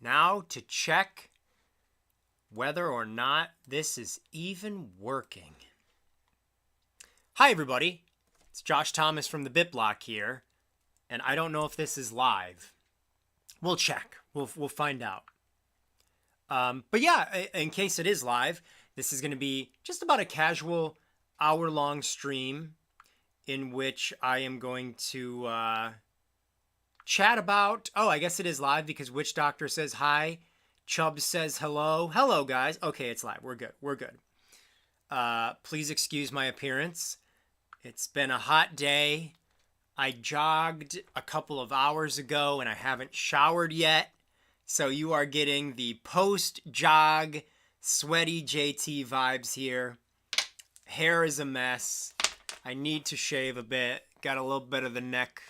Now to check whether or not this is even working. Hi everybody, it's Josh Thomas from the BitBlock here, and I don't know if this is live. We'll check. We'll find out. But yeah, in case it is live, this is going to be just about a casual hour-long stream in which I am going to chat about... Oh, I guess it is live because Witch Doctor says hi. Chubbs says hello. Hello, guys. Okay, it's live. We're good. We're good. Please excuse my appearance. It's been a hot day. I jogged a couple of hours ago and I haven't showered yet. So you are getting the post-jog sweaty JT vibes here. Hair is a mess. I need to shave a bit. Got a little bit of the neck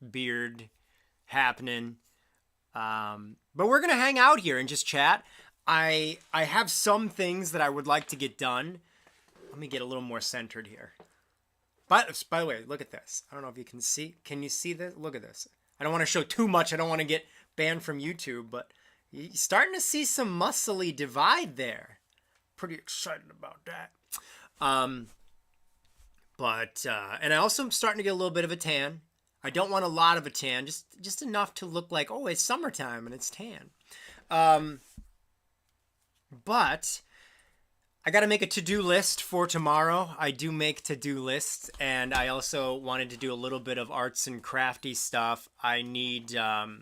beard happening. But we're going to hang out here and just chat. I have some things that I would like to get done. Let me get a little more centered here. By the way, look at this. I don't know if you can see. Can you see this? Look at this. I don't want to show too much. I don't want to get banned from YouTube, but you're starting to see some muscly divide there. Pretty excited about that. And I also am starting to get a little bit of a tan. I don't want a lot of a tan, just enough to look like, oh, it's summertime and it's tan. But I got to make a to-do list for tomorrow. I do make to-do lists, and I also wanted to do a little bit of arts and crafty stuff. I need to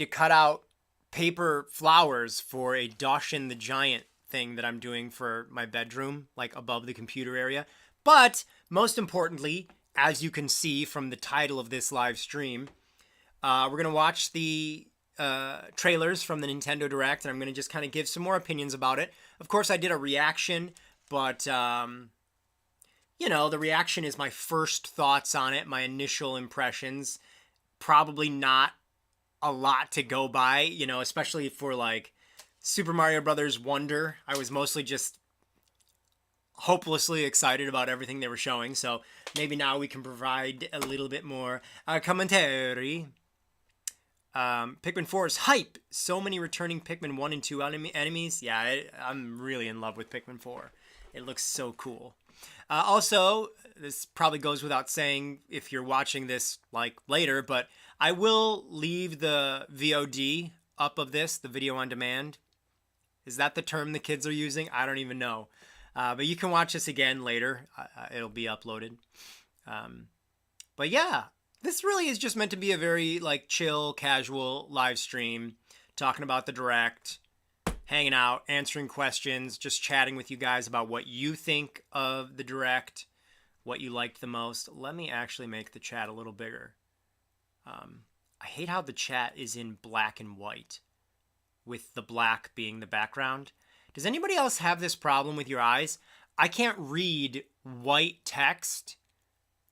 cut out paper flowers for a Doshin the Giant thing that I'm doing for my bedroom, like above the computer area. But most importantly, as you can see from the title of this live stream, we're going to watch the trailers from the Nintendo Direct, and I'm going to just kind of give some more opinions about it. Of course, I did a reaction, but, you know, the reaction is my first thoughts on it, my initial impressions. Probably not a lot to go by, you know, especially for, like, Super Mario Brothers Wonder. I was mostly just hopelessly excited about everything they were showing, so maybe now we can provide a little bit more commentary. Pikmin 4 is hype. So many returning Pikmin 1 and 2 enemies. Yeah, I'm really in love with Pikmin 4. It looks so cool. Also, this probably goes without saying if you're watching this like later, but I will leave the VOD up of this, the video on demand. Is that the term the kids are using? I don't even know. But you can watch this again later. It'll be uploaded. But yeah, this really is just meant to be a very like chill, casual live stream, talking about the Direct, hanging out, answering questions, just chatting with you guys about what you think of the Direct, what you liked the most. Let me actually make the chat a little bigger. I hate how the chat is in black and white, with the black being the background. Does anybody else have this problem with your eyes? I can't read white text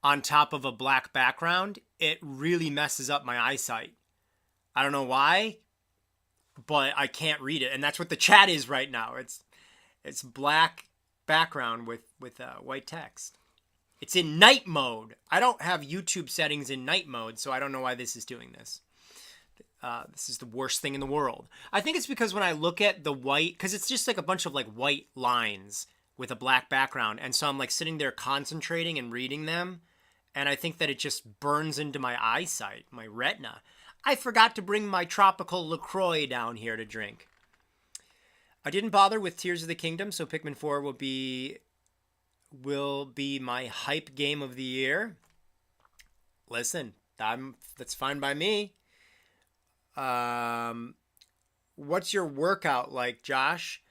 on top of a black background. It really messes up my eyesight. I don't know why, but I can't read it. And that's what the chat is right now. It's black background with white text. It's in night mode. I don't have YouTube settings in night mode, so I don't know why this is doing this. This is the worst thing in the world. I think it's because when I look at the white, because it's just like a bunch of like white lines with a black background. And so I'm like sitting there concentrating and reading them. And I think that it just burns into my eyesight, my retina. I forgot to bring my tropical LaCroix down here to drink. I didn't bother with Tears of the Kingdom, so Pikmin 4 will be my hype game of the year. Listen, that's fine by me. What's your workout like, Josh?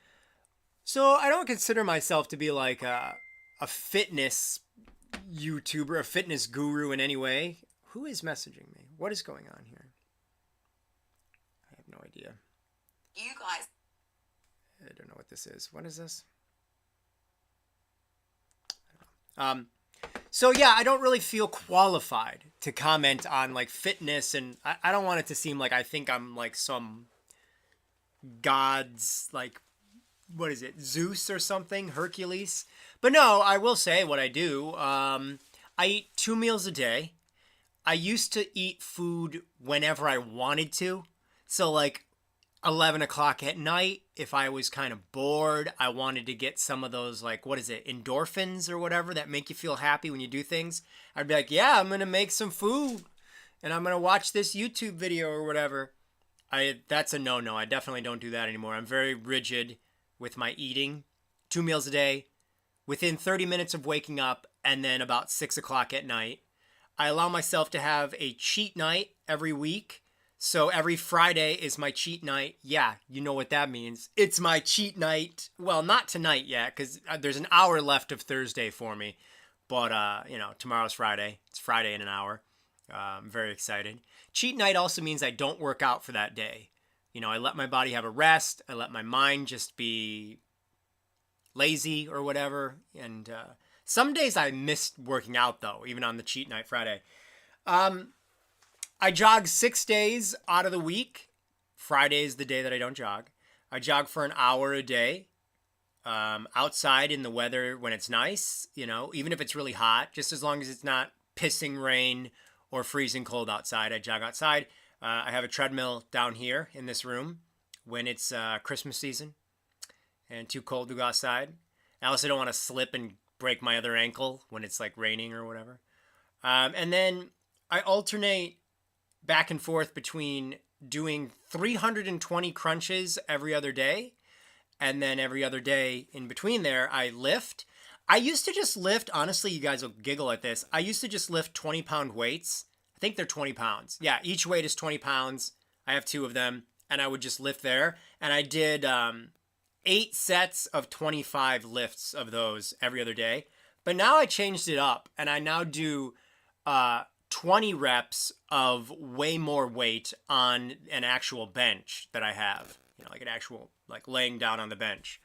So I don't consider myself to be like a fitness YouTuber, a fitness guru in any way. Who is messaging me? What is going on here? I have no idea. You guys. I don't know what this is. What is this? I don't know. So yeah, I don't really feel qualified to comment on like fitness, and I don't want it to seem like I think I'm like some god's like, what is it, Zeus or something, Hercules. But no, I will say what I do. I eat 2 meals a day. I used to eat food whenever I wanted to. So like 11 o'clock at night, if I was kind of bored, I wanted to get some of those, like, what is it, endorphins or whatever that make you feel happy when you do things. I'd be like, yeah, I'm going to make some food and I'm going to watch this YouTube video or whatever. That's a no-no. I definitely don't do that anymore. I'm very rigid with my eating. 2 meals a day, within 30 minutes of waking up, and then about 6 o'clock at night. I allow myself to have a cheat night every week. So every Friday is my cheat night. Yeah, you know what that means. It's my cheat night. Well, not tonight yet, because there's an hour left of Thursday for me. But, tomorrow's Friday. It's Friday in an hour. I'm very excited. Cheat night also means I don't work out for that day. I let my body have a rest. I let my mind just be lazy or whatever. And some days I miss working out, though, even on the cheat night Friday. I jog 6 days out of the week. Friday is the day that I don't jog. I jog for an hour a day outside in the weather when it's nice, even if it's really hot, just as long as it's not pissing rain or freezing cold outside. I jog outside. I have a treadmill down here in this room when it's Christmas season and too cold to go outside. I also don't want to slip and break my other ankle when it's like raining or whatever. And then I alternate back and forth between doing 320 crunches every other day. And then every other day in between there, I lift. I used to just lift, honestly, you guys will giggle at this. I used to just lift 20-pound weights. I think they're 20 pounds. Yeah, each weight is 20 pounds. I have 2 of them. And I would just lift there. And I did 8 sets of 25 lifts of those every other day. But now I changed it up. And I now do 20 reps of way more weight on an actual bench that I have. Like an actual, like laying down on the bench.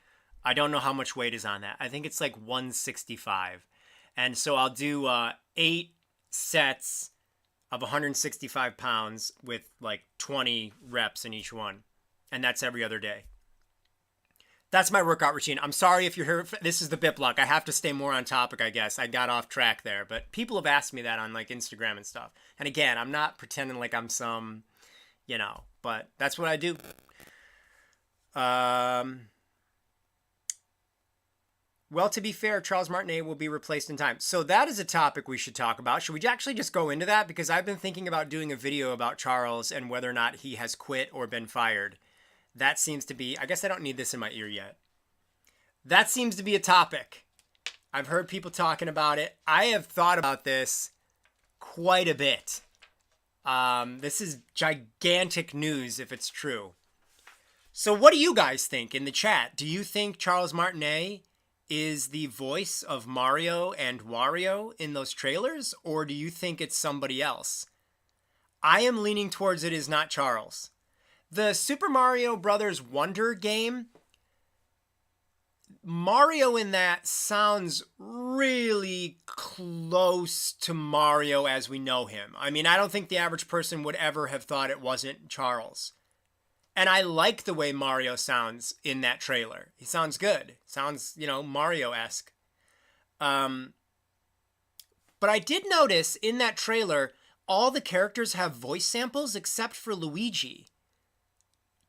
I don't know how much weight is on that. I think it's like 165. And so I'll do 8 sets of 165 pounds with like 20 reps in each one. And that's every other day. That's my workout routine. I'm sorry if you're here. This is the bit block. I have to stay more on topic, I guess. I got off track there. But people have asked me that on like Instagram and stuff. And again, I'm not pretending like I'm some, but that's what I do. Well, to be fair, Charles Martinet will be replaced in time. So that is a topic we should talk about. Should we actually just go into that? Because I've been thinking about doing a video about Charles and whether or not he has quit or been fired. That seems to be, I guess I don't need this in my ear yet. That seems to be a topic. I've heard people talking about it. I have thought about this quite a bit. This is gigantic news if it's true. So what do you guys think in the chat? Do you think Charles Martinet is the voice of Mario and Wario in those trailers, or do you think it's somebody else? I am leaning towards it is not Charles. The Super Mario Brothers Wonder game, Mario in that sounds really close to Mario as we know him. I mean, I don't think the average person would ever have thought it wasn't Charles. And I like the way Mario sounds in that trailer. He sounds good. Sounds, Mario-esque. But I did notice in that trailer, all the characters have voice samples except for Luigi.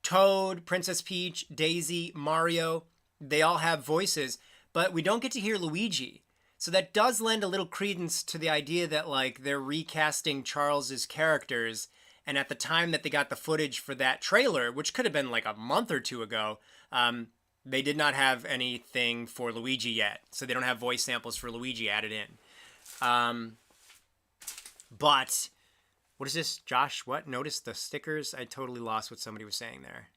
Toad, Princess Peach, Daisy, Mario, they all have voices, but we don't get to hear Luigi. So that does lend a little credence to the idea that, like, they're recasting Charles's characters. And at the time that they got the footage for that trailer, which could have been like a month or 2 ago, they did not have anything for Luigi yet. So they don't have voice samples for Luigi added in. But, what is this? Josh, what? Notice the stickers? I totally lost what somebody was saying there.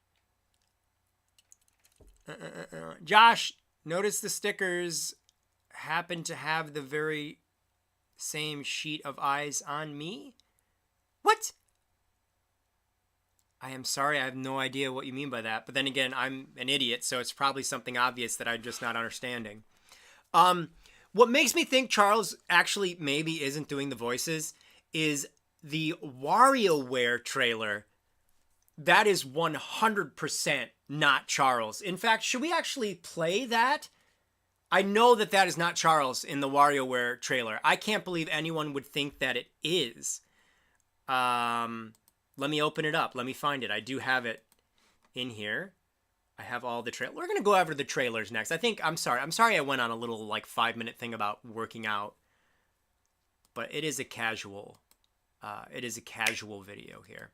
Josh, notice the stickers happen to have the very same sheet of eyes on me? What? I am sorry, I have no idea what you mean by that. But then again, I'm an idiot, so it's probably something obvious that I'm just not understanding. What makes me think Charles actually maybe isn't doing the voices is the WarioWare trailer. That is 100% not Charles. In fact, should we actually play that? I know that that is not Charles in the WarioWare trailer. I can't believe anyone would think that it is. Let me open it up. Let me find it. I do have it in here. I have all the trailers. We're going to go over the trailers next. I'm sorry I went on a little like 5-minute thing about working out. But it is a casual video here.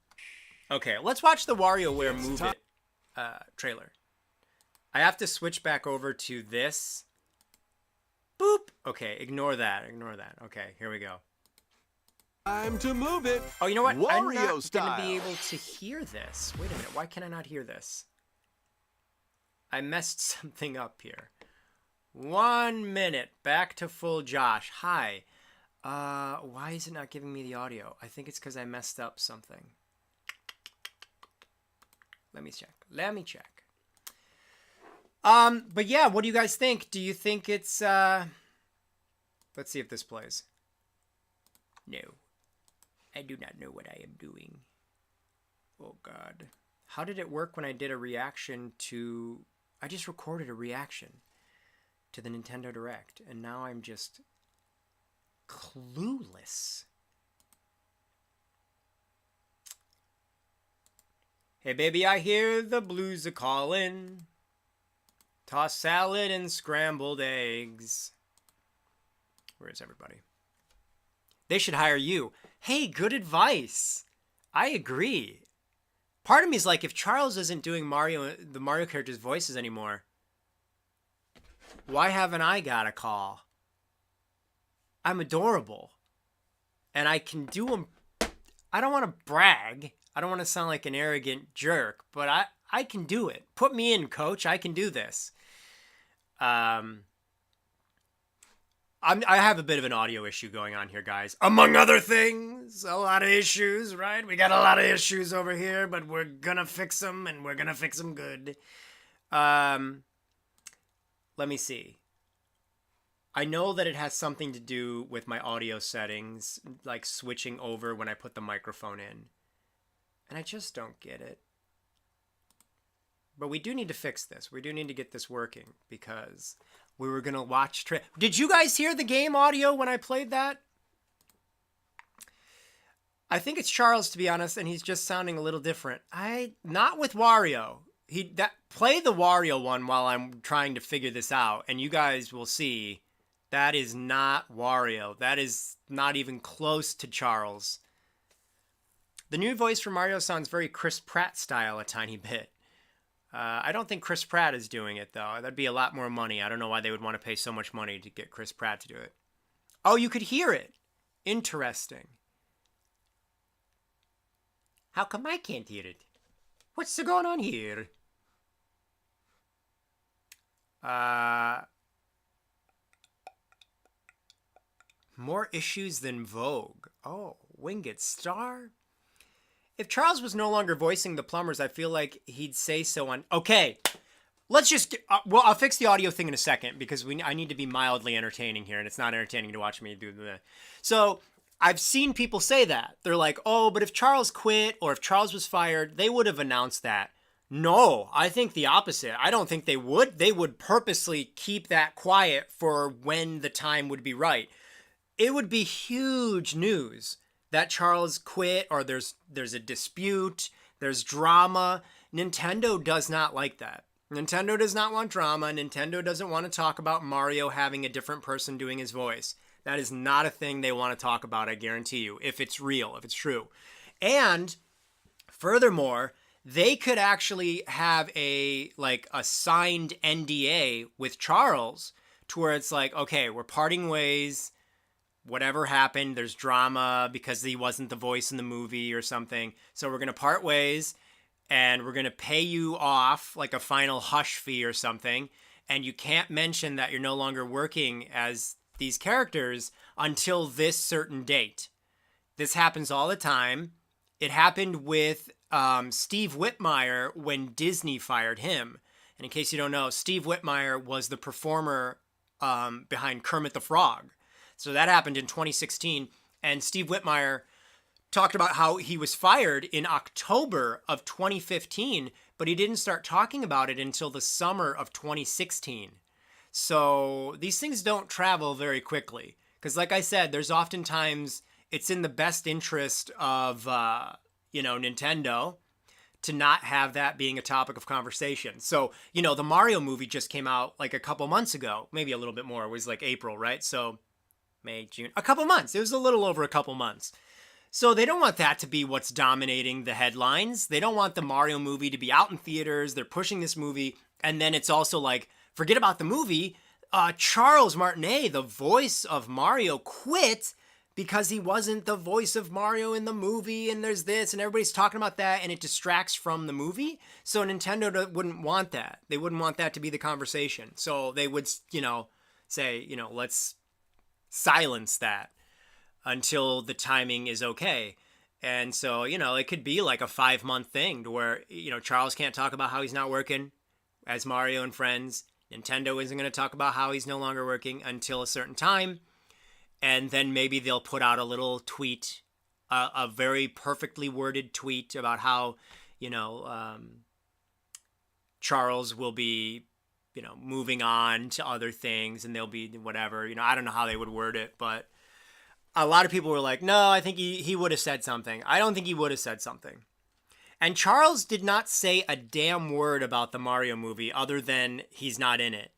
Okay, let's watch the WarioWare Move It trailer. I have to switch back over to this. Boop. Okay, ignore that. Okay, here we go. Time to move it. Oh, you know what? I'm Wario not style. going to be able to hear this. Wait a minute. Why can I not hear this? I messed something up here. 1 minute. Back to full Josh. Hi. Why is it not giving me the audio? I think it's because I messed up something. Let me check. But yeah, what do you guys think? Do you think it's, let's see if this plays. No. I do not know what I am doing. Oh, God. How did it work when I did a reaction to... I just recorded a reaction to the Nintendo Direct, and now I'm just clueless. Hey, baby, I hear the blues a-callin'. Toss salad and scrambled eggs. Where is everybody? They should hire you. Hey, good advice. I agree. Part of me is like, if Charles isn't doing the Mario characters' voices anymore, why haven't I got a call? I'm adorable. And I can do them. I don't want to brag. I don't want to sound like an arrogant jerk, but I can do it. Put me in, coach. I can do this. I have a bit of an audio issue going on here, guys. Among other things, a lot of issues, right? We got a lot of issues over here, but we're gonna fix them, and we're gonna fix them good. Let me see. I know that it has something to do with my audio settings, like switching over when I put the microphone in. And I just don't get it. But we do need to fix this. We do need to get this working because we were going to watch... Did you guys hear the game audio when I played that? I think it's Charles, to be honest, and he's just sounding a little different. Not with Wario. Play the Wario one while I'm trying to figure this out, and you guys will see that is not Wario. That is not even close to Charles. The new voice for Mario sounds very Chris Pratt style a tiny bit. I don't think Chris Pratt is doing it, though. That'd be a lot more money. I don't know why they would want to pay so much money to get Chris Pratt to do it. Oh, you could hear it. Interesting. How come I can't hear it? What's going on here? More issues than Vogue. Oh, Winged Star? If Charles was no longer voicing the plumbers, I feel like he'd say so on... Okay, let's just... well, I'll fix the audio thing in a second because I need to be mildly entertaining here, and it's not entertaining to watch me do the... So, I've seen people say that. They're like, oh, but if Charles quit or if Charles was fired, they would have announced that. No, I think the opposite. I don't think they would. They would purposely keep that quiet for when the time would be right. It would be huge news that Charles quit or there's a dispute, there's drama. Nintendo does not like that. Nintendo does not want drama. Nintendo doesn't want to talk about Mario having a different person doing his voice. That is not a thing they want to talk about, I guarantee you, if it's real, if it's true. And furthermore, they could actually have a signed NDA with Charles to where it's like, okay, we're parting ways. Whatever happened, there's drama because he wasn't the voice in the movie or something. So we're going to part ways and we're going to pay you off like a final hush fee or something. And you can't mention that you're no longer working as these characters until this certain date. This happens all the time. It happened with Steve Whitmire when Disney fired him. And in case you don't know, Steve Whitmire was the performer behind Kermit the Frog. So that happened in 2016, and Steve Whitmire talked about how he was fired in October of 2015, but he didn't start talking about it until the summer of 2016. So these things don't travel very quickly, because like I said, there's oftentimes, it's in the best interest of Nintendo to not have that being a topic of conversation. So, the Mario movie just came out like a couple months ago, maybe a little bit more. It was like April, right? So May, June, a couple months. It was a little over a couple months. So they don't want that to be what's dominating the headlines. They don't want the Mario movie to be out in theaters. They're pushing this movie. And then it's also like, forget about the movie. Charles Martinet, the voice of Mario, quit because he wasn't the voice of Mario in the movie. And there's this, and everybody's talking about that, and it distracts from the movie. So Nintendo wouldn't want that. They wouldn't want that to be the conversation. So they would, say, let's silence that until the timing is okay. And so, it could be like a 5-month thing to where, Charles can't talk about how he's not working as Mario and Friends. Nintendo isn't going to talk about how he's no longer working until a certain time. And then maybe they'll put out a little tweet, a very perfectly worded tweet about how, Charles will be, moving on to other things, and they'll be whatever. I don't know how they would word it, but a lot of people were like, no, I think he would have said something. I don't think he would have said something. And Charles did not say a damn word about the Mario movie other than he's not in it.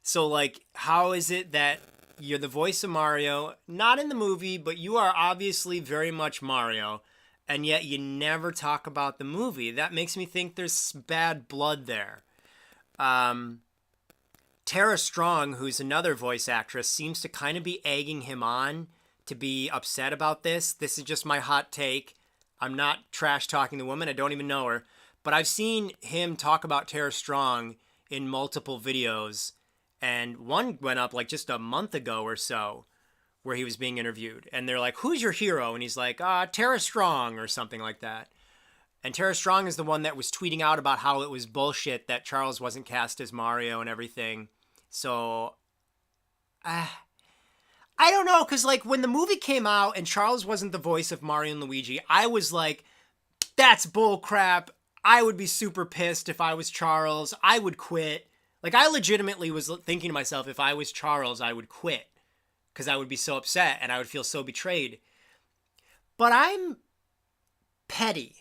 So, like, how is it that you're the voice of Mario, not in the movie, but you are obviously very much Mario, and yet you never talk about the movie? That makes me think there's bad blood there. Tara Strong, who's another voice actress, seems to kind of be egging him on to be upset about this. This is just my hot take. I'm not trash talking the woman. I don't even know her. But I've seen him talk about Tara Strong in multiple videos. And one went up like just a month ago or so where he was being interviewed. And they're like, who's your hero? And he's like, Tara Strong or something like that. And Tara Strong is the one that was tweeting out about how it was bullshit that Charles wasn't cast as Mario and everything. So, I don't know, because, like, when the movie came out and Charles wasn't the voice of Mario and Luigi, I was like, that's bullcrap. I would be super pissed if I was Charles. I would quit. Like, I legitimately was thinking to myself, if I was Charles, I would quit. Because I would be so upset and I would feel so betrayed. But I'm petty.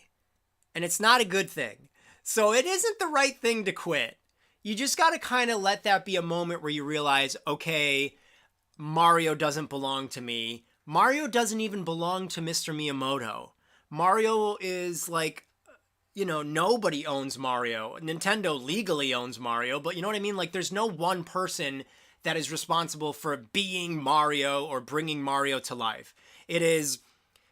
And it's not a good thing. So it isn't the right thing to quit. You just got to kind of let that be a moment where you realize, okay, Mario doesn't belong to me. Mario doesn't even belong to Mr. Miyamoto. Mario is like, nobody owns Mario. Nintendo legally owns Mario, but you know what I mean? Like, there's no one person that is responsible for being Mario or bringing Mario to life. It is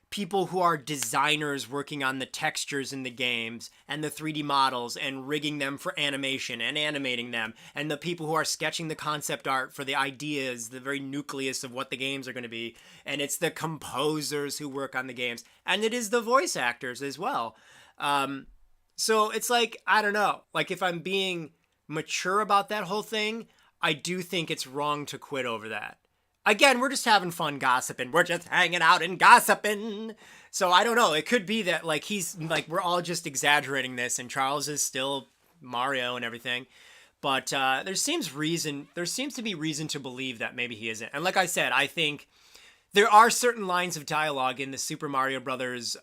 people who are designers working on the textures in the games and the 3D models and rigging them for animation and animating them, and the people who are sketching the concept art for the ideas, the very nucleus of what the games are going to be, and it's the composers who work on the games, and it is the voice actors as well. So it's like, I don't know, like if I'm being mature about that whole thing, I do think it's wrong to quit over that. Again, we're just having fun gossiping. We're just hanging out and gossiping. So I don't know. It could be that like we're all just exaggerating this and Charles is still Mario and everything. But there seems to be reason to believe that maybe he isn't. And like I said, I think there are certain lines of dialogue in the Super Mario Brothers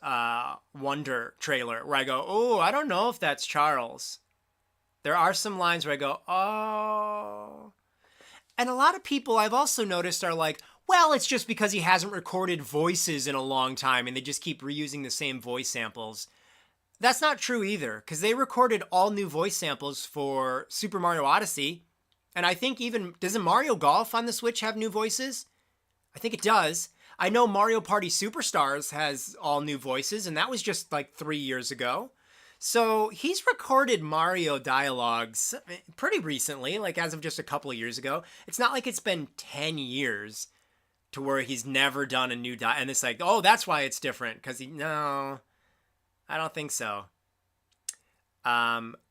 Wonder trailer where I go, oh, I don't know if that's Charles. There are some lines where I go, oh. And a lot of people I've also noticed are like, well, it's just because he hasn't recorded voices in a long time and they just keep reusing the same voice samples. That's not true either, because they recorded all new voice samples for Super Mario Odyssey. And I think even, doesn't Mario Golf on the Switch have new voices? I think it does. I know Mario Party Superstars has all new voices, and that was just like 3 years ago. So he's recorded Mario dialogues pretty recently, like as of just a couple of years ago. It's not like it's been 10 years to where he's never done a new and it's like, oh, that's why it's different. Because no, I don't think so.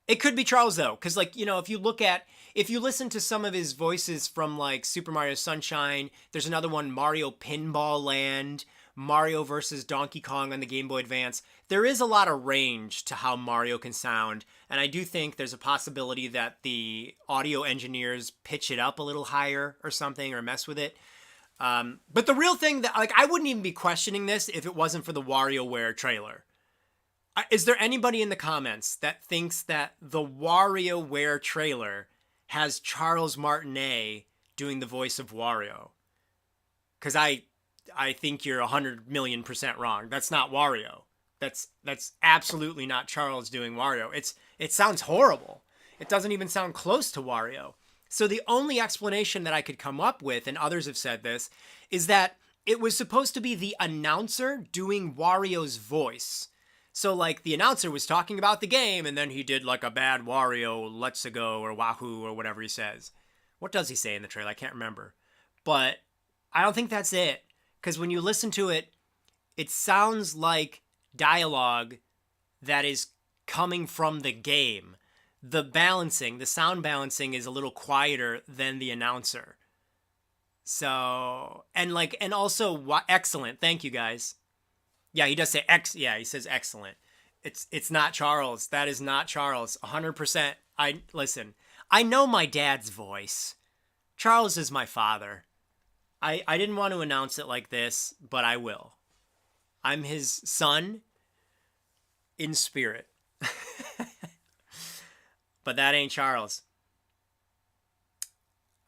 It could be Charles though, because like, if you listen to some of his voices from like Super Mario Sunshine, there's another one, Mario Pinball Land, Mario versus Donkey Kong on the Game Boy Advance. There is a lot of range to how Mario can sound, and I do think there's a possibility that the audio engineers pitch it up a little higher or something, or mess with it. But the real thing that, like, I wouldn't even be questioning this if it wasn't for the WarioWare trailer. Is there anybody in the comments that thinks that the WarioWare trailer has Charles Martinet doing the voice of Wario? Because I think you're 100,000,000% wrong. That's not Wario. That's absolutely not Charles doing Wario. It sounds horrible. It doesn't even sound close to Wario. So the only explanation that I could come up with, and others have said this, is that it was supposed to be the announcer doing Wario's voice. So like the announcer was talking about the game, and then he did like a bad Wario Let's Go or Wahoo or whatever he says. What does he say in the trailer? I can't remember. But I don't think that's it. Because when you listen to it, it sounds like dialogue that is coming from the game. The sound balancing is a little quieter than the announcer. So, and also excellent. Thank you guys. Yeah, he does say yeah, he says excellent. It's not Charles. That is not Charles. 100%. Listen. I know my dad's voice. Charles is my father. I didn't want to announce it like this, but I will. I'm his son in spirit. But that ain't Charles.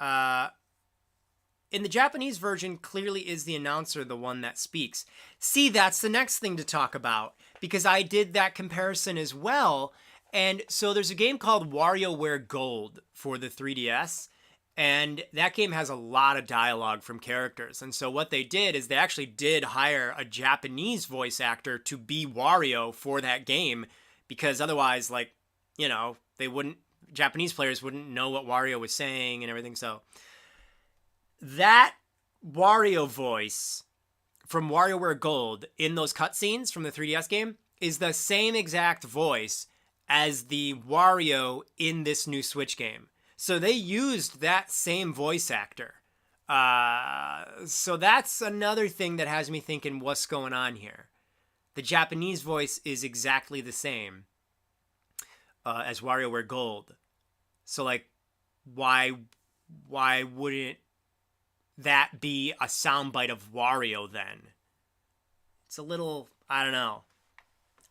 In the Japanese version, clearly is the announcer the one that speaks. See, that's the next thing to talk about, because I did that comparison as well. And so there's a game called WarioWare Gold for the 3DS, and that game has a lot of dialogue from characters. And so what they did is they actually did hire a Japanese voice actor to be Wario for that game, because otherwise, Japanese players wouldn't know what Wario was saying and everything. So that Wario voice from WarioWare Gold in those cutscenes from the 3DS game is the same exact voice as the Wario in this new Switch game. So they used that same voice actor. So that's another thing that has me thinking, what's going on here? The Japanese voice is exactly the same as WarioWare Gold. So why wouldn't that be a soundbite of Wario then? It's a little, I don't know.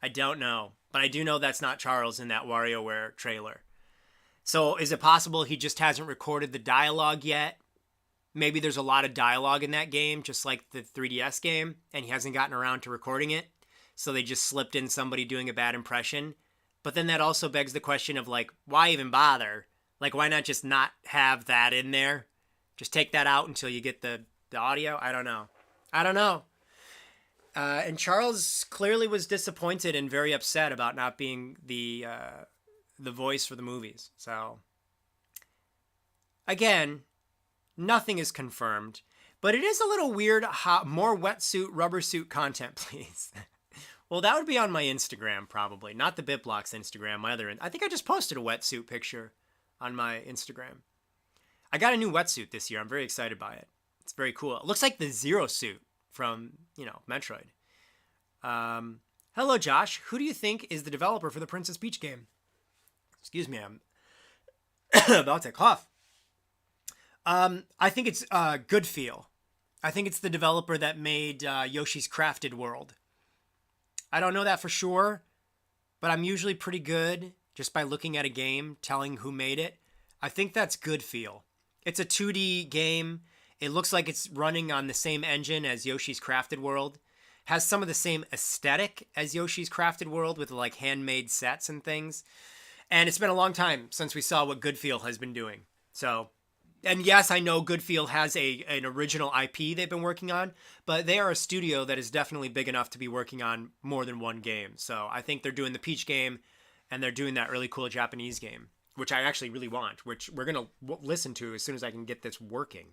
I don't know. But I do know that's not Charles in that WarioWare trailer. So is it possible he just hasn't recorded the dialogue yet? Maybe there's a lot of dialogue in that game, just like the 3DS game, and he hasn't gotten around to recording it. So they just slipped in somebody doing a bad impression. But then that also begs the question of why even bother? Why not just not have that in there? Just take that out until you get the audio? I don't know. And Charles clearly was disappointed and very upset about not being the voice for the movies. So, again, nothing is confirmed. But it is a little weird. More wetsuit, rubber suit content, please. Well, that would be on my Instagram, probably. Not the BitBlocks Instagram, my other. I think I just posted a wetsuit picture on my Instagram. I got a new wetsuit this year. I'm very excited by it. It's very cool. It looks like the Zero suit from, Metroid. Hello, Josh. Who do you think is the developer for the Princess Peach game? Excuse me, I'm about to cough. I think it's Good Feel. I think it's the developer that made Yoshi's Crafted World. I don't know that for sure, but I'm usually pretty good just by looking at a game, telling who made it. I think that's Good Feel. It's a 2D game. It looks like it's running on the same engine as Yoshi's Crafted World. Has some of the same aesthetic as Yoshi's Crafted World with handmade sets and things. And it's been a long time since we saw what Good Feel has been doing. So, and yes, I know Good Feel has an original IP they've been working on, but they are a studio that is definitely big enough to be working on more than one game. So I think they're doing the Peach game, and they're doing that really cool Japanese game, which I actually really want, which we're going to listen to as soon as I can get this working.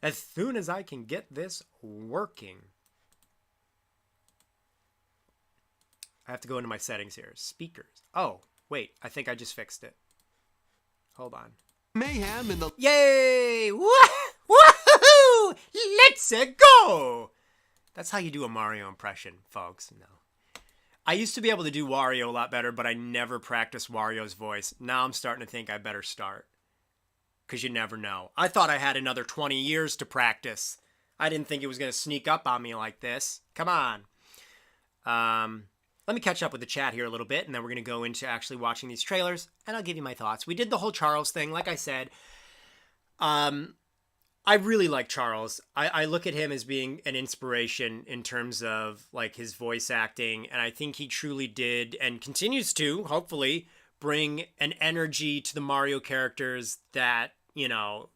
As soon as I can get this working. I have to go into my settings here. Speakers. Oh, wait. I think I just fixed it. Hold on. Mayhem in the... Yay! Woohoo! Let's go! That's how you do a Mario impression, folks. No. I used to be able to do Wario a lot better, but I never practiced Wario's voice. Now I'm starting to think I better start. Because you never know. I thought I had another 20 years to practice. I didn't think it was going to sneak up on me like this. Come on. let me catch up with the chat here a little bit, and then we're going to go into actually watching these trailers, and I'll give you my thoughts. We did the whole Charles thing, like I said. I really like Charles. I look at him as being an inspiration in terms of like his voice acting, and I think he truly did and continues to, hopefully, bring an energy to the Mario characters that, you know,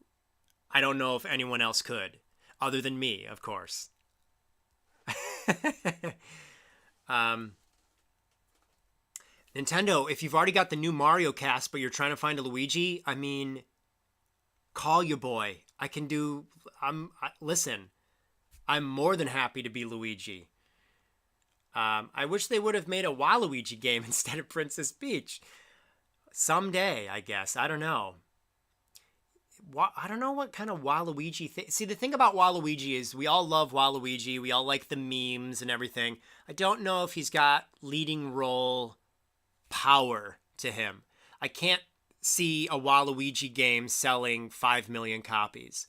I don't know if anyone else could, other than me, of course. Nintendo, if you've already got the new Mario cast, but you're trying to find a Luigi, I mean, call your boy. Listen, I'm more than happy to be Luigi. I wish they would have made a Waluigi game instead of Princess Peach. Someday, I guess. I don't know. I don't know what kind of Waluigi See, the thing about Waluigi is we all love Waluigi. We all like the memes and everything. I don't know if he's got leading role power to him. I can't see a Waluigi game selling 5 million copies.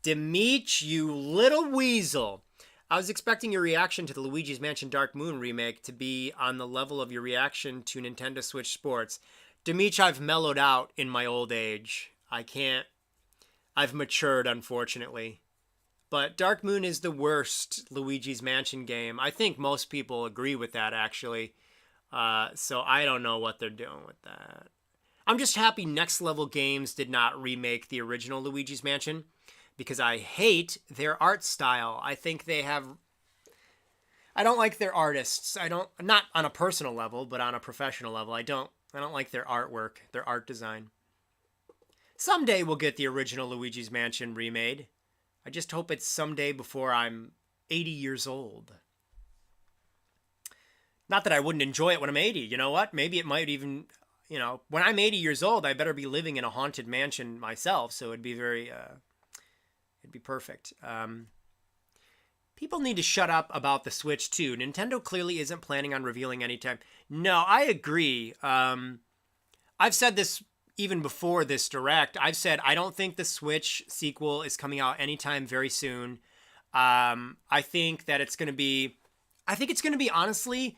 Demeech, you little weasel. I was expecting your reaction to the Luigi's Mansion Dark Moon remake to be on the level of your reaction to Nintendo Switch Sports. Demeech, I've mellowed out in my old age. I've matured, unfortunately. But Dark Moon is the worst Luigi's Mansion game. I think most people agree with that, actually. So I don't know what they're doing with that. I'm just happy Next Level Games did not remake the original Luigi's Mansion, because I hate their art style. I think I don't like their artists. Not on a personal level, but on a professional level. I don't like their artwork, their art design. Someday we'll get the original Luigi's Mansion remade. I just hope it's someday before I'm 80 years old. Not that I wouldn't enjoy it when I'm 80. You know what? Maybe it might even, when I'm 80 years old, I better be living in a haunted mansion myself. So it'd be it'd be perfect. People need to shut up about the Switch too. Nintendo clearly isn't planning on revealing anytime. No, I agree. I've said this even before this Direct. I've said I don't think the Switch sequel is coming out anytime very soon. I think that it's going to be honestly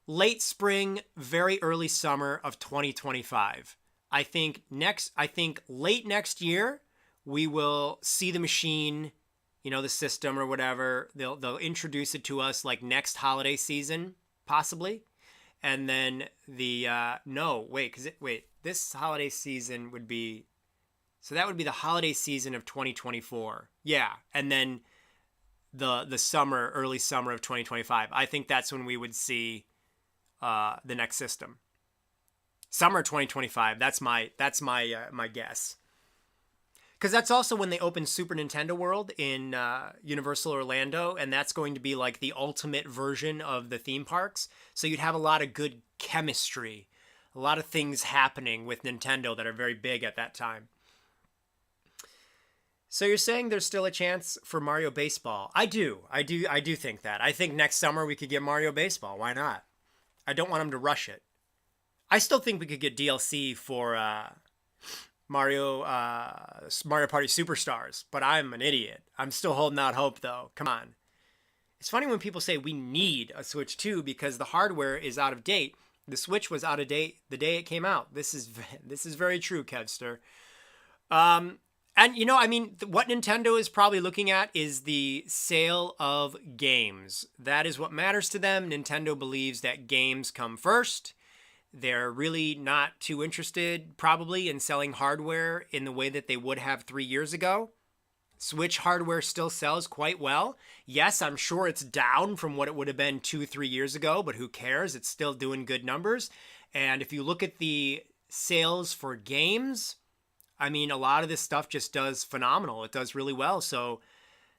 late spring, very early summer of 2025. I think late next year we will see the machine, the system or whatever. They'll introduce it to us like next holiday season, possibly. And then this holiday season would be, so that would be the holiday season of 2024. Yeah. And then the early summer of 2025. I think that's when we would see the next system. Summer 2025. That's my guess. Because that's also when they open Super Nintendo World in Universal Orlando, and that's going to be like the ultimate version of the theme parks. So you'd have a lot of good chemistry, a lot of things happening with Nintendo that are very big at that time. So you're saying there's still a chance for Mario Baseball? I do think that. I think next summer we could get Mario Baseball. Why not? I don't want them to rush it. I still think we could get DLC for Mario Party Superstars, but I'm an idiot. I'm still holding out hope, though. Come on. It's funny when people say we need a Switch 2 because the hardware is out of date. The Switch was out of date the day it came out. This is very true, Kevster. And what Nintendo is probably looking at is the sale of games. That is what matters to them. Nintendo believes that games come first. They're really not too interested, probably, in selling hardware in the way that they would have 3 years ago. Switch hardware still sells quite well. Yes, I'm sure it's down from what it would have been 2-3 years ago, but who cares? It's still doing good numbers. And if you look at the sales for games, a lot of this stuff just does phenomenal. It does really well. So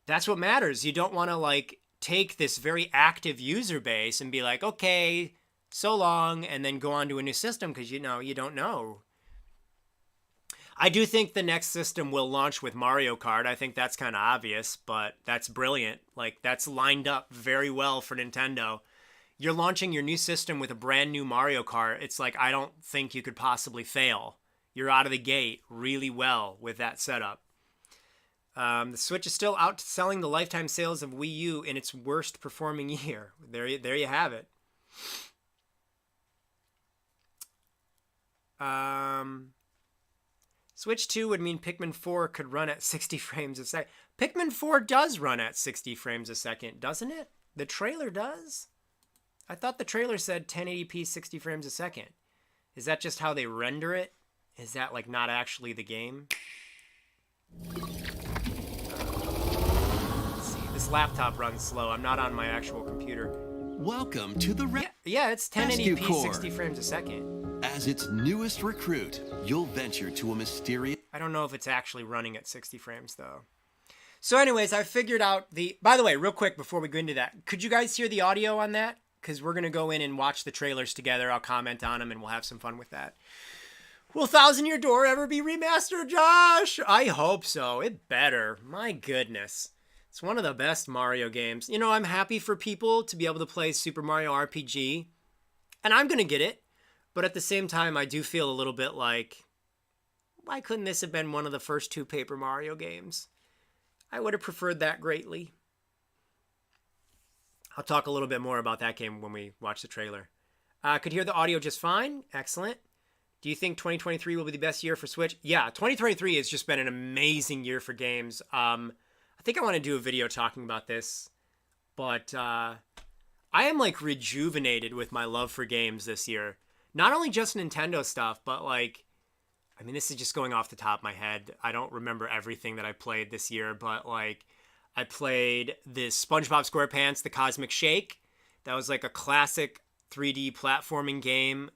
that's what matters. You don't want to take this very active user base and be like, okay, so long, and then go on to a new system because you don't know. I do think the next system will launch with Mario Kart. I think that's kind of obvious, but that's brilliant. That's lined up very well for Nintendo. You're launching your new system with a brand new Mario Kart. It's I don't think you could possibly fail. You're out of the gate really well with that setup. The Switch is still outselling the lifetime sales of Wii U in its worst performing year. There you have it. Switch 2 would mean Pikmin 4 could run at 60 frames a second. Pikmin 4 does run at 60 frames a second, doesn't it? The trailer does? I thought the trailer said 1080p 60 frames a second. Is that just how they render it? Is that like not actually the game? Let's see. This laptop runs slow. I'm not on my actual computer. Welcome to the Yeah, it's 1080p Corps. 60 frames a second. As its newest recruit, you'll venture to a mysterious... I don't know if it's actually running at 60 frames though. So anyways, I figured out the... By the way, real quick before we go into that, could you guys hear the audio on that? Because we're going to go in and watch the trailers together. I'll comment on them and we'll have some fun with that. Will Thousand Year Door ever be remastered, Josh? I hope so. It better. My goodness. It's one of the best Mario games. You know, I'm happy for people to be able to play Super Mario RPG. And I'm going to get it. But at the same time, I do feel a little bit like, why couldn't this have been one of the first 2 Paper Mario games? I would have preferred that greatly. I'll talk a little bit more about that game when we watch the trailer. Could hear the audio just fine. Excellent. Do you think 2023 will be the best year for Switch? Yeah, 2023 has just been an amazing year for games. I think I want to do a video talking about this. But I am like rejuvenated with my love for games this year. Not only just Nintendo stuff, but like, I mean, this is just going off the top of my head. I don't remember everything that I played this year, but like, I played this SpongeBob SquarePants, The Cosmic Shake. That was like a classic 3D platforming game.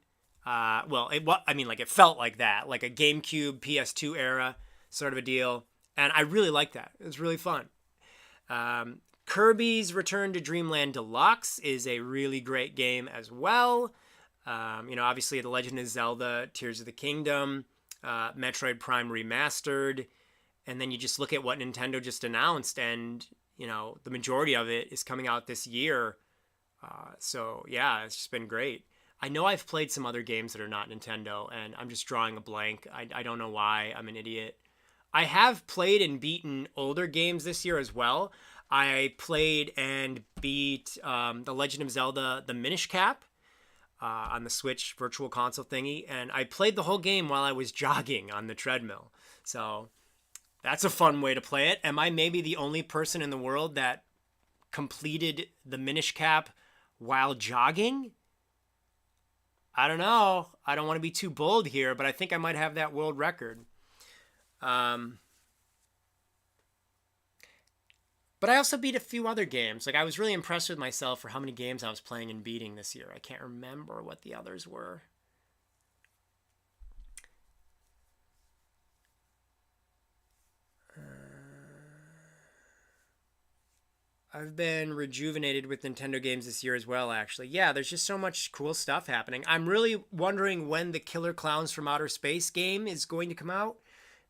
It felt like that, like a GameCube, PS2 era sort of a deal. And I really liked that. It was really fun. Kirby's Return to Dreamland Deluxe is a really great game as well. Obviously The Legend of Zelda, Tears of the Kingdom, Metroid Prime Remastered, and then you just look at what Nintendo just announced, and, the majority of it is coming out this year. So, yeah, it's just been great. I know I've played some other games that are not Nintendo, and I'm just drawing a blank. I don't know why. I'm an idiot. I have played and beaten older games this year as well. I played and beat The Legend of Zelda, The Minish Cap, on the Switch Virtual Console thingy, and I played the whole game while I was jogging on the treadmill. So that's a fun way to play it. Am I maybe the only person in the world that completed the Minish Cap while jogging? I don't know. I don't want to be too bold here, but I think I might have that world record. But I also beat a few other games. Like, I was really impressed with myself for how many games I was playing and beating this year. I can't remember what the others were. I've been rejuvenated with Nintendo games this year as well, actually. Yeah, there's just so much cool stuff happening. I'm really wondering when the Killer Clowns from Outer Space game is going to come out.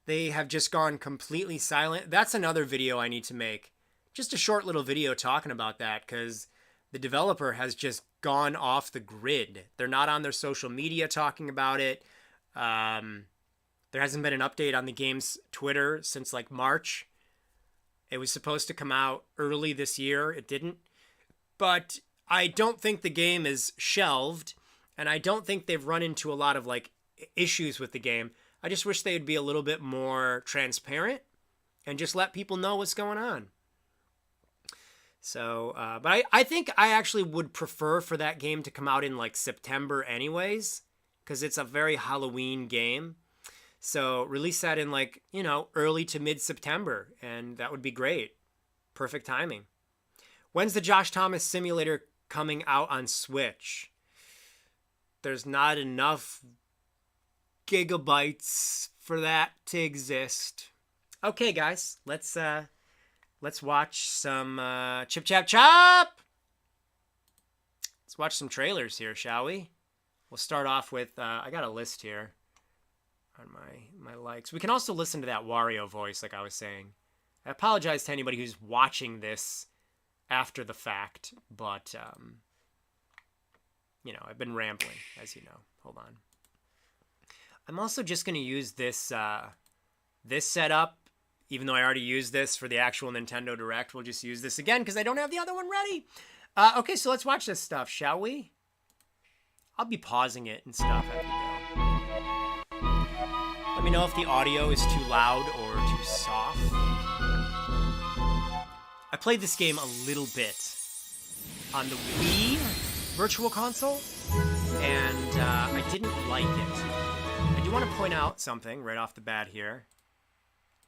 They have just gone completely silent. That's another video I need to make. Just a short little video talking about that, because the developer has just gone off the grid. They're not on their social media talking about it. There hasn't been an update on the game's Twitter since like March. It was supposed to come out early this year. It didn't. But I don't think the game is shelved, and I don't think they've run into a lot of like issues with the game. I just wish they'd be a little bit more transparent and just let people know what's going on. So, but I think I actually would prefer for that game to come out in like September anyways, because it's a very Halloween game. So release that in like, early to mid-September, and that would be great. Perfect timing. When's the Josh Thomas simulator coming out on Switch? There's not enough gigabytes for that to exist. Okay, guys, let's watch some Chip Chap Chop. Let's watch some trailers here, shall we? We'll start off with, I got a list here on my likes. We can also listen to that Wario voice, like I was saying. I apologize to anybody who's watching this after the fact, but, I've been rambling, as you know. Hold on. I'm also just going to use this setup. Even though I already used this for the actual Nintendo Direct, we'll just use this again because I don't have the other one ready. Okay, so let's watch this stuff, shall we? I'll be pausing it and stuff as we go. Let me know if the audio is too loud or too soft. I played this game a little bit on the Wii Virtual Console, and I didn't like it. I do want to point out something right off the bat here.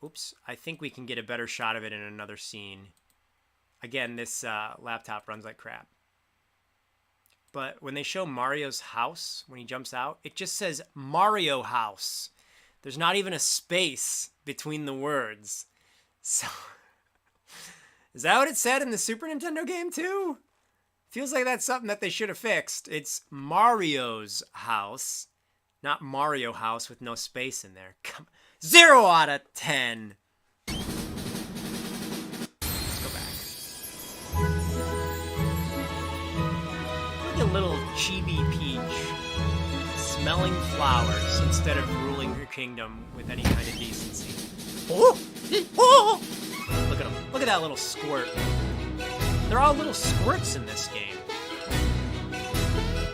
Oops, I think we can get a better shot of it in another scene. Again, this laptop runs like crap. But when they show Mario's house, when he jumps out, it just says Mario House. There's not even a space between the words. So, is that what it said in the Super Nintendo game too? Feels like that's something that they should have fixed. It's Mario's house, not Mario House with no space in there. Come, 0 out of 10. Let's go back. Look at little chibi Peach smelling flowers instead of ruling her kingdom with any kind of decency. Oh! Oh! Look at him. Look at that little squirt. They're all little squirts in this game.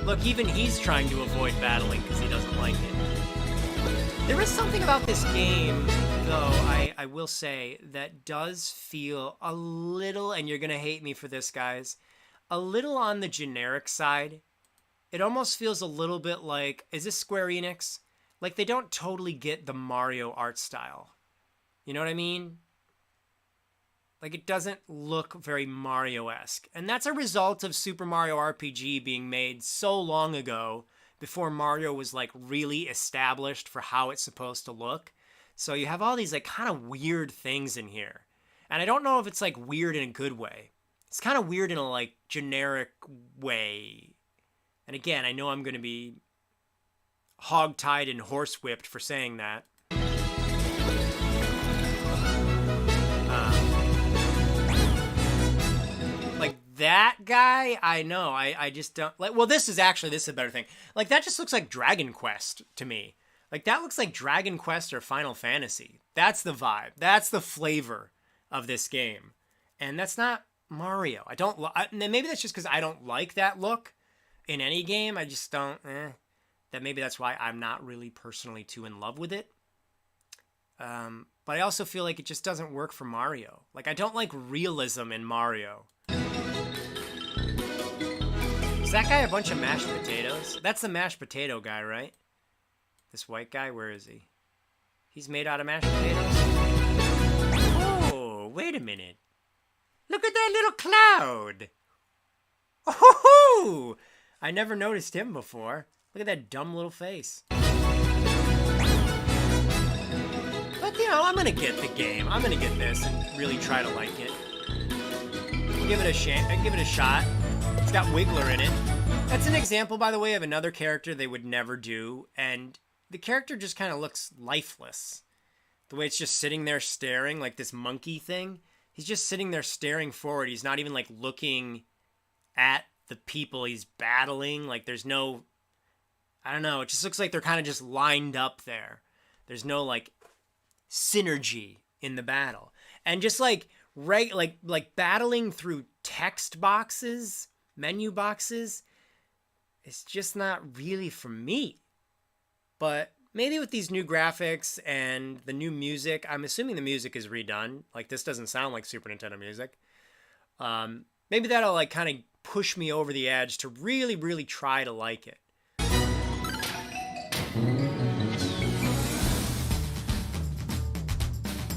Look, even he's trying to avoid battling because he doesn't like it. There is something about this game, though, I will say, that does feel a little, and you're going to hate me for this, guys, a little on the generic side. It almost feels a little bit like, is this Square Enix? Like they don't totally get the Mario art style. You know what I mean? Like it doesn't look very Mario-esque. And that's a result of Super Mario RPG being made so long ago before Mario was like really established for how it's supposed to look. So you have all these like kind of weird things in here. And I don't know if it's like weird in a good way. It's kind of weird in a like generic way. And again, I know I'm going to be hog-tied and horsewhipped for saying that. Like that guy, I know. I just don't like. Well, this is a better thing. Like that just looks like Dragon Quest to me. Like that looks like Dragon Quest or Final Fantasy. That's the vibe. That's the flavor of this game, and that's not Mario. I don't. Maybe that's just because I don't like that look in any game. I just don't. That maybe that's why I'm not really personally too in love with it. But I also feel like it just doesn't work for Mario. Like I don't like realism in Mario. Is that guy a bunch of mashed potatoes? That's the mashed potato guy, right? This white guy, where is he? He's made out of mashed potatoes? Oh, wait a minute. Look at that little cloud. Oh, I never noticed him before. Look at that dumb little face. But, you know, I'm gonna get the game. I'm gonna get this and really try to like it. Give it a shot. It's got Wiggler in it. That's an example, by the way, of another character they would never do, and the character just kind of looks lifeless. The way it's just sitting there staring, like this monkey thing. He's just sitting there staring forward. He's not even, like, looking at the people he's battling. Like, there's no... I don't know. It just looks like they're kind of just lined up there. There's no, like, synergy in the battle. And just, like battling through text boxes, menu boxes, it's just not really for me. But maybe with these new graphics and the new music, I'm assuming the music is redone. Like this doesn't sound like Super Nintendo music. Maybe that'll like kind of push me over the edge to really, really try to like it.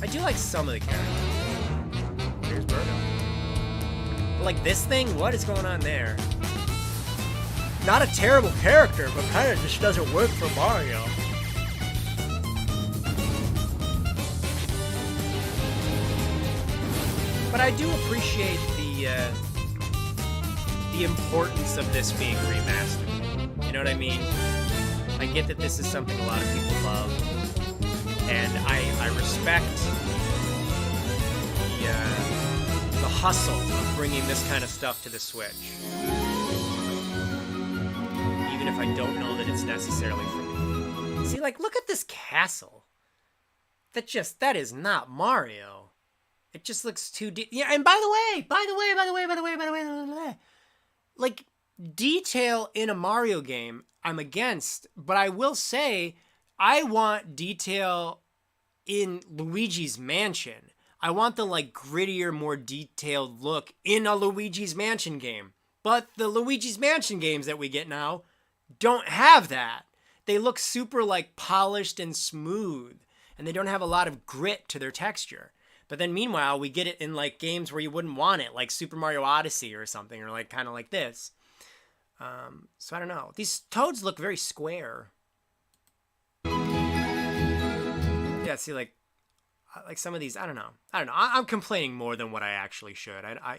I do like some of the characters. Here's Birdo. But like this thing, what is going on there? Not a terrible character, but kind of just doesn't work for Mario. But I do appreciate the importance of this being remastered. You know what I mean? I get that this is something a lot of people love, and I respect the hustle of bringing this kind of stuff to the Switch. Even if I don't know that it's necessarily for me. See, like, look at this castle. That is not Mario. It just looks too deep. Yeah, and by the way, like, detail in a Mario game, I'm against, but I will say, I want detail in Luigi's Mansion. I want the like grittier, more detailed look in a Luigi's Mansion game. But the Luigi's Mansion games that we get now don't have that. They look super like polished and smooth, and they don't have a lot of grit to their texture. But then meanwhile, we get it in like games where you wouldn't want it, like Super Mario Odyssey or something, or like kind of like this. So I don't know. These toads look very square. Yeah, see, like some of these, I don't know. I'm complaining more than what I actually should. I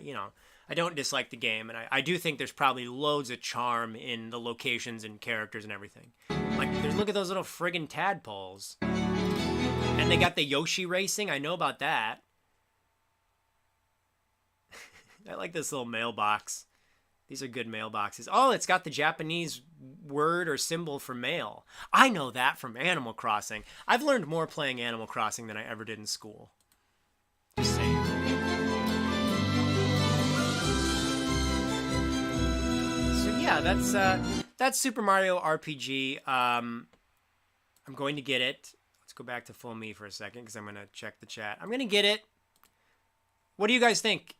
don't dislike the game, and I do think there's probably loads of charm in the locations and characters and everything. Like, look at those little friggin' tadpoles. And they got the Yoshi racing. I know about that. I like this little mailbox. These are good mailboxes. Oh, it's got the Japanese word or symbol for mail. I know that from Animal Crossing. I've learned more playing Animal Crossing than I ever did in school. Just saying. So yeah, that's Super Mario RPG. I'm going to get it. Let's go back to full me for a second because I'm going to check the chat. I'm going to get it. What do you guys think?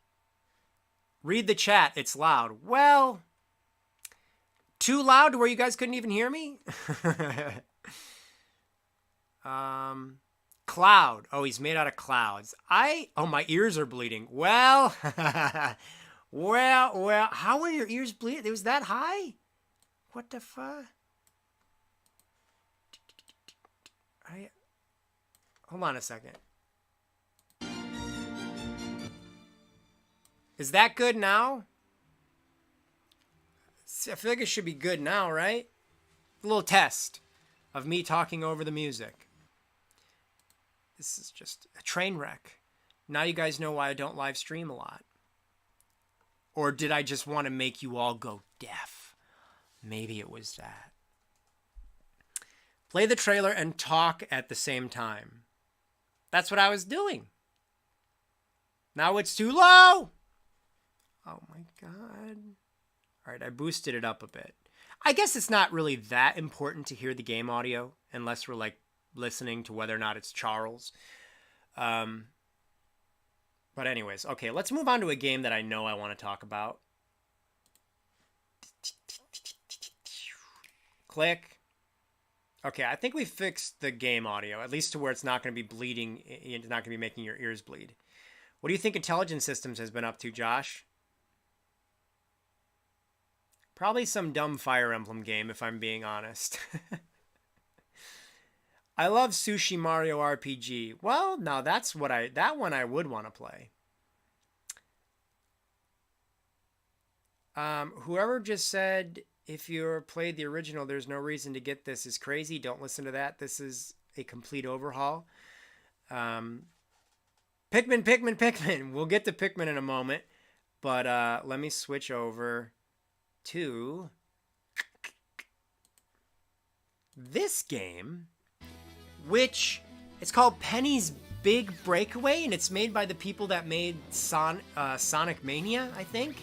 Read the chat. It's loud. Well, too loud to where you guys couldn't even hear me? Cloud. Oh, he's made out of clouds. Oh, my ears are bleeding. Well, well, how were your ears bleeding? It was that high? What the fuck? Hold on a second. Is that good now? I feel like it should be good now, right? A little test of me talking over the music. This is just a train wreck. Now you guys know why I don't live stream a lot. Or did I just want to make you all go deaf? Maybe it was that. Play the trailer and talk at the same time. That's what I was doing. Now it's too low. Oh my God. All right, I boosted it up a bit. I guess it's not really that important to hear the game audio unless we're like listening to whether or not it's Charles. But anyways, okay, let's move on to a game that I know I want to talk about. Click. Okay, I think we fixed the game audio, at least to where it's not going to be bleeding. It's not going to be making your ears bleed. What do you think Intelligent Systems has been up to, Josh? Probably some dumb Fire Emblem game, if I'm being honest. I love Sushi Mario RPG. Well, now that one I would want to play. Whoever just said, if you're played the original, there's no reason to get this is crazy. Don't listen to that. This is a complete overhaul. Pikmin. We'll get to Pikmin in a moment. But let me switch over to this game, which it's called Penny's Big Breakaway, and it's made by the people that made Sonic Mania, I think.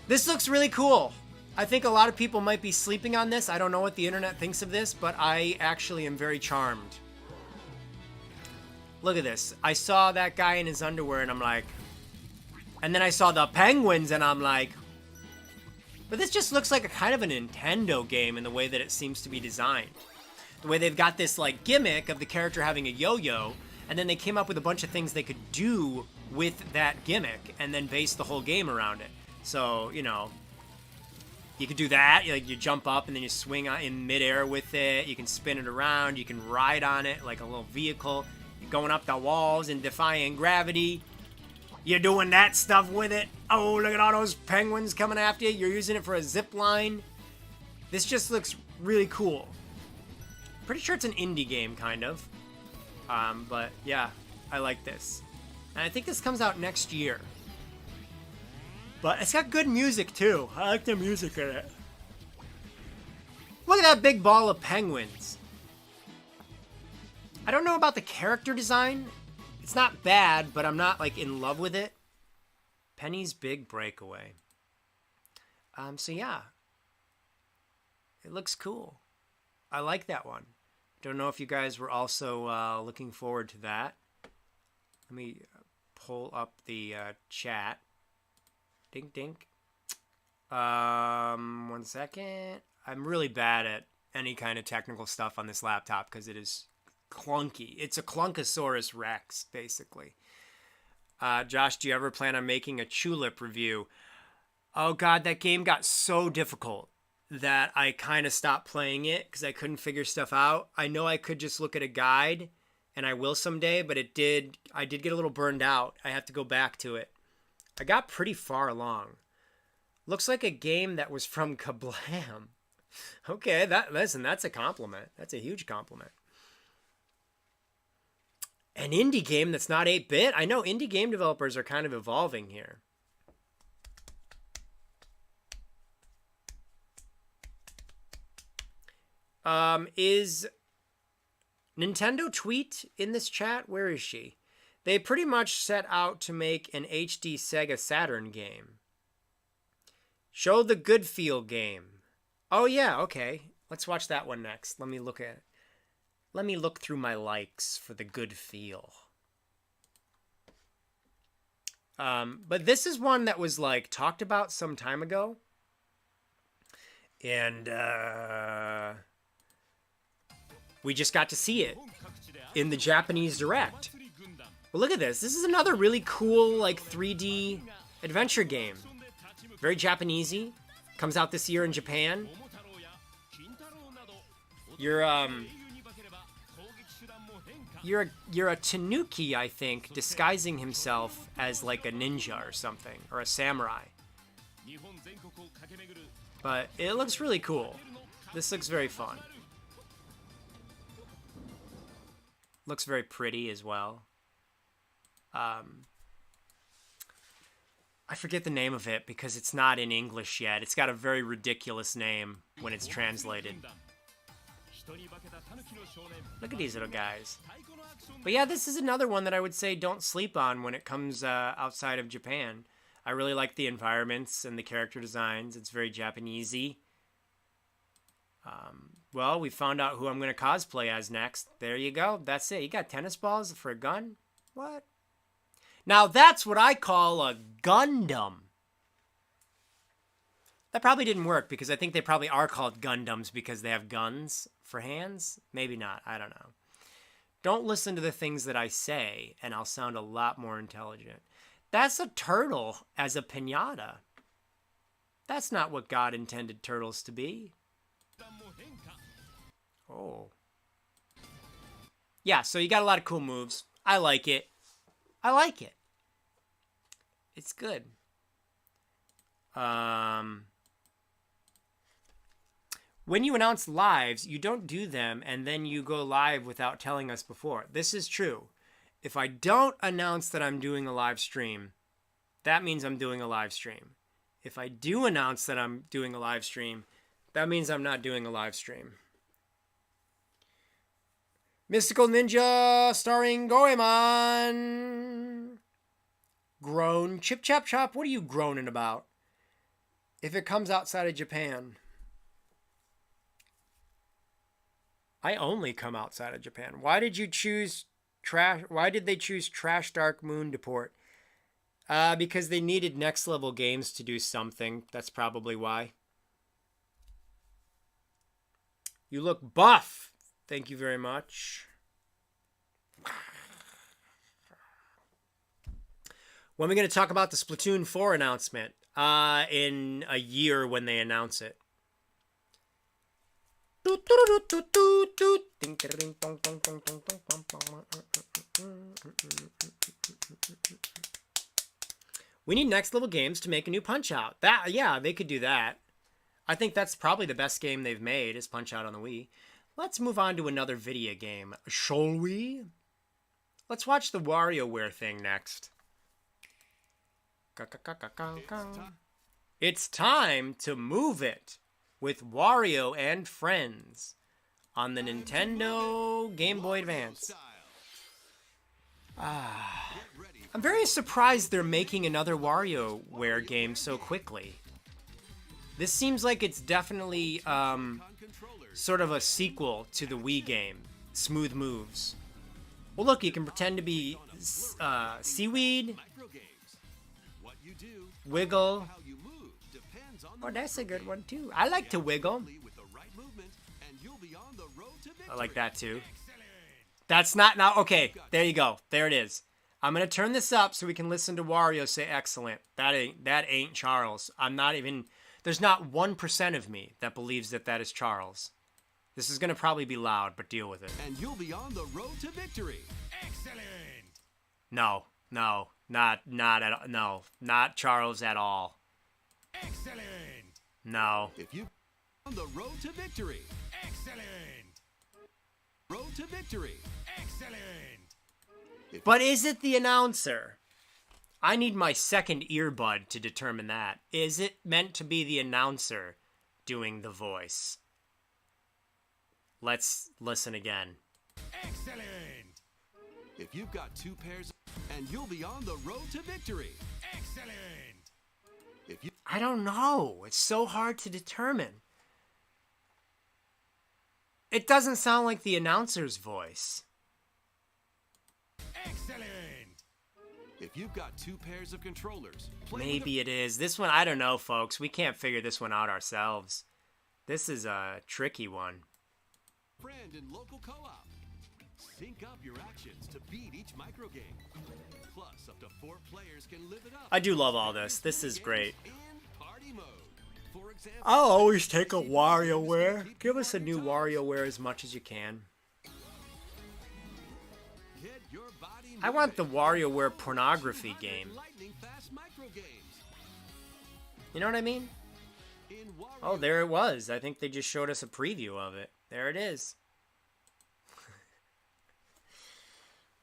This looks really cool. I think a lot of people might be sleeping on this. I don't know what the internet thinks of this, but I actually am very charmed. Look at this. I saw that guy in his underwear, and I'm like... And then I saw the penguins, and I'm like... But this just looks like a kind of a Nintendo game in the way that it seems to be designed. The way they've got this like gimmick of the character having a yo-yo, and then they came up with a bunch of things they could do with that gimmick, and then base the whole game around it. So, you know, you could do that. You jump up and then you swing in midair with it. You can spin it around. You can ride on it like a little vehicle. You're going up the walls and defying gravity. You're doing that stuff with it. Oh, look at all those penguins coming after you. You're using it for a zip line. This just looks really cool. Pretty sure it's an indie game, kind of. But yeah, I like this. And I think this comes out next year. But it's got good music, too. I like the music in it. Look at that big ball of penguins. I don't know about the character design. It's not bad, but I'm not, like, in love with it. Penny's Big Breakaway. So, yeah. It looks cool. I like that one. I'm Don't know if you guys were also looking forward to that. Let me pull up the chat. Dink, dink. 1 second. I'm really bad at any kind of technical stuff on this laptop because it is clunky. It's a Clunkosaurus Rex, basically. Josh, do you ever plan on making a Tulip review? Oh god, that game got so difficult that I kind of stopped playing it because I couldn't figure stuff out. I know I could just look at a guide, and I will someday, but I did get a little burned out. I have to go back to it. I got pretty far along. Looks like a game that was from Kablam. Okay, listen, that's a compliment. That's a huge compliment. An indie game that's not 8-bit? I know indie game developers are kind of evolving here. Is Nintendo Tweet in this chat? Where is she? They pretty much set out to make an HD Sega Saturn game. Show the Good Feel game. Oh yeah, okay. Let's watch that one next. Let me look through my likes for the Good Feel. But this is one that was like talked about some time ago. And we just got to see it in the Japanese Direct. Well, look at this. This is another really cool like 3D adventure game. Very Japanesey. Comes out this year in Japan. You're a tanuki, I think, disguising himself as like a ninja or something, or a samurai. But it looks really cool. This looks very fun. Looks very pretty as well. I forget the name of it because it's not in English yet. It's got a very ridiculous name when it's translated. Look at these little guys. But yeah, this is another one that I would say don't sleep on when it comes outside of Japan. I really like the environments and the character designs. It's very Japanesey. Well, we found out who I'm going to cosplay as next. There you go. That's it. You got tennis balls for a gun? What? Now that's what I call a Gundam. That probably didn't work because I think they probably are called Gundams because they have guns for hands. Maybe not. I don't know. Don't listen to the things that I say and I'll sound a lot more intelligent. That's a turtle as a piñata. That's not what God intended turtles to be. Oh. Yeah, so you got a lot of cool moves. I like it. I like it. It's good. When you announce lives, you don't do them and then you go live without telling us before. This is true. If I don't announce that I'm doing a live stream, that means I'm doing a live stream. If I do announce that I'm doing a live stream, that means I'm not doing a live stream. Mystical Ninja starring Goemon. Groan. Chip Chap Chop, what are you groaning about? If it comes outside of Japan. I only come outside of Japan. Why did you choose Trash? Why did they choose Trash Dark Moon to port? Because they needed next level games to do something. That's probably why. You look buff. Thank you very much. When are we going to talk about the Splatoon 4 announcement? In a year when they announce it. We need next level games to make a new Punch-Out. Yeah, they could do that. I think that's probably the best game they've made is Punch-Out on the Wii. Let's move on to another video game, shall we? Let's watch the WarioWare thing next. It's time to move it with Wario and friends on the Nintendo Game Boy Advance. I'm very surprised they're making another WarioWare game so quickly. This seems like it's definitely sort of a sequel to the Wii game. Smooth moves. Well, look, you can pretend to be seaweed, What you do, wiggle. how you move, depends on the Oh, that's a good one too. I like to wiggle. with the right movement, and you'll be on the road to victory. I like that too. That's not now. Okay, there you go. There it is. I'm gonna turn this up so we can listen to Wario say excellent. That ain't Charles. I'm not even. There's not 1% of me that believes that is Charles. This is gonna probably be loud, but deal with it. And you'll be on the road to victory. No, not at all. No, not Charles at all. No. If you on the road to victory. Road to victory. But is it the announcer? I need my second earbud to determine that. Is it meant to be the announcer doing the voice? Let's listen again. If you've got 2 pairs, and you'll be on the road to victory. If you I don't know. It's so hard to determine. It doesn't sound like the announcer's voice. If you've got 2 pairs of controllers, play with Maybe it is. This one, I don't know, folks. We can't figure this one out ourselves. This is a tricky one. a friend in local co-op. Sync up your actions to beat each micro game. Plus, up to 4 players can live it up. I do love all this. This is great. In party mode. For example, I'll always take a WarioWare. Give us a new WarioWare as much as you can. get your body I want the WarioWare pornography game. lightning fast micro games. You know what I mean? In Wario Oh, there it was. I think they just showed us a preview of it. There it is.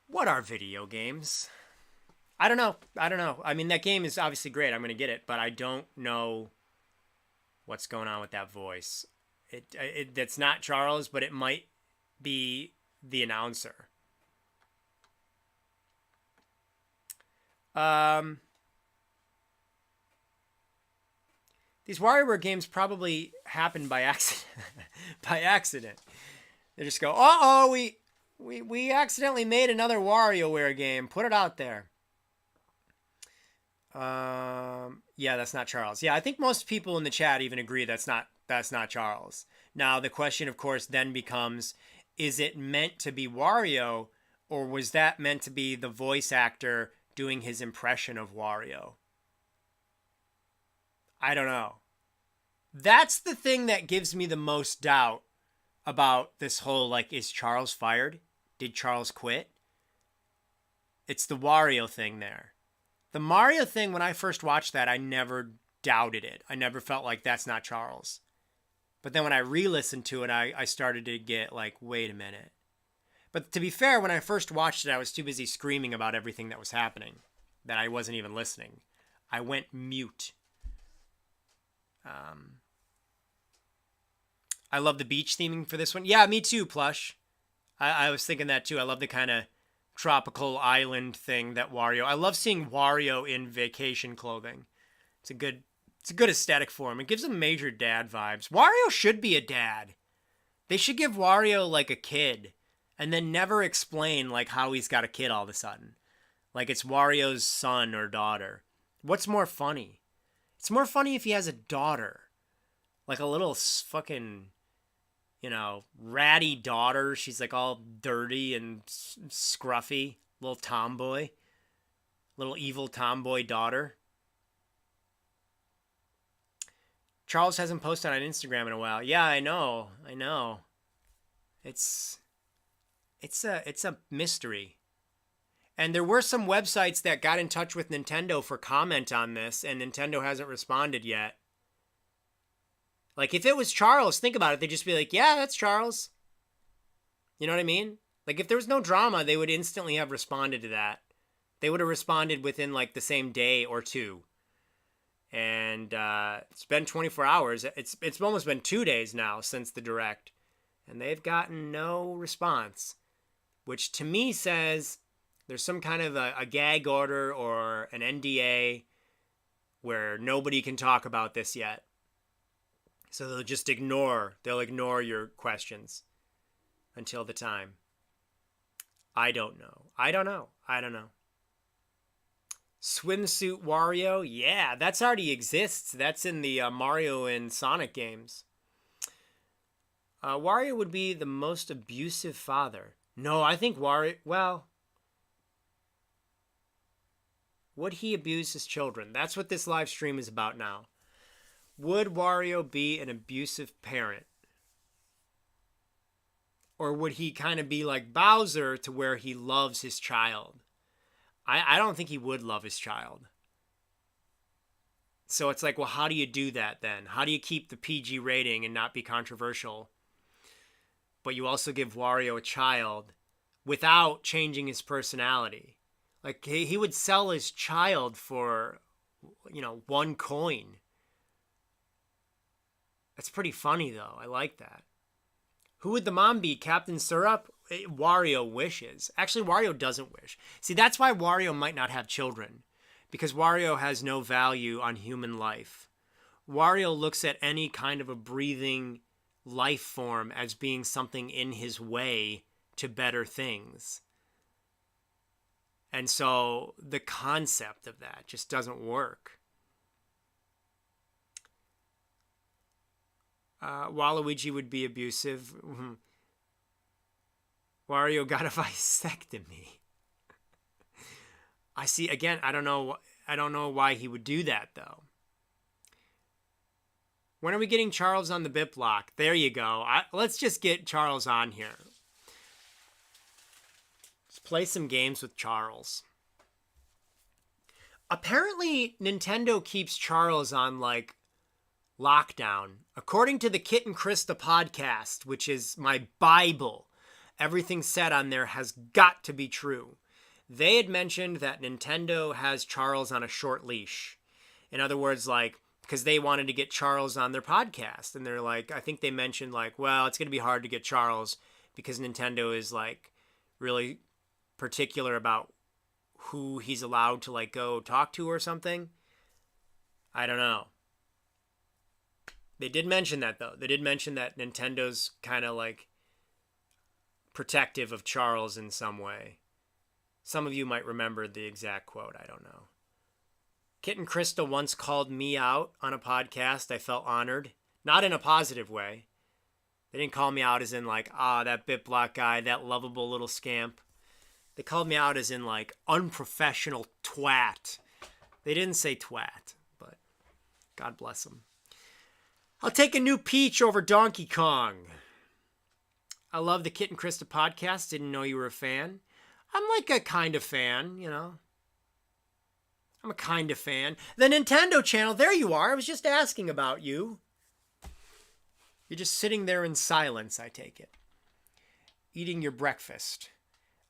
What are video games? I don't know. I mean, that game is obviously great. I'm going to get it, but I don't know what's going on with that voice. It's not Charles, but it might be the announcer. These WarioWare games probably happen by accident. By accident. They just go, uh-oh, we accidentally made another WarioWare game. Put it out there. Yeah, that's not Charles. Yeah, I think most people in the chat even agree that's not Charles. Now, the question, of course, then becomes, is it meant to be Wario, or was that meant to be the voice actor doing his impression of Wario? I don't know. That's the thing that gives me the most doubt about this whole, like, is Charles fired? Did Charles quit? It's the Wario thing there. The Mario thing, when I first watched that, I never doubted it. I never felt like that's not Charles. But then when I re-listened to it, I started to get like, wait a minute. But to be fair, when I first watched it, I was too busy screaming about everything that was happening that I wasn't even listening. I went mute. I love the beach theming for this one. Yeah, me too, Plush. I was thinking that too. I love the kind of tropical island thing that Wario. I love seeing Wario in vacation clothing. It's a good aesthetic for him. It gives him major dad vibes. Wario should be a dad. They should give Wario like a kid and then never explain like how he's got a kid all of a sudden. Like it's Wario's son or daughter. What's more funny? It's more funny if he has a daughter. Like a little fucking, ratty daughter. She's like all dirty and scruffy. Little tomboy. Little evil tomboy daughter. Charles hasn't posted on Instagram in a while. Yeah, I know. It's a mystery. And there were some websites that got in touch with Nintendo for comment on this, and Nintendo hasn't responded yet. Like, if it was Charles, think about it. They'd just be like, yeah, that's Charles. You know what I mean? Like, if there was no drama, they would instantly have responded to that. They would have responded within, like, the same day or two. And it's been 24 hours. It's almost been 2 days now since the Direct. And they've gotten no response. Which to me says there's some kind of a gag order or an NDA where nobody can talk about this yet. So they'll just ignore your questions until the time. I don't know. I don't know. I don't know. Swimsuit Wario? Yeah, that's already exists. That's in the Mario and Sonic games. Wario would be the most abusive father. No, I think Wario... Well... Would he abuse his children? That's what this live stream is about now. Would Wario be an abusive parent? Or would he kind of be like Bowser to where he loves his child? I don't think he would love his child. So it's like, well, how do you do that then? How do you keep the PG rating and not be controversial? But you also give Wario a child without changing his personality. Like, he would sell his child for, one coin. That's pretty funny, though. I like that. Who would the mom be? Captain Syrup? Wario wishes. Actually, Wario doesn't wish. See, that's why Wario might not have children. Because Wario has no value on human life. Wario looks at any kind of a breathing life form as being something in his way to better things. And so the concept of that just doesn't work. Waluigi would be abusive. Wario got a vasectomy. I see. Again, I don't know why he would do that though. When are we getting Charles on the bit block? There you go. Let's just get Charles on here. Let's play some games with Charles. Apparently, Nintendo keeps Charles on like lockdown. According to the Kit and Krista podcast, which is my Bible, everything said on there has got to be true. They had mentioned that Nintendo has Charles on a short leash. In other words, like, because they wanted to get Charles on their podcast. And they're like, I think they mentioned like, well, it's going to be hard to get Charles because Nintendo is like really particular about who he's allowed to like go talk to or something. I don't know. They did mention that though. They did mention that Nintendo's kind of like protective of Charles in some way. Some of you might remember the exact quote. I don't know. Kit and Krista once called me out on a podcast. I felt honored. Not in a positive way. They didn't call me out as in like, that BitBlock guy, that lovable little scamp. They called me out as in like, unprofessional twat. They didn't say twat, but God bless them. I'll take a new Peach over Donkey Kong. I love the Kit and Krista podcast. Didn't know you were a fan. I'm like a kind of fan, I'm a kind of fan. The Nintendo channel, there you are. I was just asking about you. You're just sitting there in silence, I take it. Eating your breakfast.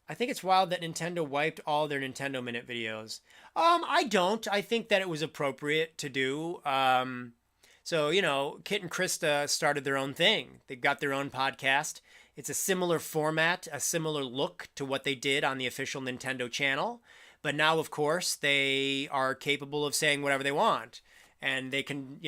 I think it's wild that Nintendo wiped all their Nintendo Minute videos. I don't. I think that it was appropriate to do. So, Kit and Krista started their own thing. They've got their own podcast. It's a similar format, a similar look to what they did on the official Nintendo channel. But now, of course, they are capable of saying whatever they want. And they can,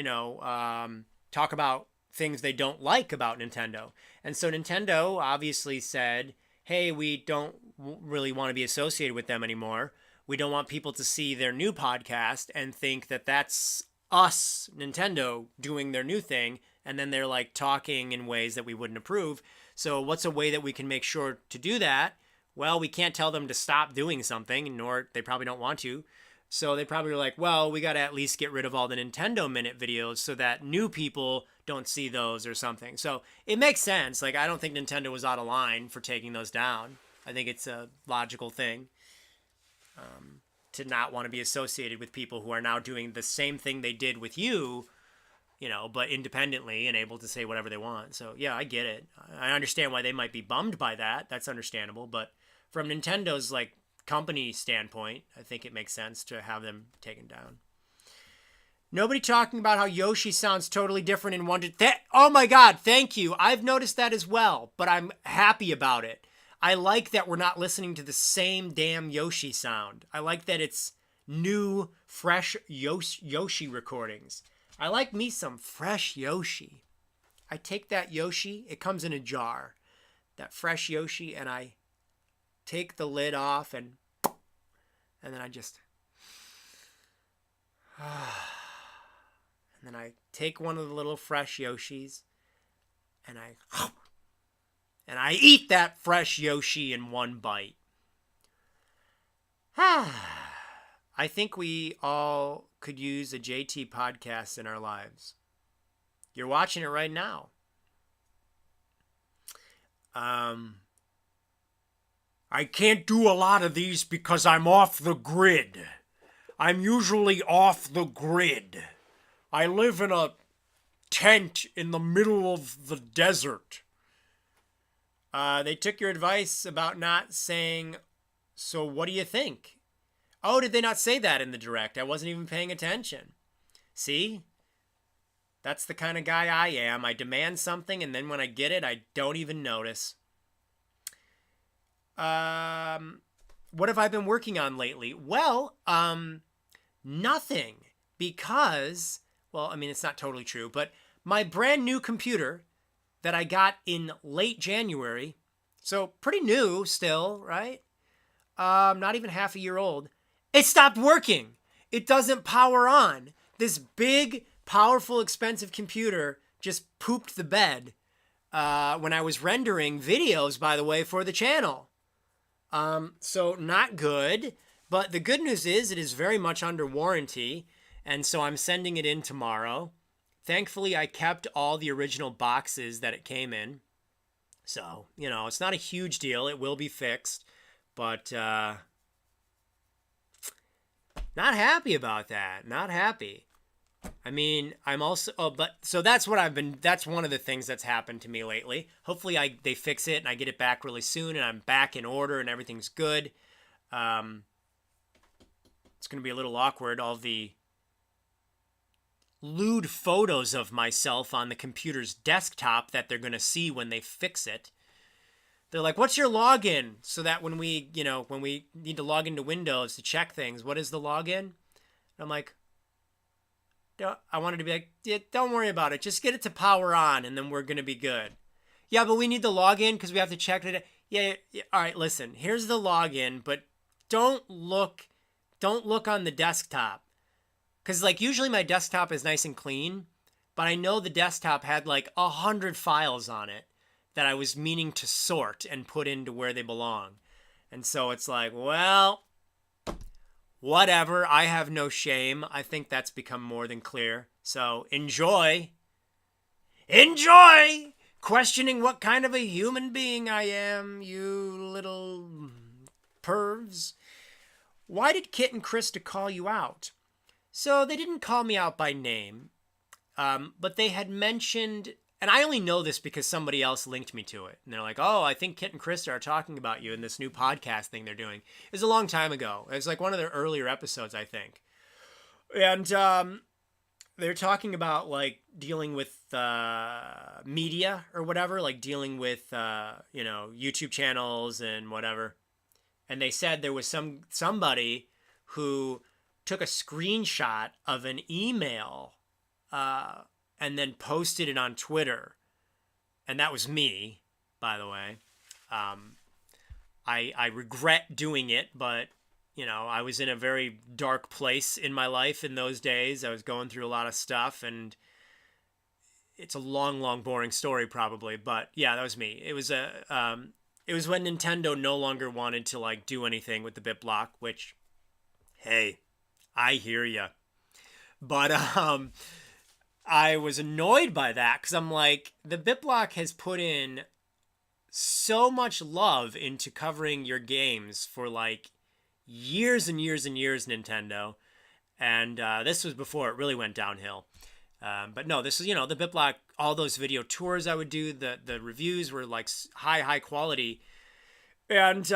talk about things they don't like about Nintendo. And so Nintendo obviously said, hey, we don't really want to be associated with them anymore. We don't want people to see their new podcast and think that that's us, Nintendo, doing their new thing. And then they're like talking in ways that we wouldn't approve. So what's a way that we can make sure to do that? Well, we can't tell them to stop doing something, nor they probably don't want to. So they probably were like, well, we got to at least get rid of all the Nintendo Minute videos so that new people don't see those or something. So it makes sense. Like, I don't think Nintendo was out of line for taking those down. I think it's a logical thing to not want to be associated with people who are now doing the same thing they did with you, but independently and able to say whatever they want. So, yeah, I get it. I understand why they might be bummed by that. That's understandable. But from Nintendo's, company standpoint, I think it makes sense to have them taken down. Nobody talking about how Yoshi sounds totally different in one to... Oh, my God, thank you. I've noticed that as well, but I'm happy about it. I like that we're not listening to the same damn Yoshi sound. I like that it's new, fresh Yoshi recordings. I like me some fresh Yoshi. I take that Yoshi, it comes in a jar, that fresh Yoshi, and I take the lid off and then I just and then I take one of the little fresh Yoshis and I eat that fresh Yoshi in one bite. I think we all could use a JT podcast in our lives. You're watching it right now. I can't do a lot of these because I'm off the grid. I'm usually off the grid. I live in a tent in the middle of the desert. They took your advice about not saying, so what do you think? Oh, did they not say that in the direct? I wasn't even paying attention. See? That's the kind of guy I am. I demand something, and then when I get it, I don't even notice. What have I been working on lately? Well, nothing. Because, well, I mean, it's not totally true, but my brand new computer that I got in late January, so pretty new still, right? Not even half a year old. It stopped working. It doesn't power on. This big, powerful, expensive computer just pooped the bed when I was rendering videos, by the way, for the channel. So not good, but the good news is it is very much under warranty, and so I'm sending it in tomorrow. Thankfully, I kept all the original boxes that it came in. So, you know, it's not a huge deal. It will be fixed, but not happy about that. Not happy. I mean, I'm also, so that's that's one of the things that's happened to me lately. Hopefully they fix it and I get it back really soon and I'm back in order and everything's good. It's going to be a little awkward. All the lewd photos of myself on the computer's desktop that they're going to see when they fix it. They're like, what's your login? So that when we need to log into Windows to check things, what is the login? And I'm like, I wanted to be like, yeah, don't worry about it. Just get it to power on and then we're going to be good. Yeah, but we need the login because we have to check it. Yeah. All right, listen, here's the login, but don't look on the desktop. Because like usually my desktop is nice and clean, but I know the desktop had like 100 files on it that I was meaning to sort and put into where they belong. And so it's like, well, whatever. I have no shame. I think that's become more than clear. So enjoy questioning what kind of a human being I am, you little pervs. Why did Kit and Krista call you out? So they didn't call me out by name, but they had mentioned, and I only know this because somebody else linked me to it. And they're like, oh, I think Kit and Krista are talking about you in this new podcast thing they're doing. It was a long time ago. It was like one of their earlier episodes, I think. And they're talking about like dealing with media or whatever, like dealing with, YouTube channels and whatever. And they said there was somebody who took a screenshot of an email and then posted it on Twitter. And that was me, by the way. I regret doing it, but, I was in a very dark place in my life in those days. I was going through a lot of stuff, and it's a long, long, boring story probably. But, yeah, that was me. It was when Nintendo no longer wanted to, like, do anything with the BitBlock, which, hey, I hear ya. But I was annoyed by that because I'm like, the BitBlock has put in so much love into covering your games for like years and years and years, Nintendo. And this was before it really went downhill. But no, this is, the BitBlock, all those video tours I would do, the reviews were like high quality. And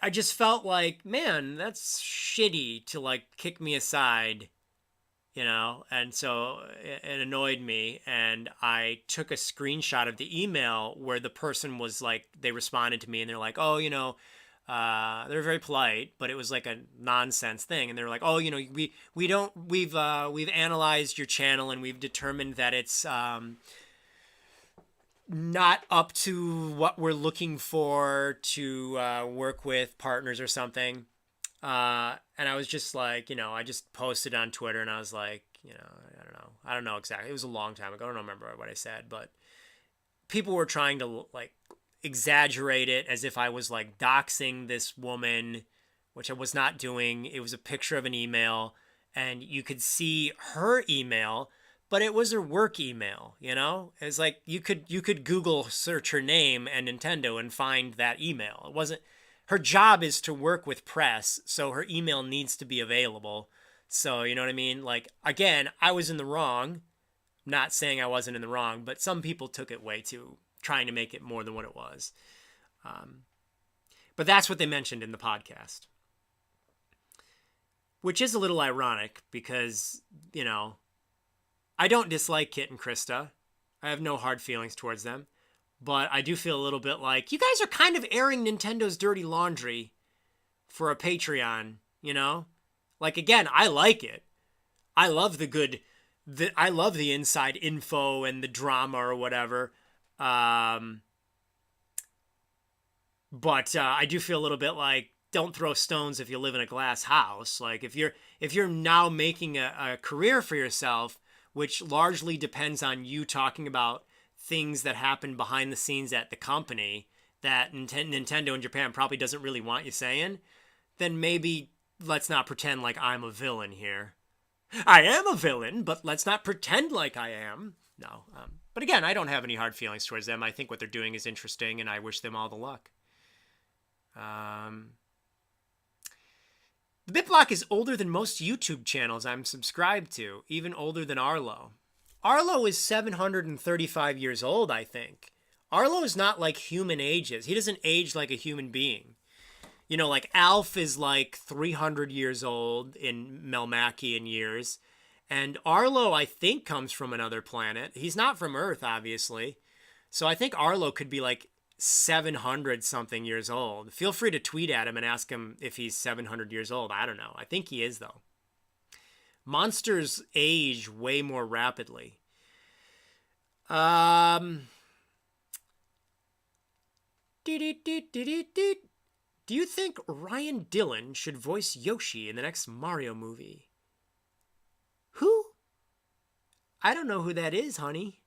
I just felt like, man, that's shitty to like kick me aside, and so it annoyed me. And I took a screenshot of the email where the person was like, they responded to me and they're like, oh, they're very polite, but it was like a nonsense thing. And they're like, oh, we've analyzed your channel and we've determined that it's, not up to what we're looking for to work with partners or something. And I was just like, I just posted on Twitter and I was like, I don't know exactly. It was a long time ago. I don't remember what I said, but people were trying to like exaggerate it as if I was like doxing this woman, which I was not doing. It was a picture of an email and you could see her email, but it was her work email, It's like you could Google search her name and Nintendo and find that email. It wasn't her job is to work with press, so her email needs to be available. So, you know what I mean? Like, again, I was in the wrong. Not saying I wasn't in the wrong, but some people took it way too, trying to make it more than what it was. But that's what they mentioned in the podcast. Which is a little ironic because, I don't dislike Kit and Krista. I have no hard feelings towards them. But I do feel a little bit like, you guys are kind of airing Nintendo's dirty laundry for a Patreon, Like, again, I like it. I love I love the inside info and the drama or whatever. But I do feel a little bit like, don't throw stones if you live in a glass house. Like, if you're now making a career for yourself, which largely depends on you talking about things that happen behind the scenes at the company that Nintendo in Japan probably doesn't really want you saying, then maybe let's not pretend like I'm a villain here. I am a villain, but let's not pretend like I am. No. But again, I don't have any hard feelings towards them. I think what they're doing is interesting, and I wish them all the luck. The BitBlock is older than most YouTube channels I'm subscribed to, even older than Arlo. Arlo is 735 years old, I think. Arlo is not like human ages. He doesn't age like a human being. Like Alf is like 300 years old in Melmacian years. And Arlo, I think, comes from another planet. He's not from Earth, obviously. So I think Arlo could be like 700 something years old. Feel free to tweet at him and ask him if he's 700 years old. I don't know. I think he is, though. Monsters age way more rapidly. Do you think Ryan Dillon should voice Yoshi in the next Mario movie? Who? I don't know who that is, honey.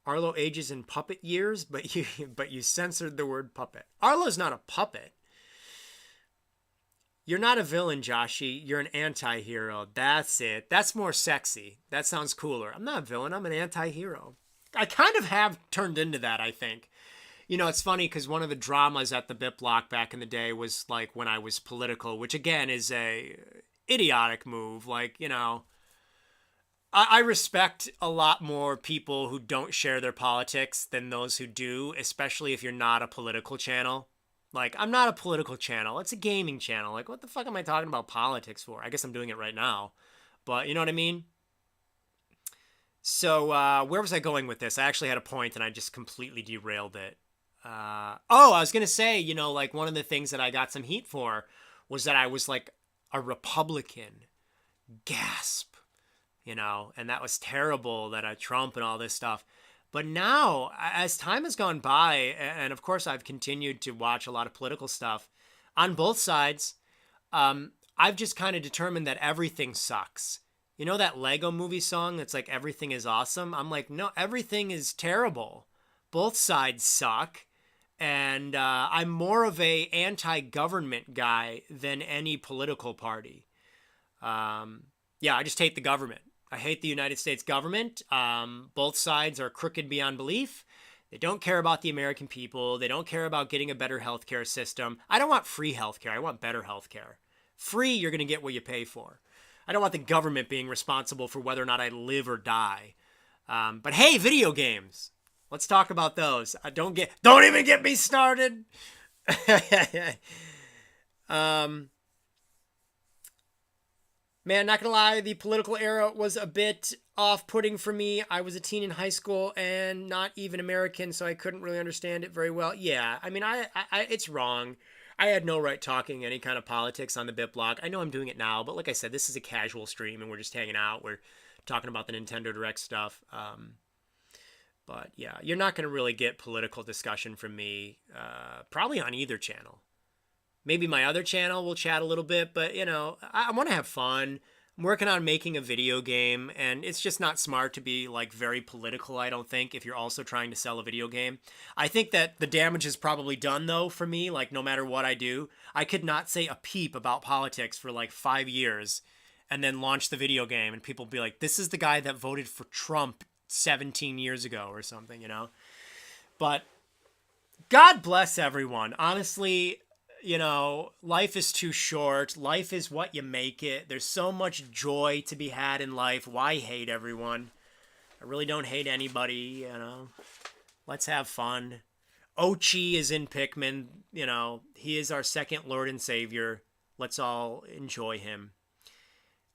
Arlo ages in puppet years, but you censored the word puppet. Arlo's not a puppet. You're not a villain, Joshi. You're an anti-hero. That's it. That's more sexy. That sounds cooler. I'm not a villain. I'm an anti-hero. I kind of have turned into that, I think. It's funny because one of the dramas at the BitBlock back in the day was like when I was political, which again is a idiotic move. Like, I respect a lot more people who don't share their politics than those who do, especially if you're not a political channel. Like, I'm not a political channel. It's a gaming channel. Like, what the fuck am I talking about politics for? I guess I'm doing it right now. But you know what I mean? So, where was I going with this? I actually had a point and I just completely derailed it. I was going to say, like one of the things that I got some heat for was that I was like a Republican. Gasp. And that was terrible that Trump and all this stuff. But now, as time has gone by, and of course I've continued to watch a lot of political stuff on both sides, I've just kind of determined that everything sucks. That Lego movie song that's like, everything is awesome? I'm like, no, everything is terrible. Both sides suck. And I'm more of a anti-government guy than any political party. I just hate the government. I hate the United States government. Both sides are crooked beyond belief. They don't care about the American people. They don't care about getting a better healthcare system. I don't want free healthcare. I want better healthcare. Free, you're going to get what you pay for. I don't want the government being responsible for whether or not I live or die. But hey, video games. Let's talk about those. Don't even get me started. Man, not gonna lie, the political era was a bit off-putting for me. I was a teen in high school and not even American, so I couldn't really understand it very well. Yeah, I mean, I it's wrong. I had no right talking any kind of politics on the BitBlock. I know I'm doing it now, but like I said, this is a casual stream and we're just hanging out. We're talking about the Nintendo Direct stuff. But yeah, you're not going to really get political discussion from me, probably on either channel. Maybe my other channel will chat a little bit, but you know, I want to have fun. I'm working on making a video game, and it's just not smart to be like very political, I don't think, if you're also trying to sell a video game. I think that the damage is probably done though for me, like no matter what I do. I could not say a peep about politics for like 5 years and then launch the video game and people be like, this is the guy that voted for Trump 17 years ago or something, you know? But God bless everyone. Honestly, you know, life is too short. Life is what you make it. There's so much joy to be had in life. Why hate everyone? I really don't hate anybody, you know. Let's have fun. Ochi is in Pikmin, you know. He is our second Lord and Savior. Let's all enjoy him.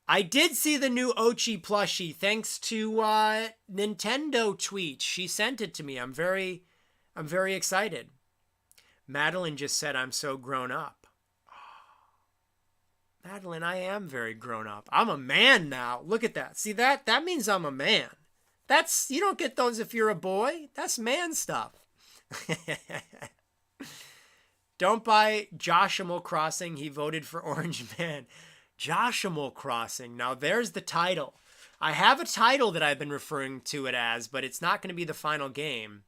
I did see the new Ochi plushie thanks to Nintendo tweet. She sent it to me. I'm very excited. Madeline just said, I'm so grown up. Oh, Madeline, I am very grown up. I'm a man now. Look at that. See that? That means I'm a man. You don't get those if you're a boy. That's man stuff. Don't buy Joshimal Crossing. He voted for Orange Man. Joshimal Crossing. Now there's the title. I have a title that I've been referring to it as, but it's not going to be the final game.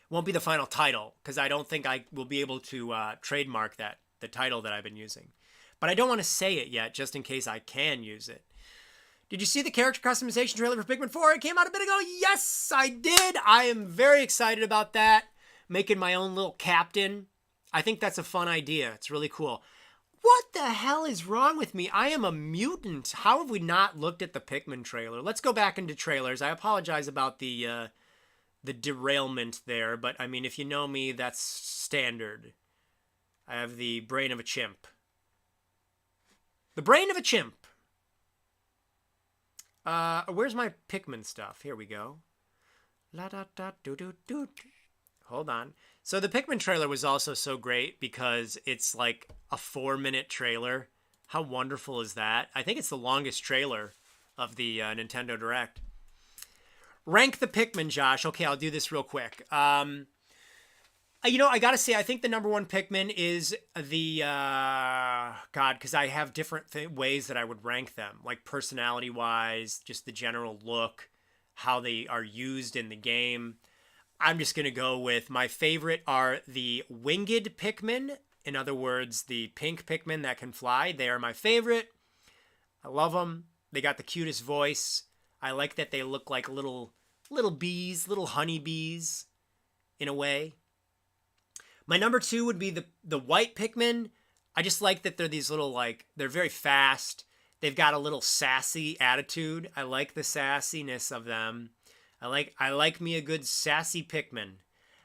Won't be the final title because I don't think I will be able to trademark the title that I've been using. But I don't want to say it yet just in case I can use it. Did you see the character customization trailer for Pikmin 4? It came out a bit ago. Yes, I did. I am very excited about that. Making my own little captain. I think that's a fun idea. It's really cool. What the hell is wrong with me? I am a mutant. How have we not looked at the Pikmin trailer? Let's go back into trailers. I apologize about the derailment there, but I mean, if you know me, that's standard. I have the brain of a chimp. The brain of a chimp. Where's my Pikmin stuff? Here we go. La da da do do do. Hold on. So the Pikmin trailer was also so great because it's like a 4-minute trailer. How wonderful is that? I think it's the longest trailer of the Nintendo Direct. Rank the Pikmin, Josh. Okay, I'll do this real quick. You know, I gotta say, I think the number one Pikmin is the, because I have different ways that I would rank them. Like personality-wise, just the general look, how they are used in the game. I'm just gonna go with my favorite are the winged Pikmin. In other words, the pink Pikmin that can fly. They are my favorite. I love them. They got the cutest voice. I like that they look like little bees, little honeybees, in a way. My number 2 would be the white Pikmin. I just like that they're these little, like, they're very fast. They've got a little sassy attitude. I like the sassiness of them. I like me a good sassy Pikmin.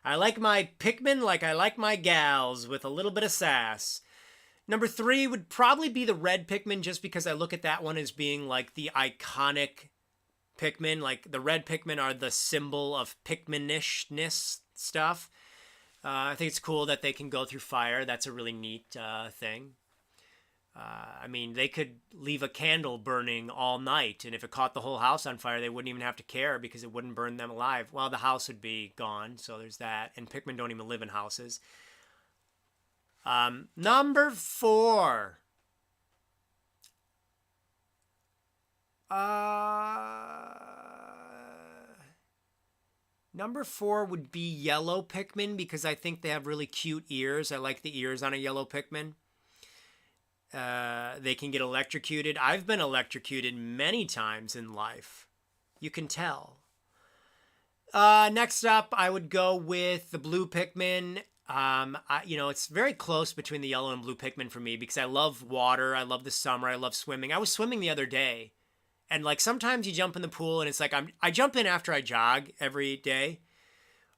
I like my Pikmin like I like my gals, with a little bit of sass. Number 3 would probably be the red Pikmin, just because I look at that one as being like the iconic Pikmin. Like the red Pikmin are the symbol of Pikminishness stuff. I think it's cool that they can go through fire. That's a really neat thing. I mean, they could leave a candle burning all night, and if it caught the whole house on fire, they wouldn't even have to care because it wouldn't burn them alive. Well, the house would be gone, so there's that. And Pikmin don't even live in houses. Number 4. Number 4 would be yellow Pikmin, because I think they have really cute ears. I like the ears on a yellow Pikmin. They can get electrocuted. I've been electrocuted many times in life. You can tell. Next up, I would go with the blue Pikmin. It's very close between the yellow and blue Pikmin for me because I love water. I love the summer. I love swimming. I was swimming the other day, and like sometimes you jump in the pool and it's like I jump in after I jog every day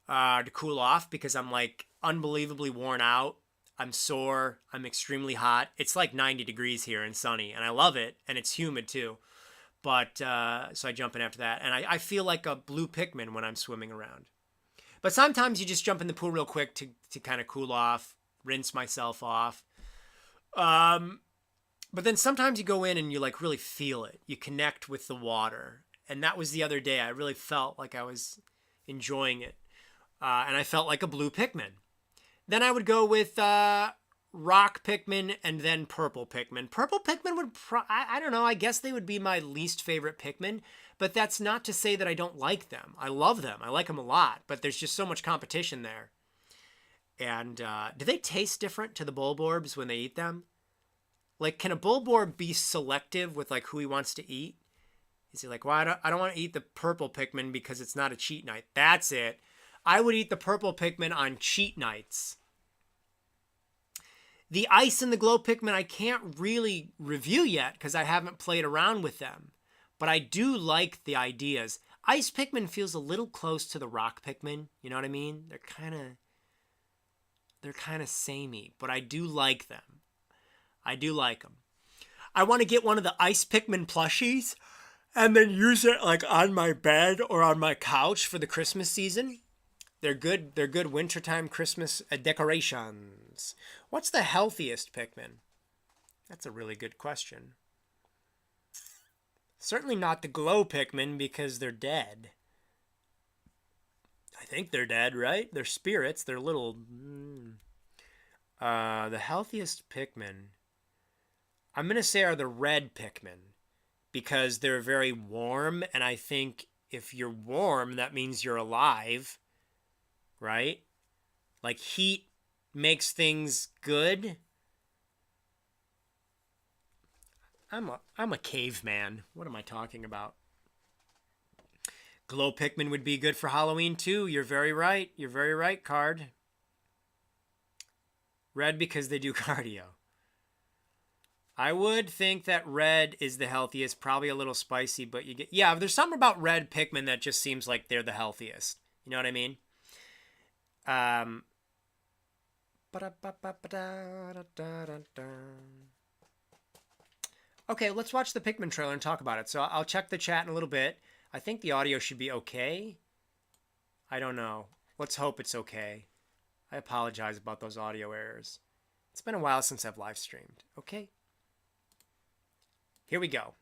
to cool off because I'm like unbelievably worn out. I'm sore. I'm extremely hot. It's like 90 degrees here and sunny, and I love it, and it's humid too. But so I jump in after that, and I feel like a blue Pikmin when I'm swimming around. But sometimes you just jump in the pool real quick to kind of cool off, rinse myself off. But then sometimes you go in and you like really feel it. You connect with the water. And that was the other day. I really felt like I was enjoying it. And I felt like a blue Pikmin. Then I would go with rock Pikmin and then purple Pikmin. Purple Pikmin would, I don't know, I guess they would be my least favorite Pikmin, but that's not to say that I don't like them. I love them. I like them a lot, but there's just so much competition there. And do they taste different to the Bulborbs when they eat them? Like, can a Bulborb be selective with like who he wants to eat? Is he like, well, I don't want to eat the purple Pikmin because it's not a cheat night. That's it. I would eat the purple Pikmin on cheat nights. The ice and the glow Pikmin I can't really review yet because I haven't played around with them. But I do like the ideas. Ice Pikmin feels a little close to the rock Pikmin. You know what I mean? They're kind of samey, but I do like them. I do like them. I want to get one of the Ice Pikmin plushies and then use it like on my bed or on my couch for the Christmas season. They're good wintertime Christmas decorations. What's the healthiest Pikmin? That's a really good question. Certainly not the glow Pikmin because they're dead. I think they're dead, right? They're spirits. They're little... the healthiest Pikmin, I'm going to say, are the red Pikmin. Because they're very warm, and I think if you're warm, that means you're alive. Right? Like, heat makes things good. I'm a caveman. What am I talking about? Glow Pikmin would be good for Halloween too. You're very right. You're very right, Card. Red because they do cardio. I would think that red is the healthiest. Probably a little spicy, but you get... Yeah, there's something about red Pikmin that just seems like they're the healthiest. You know what I mean? Okay, let's watch the Pikmin trailer and talk about it. So I'll check the chat in a little bit. I think the audio should be okay. I don't know. Let's hope it's okay. I apologize about those audio errors. It's been a while since I've live streamed. Okay. Here we go.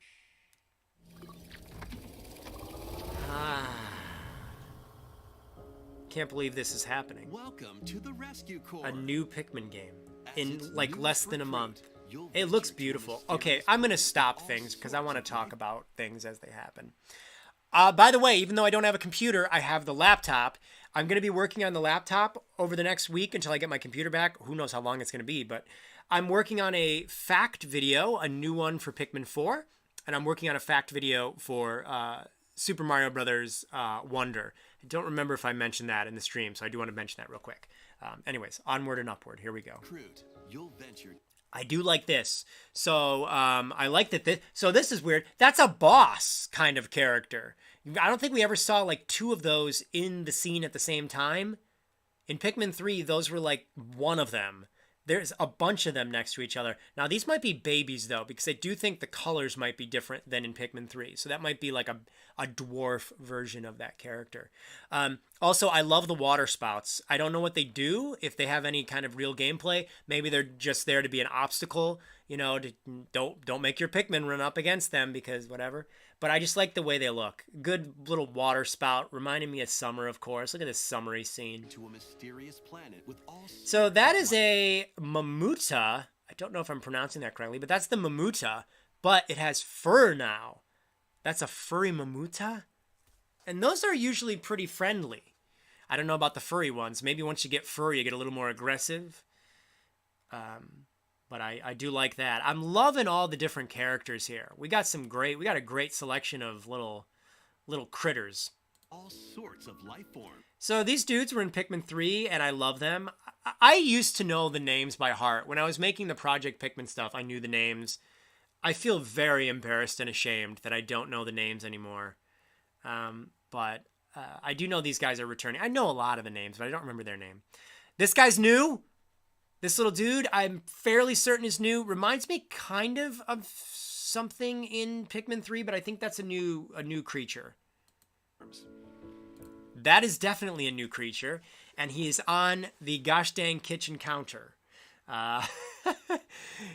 Can't believe this is happening. Welcome to the Rescue Corps. A new Pikmin game in like less than a month. It looks beautiful. Okay, I'm going to stop things because I want to talk about things as they happen. By the way, even though I don't have a computer, I have the laptop. I'm going to be working on the laptop over the next week until I get my computer back. Who knows how long it's going to be, but I'm working on a fact video, a new one for Pikmin 4, and I'm working on a fact video for Super Mario Brothers Wonder. I don't remember if I mentioned that in the stream, so I do want to mention that real quick. Anyways, onward and upward. Here we go. I do like this. So I like that. So this is weird. That's a boss kind of character. I don't think we ever saw like two of those in the scene at the same time. In Pikmin 3, those were like one of them. There's a bunch of them next to each other. Now, these might be babies, though, because I do think the colors might be different than in Pikmin 3. So that might be like a dwarf version of that character. Also, I love the water spouts. I don't know what they do, if they have any kind of real gameplay. Maybe they're just there to be an obstacle, you know, don't make your Pikmin run up against them because whatever. But I just like the way they look. Good little water spout, reminding me of summer, of course. Look at this summery scene. To a mysterious planet with all... So that is a Mamuta. I don't know if I'm pronouncing that correctly, but that's the Mamuta. But it has fur now. That's a furry Mamuta? And those are usually pretty friendly. I don't know about the furry ones. Maybe once you get furry, you get a little more aggressive. But I do like that. I'm loving all the different characters here. We got a great selection of little critters. All sorts of life forms. So these dudes were in Pikmin 3, and I love them. I used to know the names by heart. When I was making the Project Pikmin stuff, I knew the names. I feel very embarrassed and ashamed that I don't know the names anymore. But I do know these guys are returning. I know a lot of the names, but I don't remember their name. This guy's new. This little dude, I'm fairly certain is new. Reminds me kind of something in Pikmin 3, but I think that's a new creature. That is definitely a new creature, and he is on the gosh dang kitchen counter.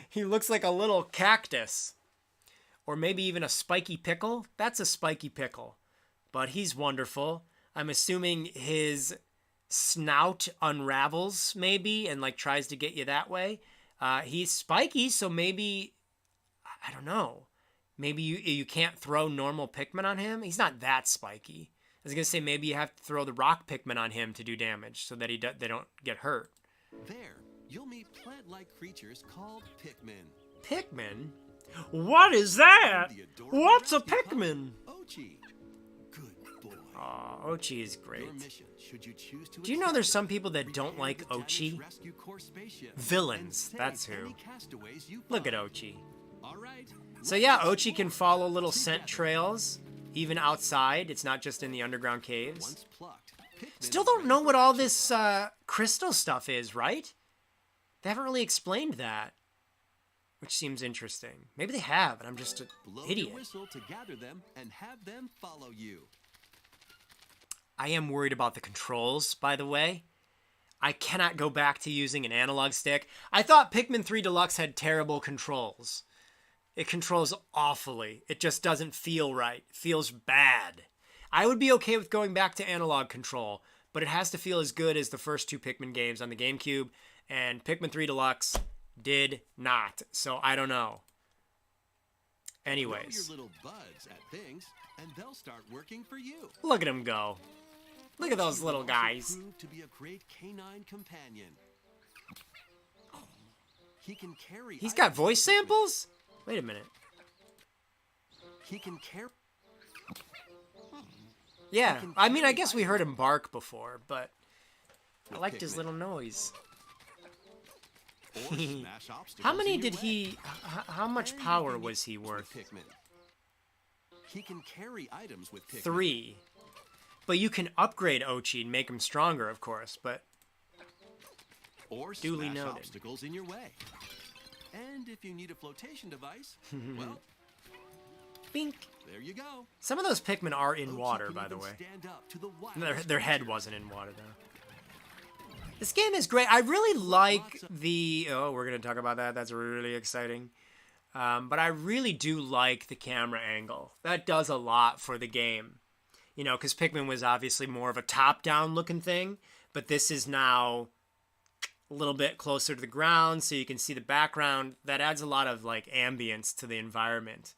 He looks like a little cactus, or maybe even a spiky pickle. That's a spiky pickle, but he's wonderful. I'm assuming his snout unravels maybe and like tries to get you that way. He's spiky, so maybe, I don't know. Maybe you can't throw normal Pikmin on him. He's not that spiky. I was gonna say maybe you have to throw the rock Pikmin on him to do damage so that they don't get hurt. There, you'll meet plant-like creatures called Pikmin. Pikmin? What is that? The adorable What's a rescue pup, Pikmin? Ochi. Good boy. Aw, Ochi is great. Your mission, should you choose to Do you know accept there's it, some people that don't repair like the damaged Ochi? rescue corps spaceship Villains, and that's save who. any castaways you Look at find. Ochi. All right. So yeah, Ochi can follow little scent trails, even outside. It's not just in the underground caves. Once plucked, Pikmin Still is don't ready know for what all action. this crystal stuff is, right? They haven't really explained that, which seems interesting. Maybe they have, and I'm just an Blow idiot. your whistle to gather them and have them follow you. I am worried about the controls, by the way. I cannot go back to using an analog stick. I thought Pikmin 3 Deluxe had terrible controls. It controls awfully. It just doesn't feel right. It feels bad. I would be okay with going back to analog control, but it has to feel as good as the first two Pikmin games on the GameCube, and Pikmin 3 Deluxe did not. So I don't know. Throw Anyways, your little buds at things, and they'll start working for you. look at him go. Look at those Ochi little will also guys. prove to be a great canine companion. He can carry. He's got items voice with Pikmin. samples? Wait a minute. He can carry. Yeah, I mean, I guess we heard him bark before, but I liked his Pikmin. little noise. Or smash obstacles How many in your did way. he, how much And power you can was he use worth? with Pikmin. He can carry items with Pikmin. 3. But you can upgrade Ochi and make him stronger, of course, but Or Duly smash noted. obstacles in your way. And if you need a flotation device, well, bink. there you go. Some of those Pikmin are in Ochi water, can by the even way. stand up to the Their wildest head creatures. wasn't in water, though. This game is great. I really like the... Oh, we're going to talk about that. That's really exciting. But I really do like the camera angle. That does a lot for the game. You know, because Pikmin was obviously more of a top-down looking thing, but this is now a little bit closer to the ground, so you can see the background. That adds a lot of, like, ambience to the environment.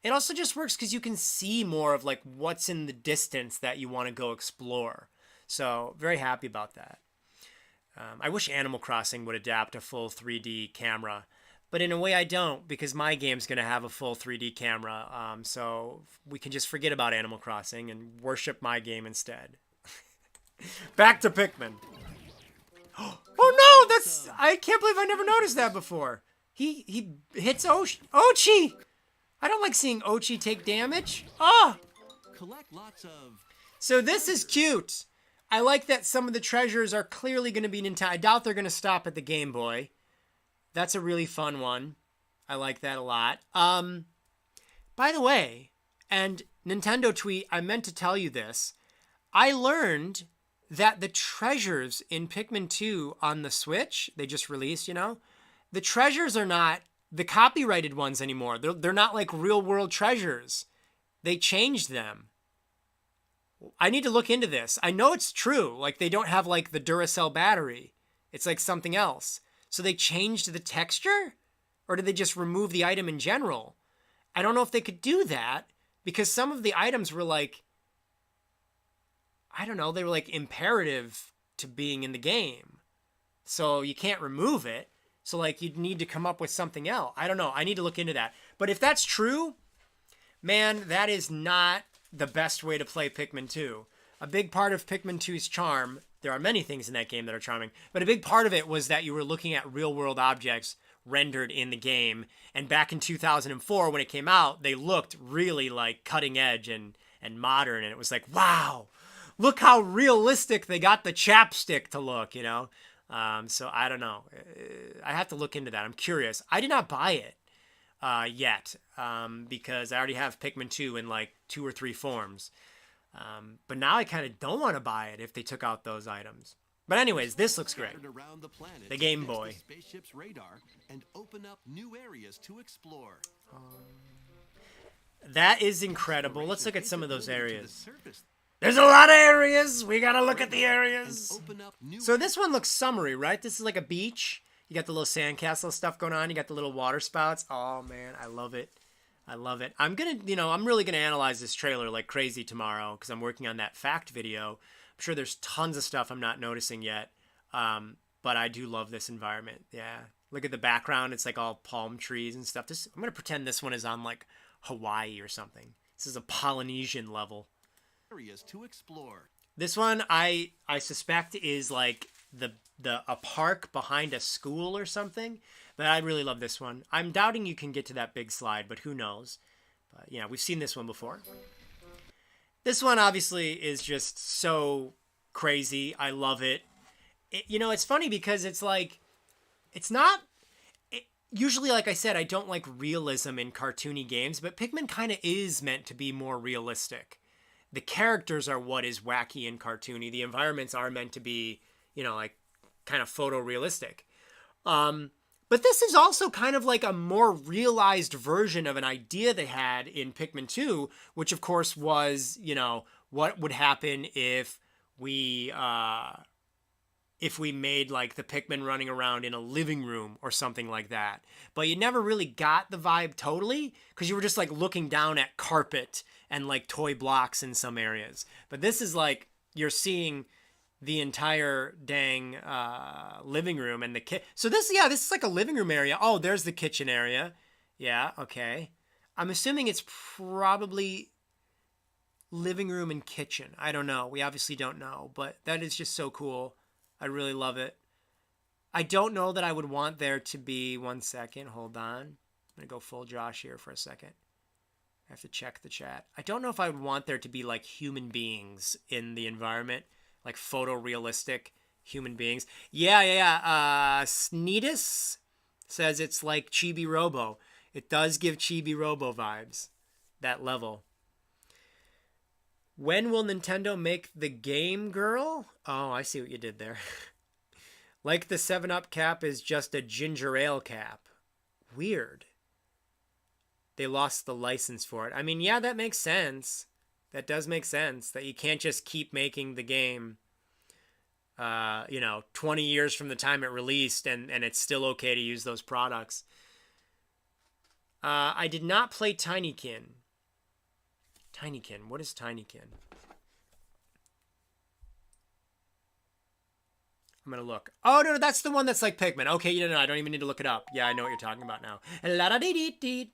It also just works because you can see more of, like, what's in the distance that you want to go explore. So, very happy about that. I wish Animal Crossing would adapt a full 3D camera, but in a way I don't, because my game's going to have a full 3D camera, so we can just forget about Animal Crossing and worship my game instead. Back to Pikmin. Oh no, that's... I can't believe I never noticed that before. He hits Ochi! I don't like seeing Ochi take damage. Ah! Collect lots of. So this is cute. I like that some of the treasures are clearly going to be Nintendo. I doubt they're going to stop at the Game Boy. That's a really fun one. I like that a lot. By the way, and Nintendo tweet, I meant to tell you this. I learned that the treasures in Pikmin 2 on the Switch, they just released, you know, the treasures are not the copyrighted ones anymore. They're not like real world treasures. They changed them. I need to look into this. I know it's true. Like, they don't have, like, the Duracell battery. It's, like, something else. So they changed the texture? Or did they just remove the item in general? I don't know if they could do that, because some of the items were, like, I don't know, they were, like, imperative to being in the game. So you can't remove it. So, like, you'd need to come up with something else. I don't know. I need to look into that. But if that's true, man, that is not the best way to play Pikmin 2. A big part of Pikmin 2's charm, there are many things in that game that are charming, but a big part of it was that you were looking at real-world objects rendered in the game. And back in 2004, when it came out, they looked really, like, cutting edge and modern. And it was like, wow, look how realistic they got the chapstick to look, you know? So I don't know. I have to look into that. I'm curious. I did not buy it yet because I already have Pikmin 2 in like 2 or 3 forms. But now I kind of don't want to buy it if they took out those items. But anyways, this looks great. Around the planet The to Game test Boy. the spaceship's radar and open up new areas to explore. That is incredible. Let's look at some of those Exploration isn't limited to the areas. surface. There's a lot of areas. We gotta look at the areas. Open up new So this one looks summery, right? This is like a beach. You got the little sandcastle stuff going on. You got the little water spouts. Oh man, I love it. I love it. I'm really gonna analyze this trailer like crazy tomorrow because I'm working on that fact video. I'm sure there's tons of stuff I'm not noticing yet. But I do love this environment. Yeah. Look at the background. It's like all palm trees and stuff. I'm gonna pretend this one is on like Hawaii or something. This is a Polynesian level. areas to explore. This one I suspect is like a park behind a school or something. But I really love this one. I'm doubting you can get to that big slide, but who knows? But yeah, we've seen this one before. This one obviously is just so crazy. I love it. It's funny because it's like, it's not, usually, like I said, I don't like realism in cartoony games, but Pikmin kind of is meant to be more realistic. The characters are what is wacky and cartoony. The environments are meant to be, like kind of photorealistic. But this is also kind of like a more realized version of an idea they had in Pikmin 2, which of course was, what would happen if we made like the Pikmin running around in a living room or something like that. But you never really got the vibe totally because you were just like looking down at carpet and like toy blocks in some areas. But this is like you're seeing the entire dang living room and the so this is like a living room area. Oh, there's the kitchen area. Yeah, okay. I'm assuming it's probably living room and kitchen. I don't know. We obviously don't know, but that is just so cool. I really love it. I don't know that I would want there to be, one second, hold on. I'm going to go full Josh here for a second. I have to check the chat. I don't know if I would want there to be like human beings in the environment, like photorealistic human beings. Yeah. Sneedus says it's like Chibi Robo. It does give Chibi Robo vibes, that level. When will Nintendo make the Game Girl? Oh, I see what you did there. Like the 7-Up cap is just a ginger ale cap. Weird. They lost the license for it. I mean, yeah, that makes sense. That does make sense. That you can't just keep making the game, 20 years from the time it released and it's still okay to use those products. I did not play Tinykin. Tinykin. What is Tinykin? I'm going to look. Oh, no, that's the one that's like Pikmin. Okay, no, I don't even need to look it up. Yeah, I know what you're talking about now. La-da-dee-dee-dee.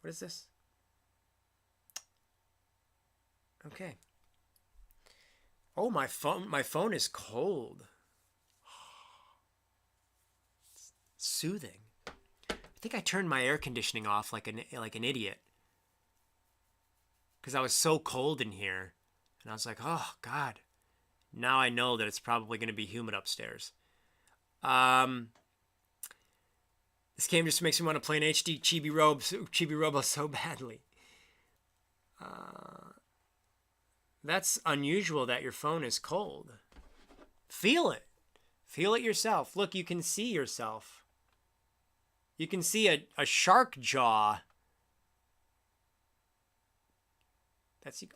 What is this? Okay. Oh, my phone is cold. It's soothing. I think I turned my air conditioning off like an idiot. Because I was so cold in here. And I was like, oh, God. Now I know that it's probably going to be humid upstairs. This game just makes me want to play an HD Chibi Robo so badly. That's unusual that your phone is cold. Feel it. Feel it yourself. Look, you can see yourself. You can see a shark jaw.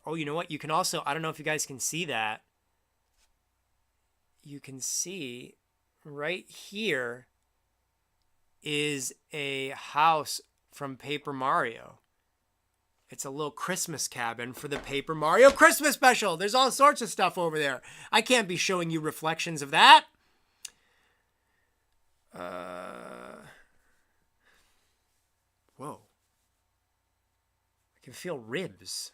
Oh, you know what? You can also, I don't know if you guys can see that. You can see right here is a house from Paper Mario. It's a little Christmas cabin for the Paper Mario Christmas special. There's all sorts of stuff over there. I can't be showing you reflections of that. Whoa. I can feel ribs.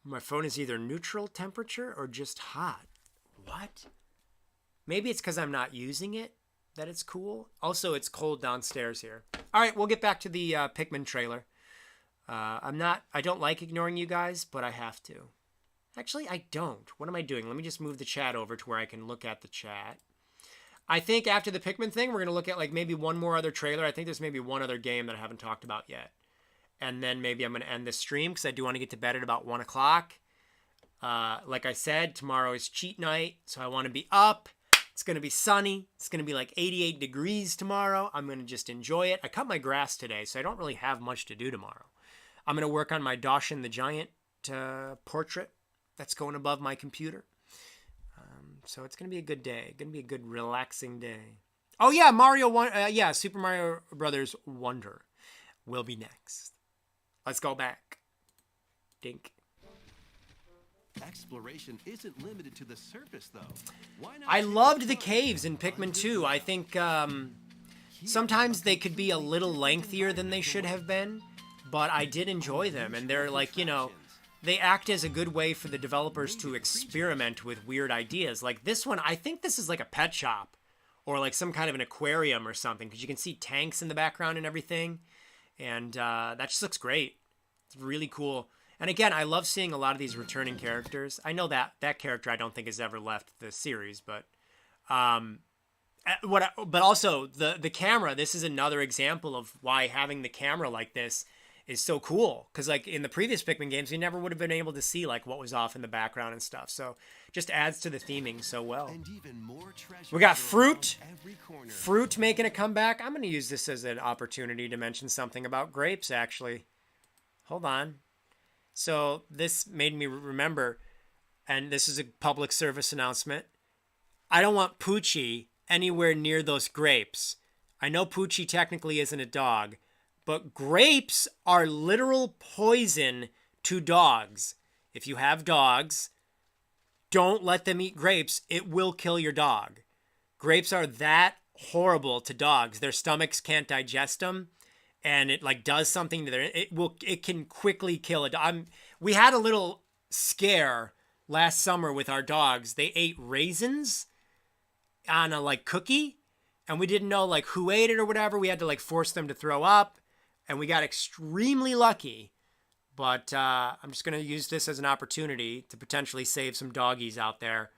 My phone is either neutral temperature or just hot. What? Maybe it's because I'm not using it that it's cool. Also, it's cold downstairs here. All right, we'll get back to the Pikmin trailer. I don't like ignoring you guys, but I have to. Actually, I don't. What am I doing? Let me just move the chat over to where I can look at the chat. I think after the Pikmin thing, we're going to look at like maybe one more other trailer. I think there's maybe one other game that I haven't talked about yet. And then maybe I'm going to end this stream because I do want to get to bed at about 1 o'clock. Like I said, tomorrow is cheat night, so I want to be up It's going to be sunny. It's going to be like 88 degrees tomorrow. I'm going to just enjoy it. I cut my grass today, so I don't really have much to do tomorrow. I'm going to work on my Dawson the Giant portrait that's going above my computer. So it's going to be a good day. Going to be a good, relaxing day. Oh, yeah, Super Mario Brothers Wonder will be next. Let's go back. Dink. Exploration isn't limited to the surface, though. Why not I loved the caves in Pikmin 2. I think sometimes they could be a little lengthier than they should have been, but I did enjoy them. And they're like, you know, they act as a good way for the developers to experiment with weird ideas. Like this one, I think this is like a pet shop or like some kind of an aquarium or something, because you can see tanks in the background and everything. And that just looks great. It's really cool. And again, I love seeing a lot of these returning characters. I know that character I don't think has ever left the series, but also the camera. This is another example of why having the camera like this is so cool. Because like in the previous Pikmin games, we never would have been able to see like what was off in the background and stuff. So just adds to the theming so well. And even more treasures We got are fruit. around every corner. Fruit making a comeback. I'm going to use this as an opportunity to mention something about grapes, actually. Hold on. So this made me remember, and this is a public service announcement. I don't want Poochie anywhere near those grapes. I know Poochie technically isn't a dog, but grapes are literal poison to dogs. If you have dogs, don't let them eat grapes. It will kill your dog. Grapes are that horrible to dogs. Their stomachs can't digest them. And it like does something to their, it can quickly kill a dog. We had a little scare last summer with our dogs. They ate raisins on a like cookie, and we didn't know like who ate it or whatever. We had to like force them to throw up, and we got extremely lucky. But I'm just going to use this as an opportunity to potentially save some doggies out there.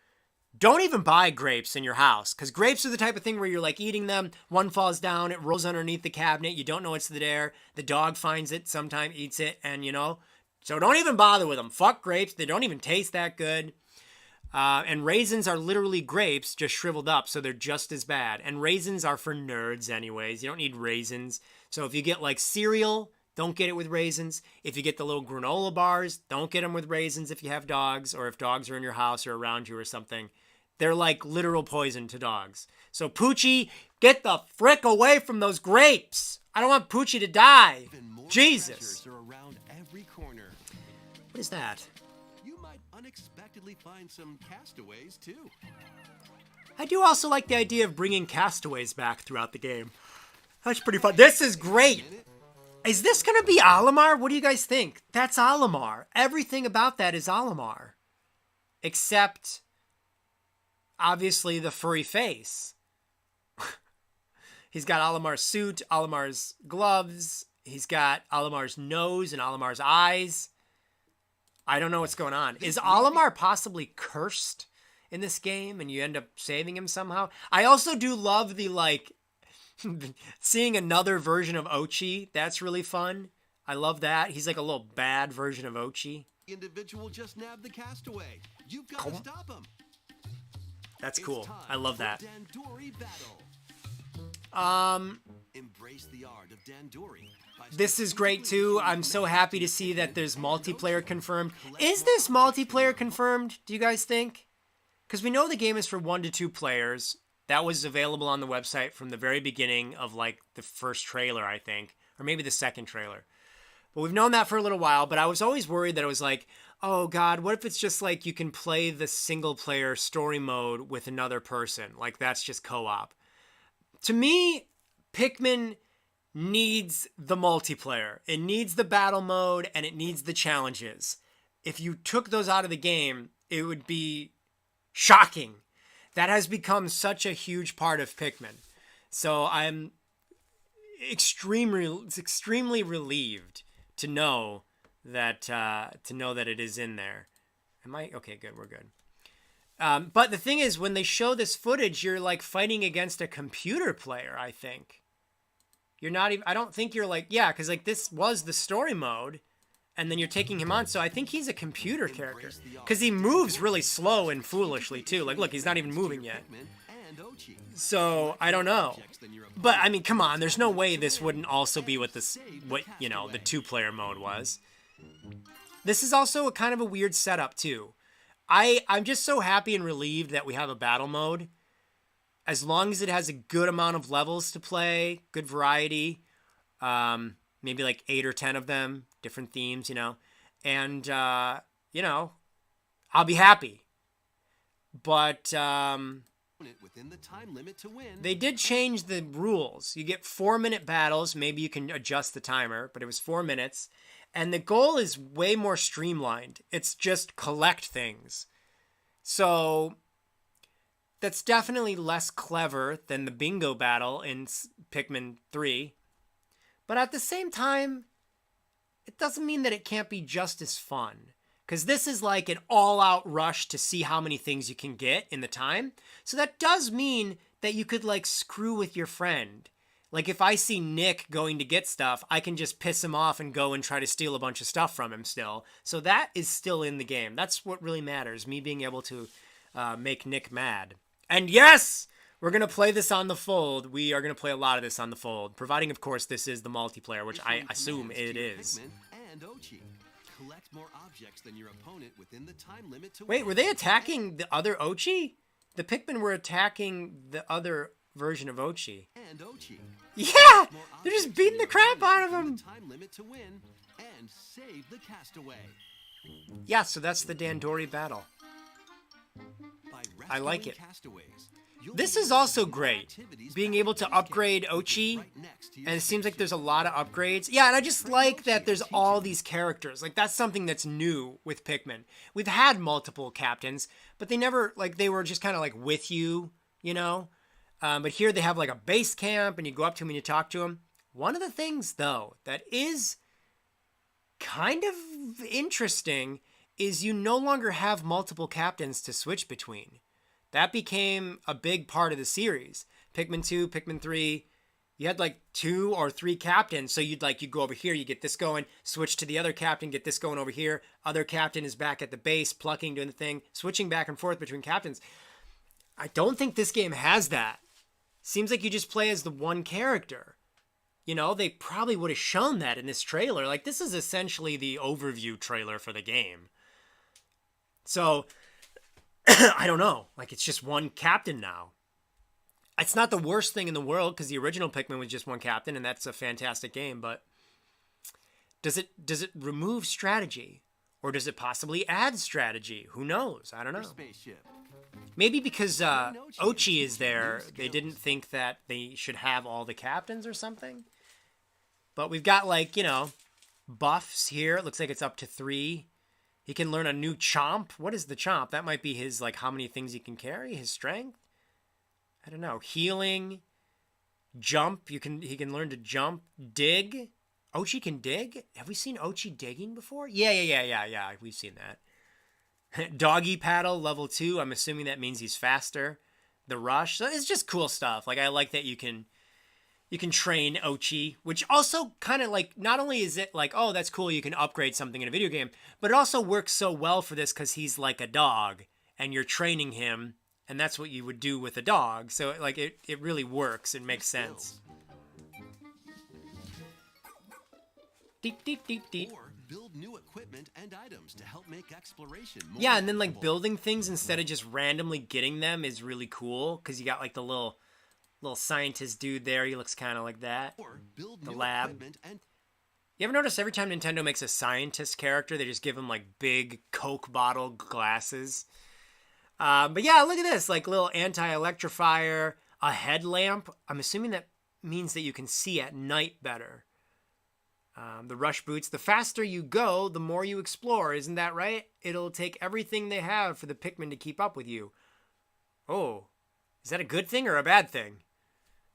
Don't even buy grapes in your house, because grapes are the type of thing where you're like eating them, one falls down, it rolls underneath the cabinet, you don't know it's there, the dog finds it, sometime eats it, and you know, so don't even bother with them. Fuck grapes, they don't even taste that good. And raisins are literally grapes just shriveled up, so they're just as bad. And raisins are for nerds anyways, you don't need raisins. So if you get like cereal, don't get it with raisins. If you get the little granola bars, don't get them with raisins if you have dogs, or if dogs are in your house or around you or something. They're like literal poison to dogs. So Poochie, get the frick away from those grapes. I don't want Poochie to die. Even more Jesus. treasures are around every corner. What is that? You might unexpectedly find some castaways too. I do also like the idea of bringing castaways back throughout the game. That's pretty fun. This is great. Is this going to be Olimar? What do you guys think? That's Olimar. Everything about that is Olimar. Except, obviously, the furry face. He's got Olimar's suit, Olimar's gloves. He's got Olimar's nose and Olimar's eyes. I don't know what's going on. Is Olimar possibly cursed in this game and you end up saving him somehow? I also do love the, like, seeing another version of Ochi. That's really fun. I love that. He's like a little bad version of Ochi. The individual just nabbed the castaway. You've got to stop him. That's It's cool. time I love for that. Dandori battle. Embrace the art of Dandori. by This is great too. I'm so happy to see that there's multiplayer confirmed. Is this multiplayer confirmed, do you guys think? Because we know the game is for 1 to 2 players. That was available on the website from the very beginning of like the first trailer, I think. Or maybe the second trailer. But we've known that for a little while, but I was always worried that it was like, oh God, what if it's just like you can play the single player story mode with another person? Like that's just co-op. To me, Pikmin needs the multiplayer. It needs the battle mode and it needs the challenges. If you took those out of the game, it would be shocking. That has become such a huge part of Pikmin. So I'm extremely relieved to know that it is in there. Am I okay? Good, we're good. But the thing is, when they show this footage, you're like fighting against a computer player. I think you're not even. I don't think you're like because like this was the story mode, and then you're taking him on. So I think he's a computer character because he moves really slow and foolishly too. Like look, he's not even moving yet. So I don't know. But I mean, come on, there's no way this wouldn't also be what the 2-player mode was. This is also a kind of a weird setup too. I'm just so happy and relieved that we have a battle mode. As long as it has a good amount of levels to play, good variety, maybe like 8 or 10 of them, different themes, and I'll be happy. But within the time limit to win. They did change the rules. You get 4-minute battles. Maybe you can adjust the timer, but it was 4 minutes. And the goal is way more streamlined. It's just collect things. So that's definitely less clever than the bingo battle in Pikmin 3. But at the same time, it doesn't mean that it can't be just as fun. Because this is like an all-out rush to see how many things you can get in the time. So that does mean that you could like screw with your friend. Like if I see Nick going to get stuff, I can just piss him off and go and try to steal a bunch of stuff from him still. So that is still in the game. That's what really matters, me being able to make Nick mad. And yes, we're going to play this on the Fold. We are going to play a lot of this on the Fold, providing, of course, this is the multiplayer, which I assume it is. Collect more objects than your opponent within the time limit to Wait, were they attacking the other Ochi? The Pikmin were attacking the other version of Ochi. And Ochi. Yeah! They're just beating the crap out of him. Time limit to win and save the castaway. Yeah, so that's the Dandori battle. I like it. This is also great, being able to upgrade Ochi, and it seems like there's a lot of upgrades. Yeah, and I just like that there's all these characters. Like, that's something that's new with Pikmin. We've had multiple captains, but they never, like, they were just kind of, like, with you, But here they have, like, a base camp, and you go up to them and you talk to them. One of the things, though, that is kind of interesting is you no longer have multiple captains to switch between. That became a big part of the series. Pikmin 2, Pikmin 3, you had like 2 or 3 captains. So you'd go over here, you get this going, switch to the other captain, get this going over here. Other captain is back at the base, plucking, doing the thing, switching back and forth between captains. I don't think this game has that. Seems like you just play as the one character. They probably would have shown that in this trailer. Like, this is essentially the overview trailer for the game. So I don't know. Like, it's just one captain now. It's not the worst thing in the world because the original Pikmin was just one captain, and that's a fantastic game. But does it remove strategy, or does it possibly add strategy? Who knows? I don't know. Maybe because Ochi is there, they didn't think that they should have all the captains or something. But we've got buffs here. It looks like it's up to 3. He can learn a new chomp. What is the chomp? That might be his, how many things he can carry, his strength. I don't know. Healing, jump. He can learn to jump, dig. Ochi can dig? Have we seen Ochi digging before? Yeah. We've seen that. Doggy paddle, level 2. I'm assuming that means he's faster. The rush. So it's just cool stuff. I like that you can train Ochi, which also kind of not only is it oh, that's cool, you can upgrade something in a video game, but it also works so well for this because he's like a dog and you're training him, and that's what you would do with a dog. So it really works. It makes sense. Deep, deep, deep, deep. Or build new equipment and items to help make exploration more Yeah, and then enjoyable. building things instead of just randomly getting them is really cool because you got the little scientist dude there. He looks kind of like that. Or build The new lab. equipment and You ever notice every time Nintendo makes a scientist character, they just give him big Coke bottle glasses? But yeah, look at this, little anti-electrifier, a headlamp. I'm assuming that means that you can see at night better. The rush boots. The faster you go, the more you explore. Isn't that right? It'll take everything they have for the Pikmin to keep up with you. Oh, is that a good thing or a bad thing?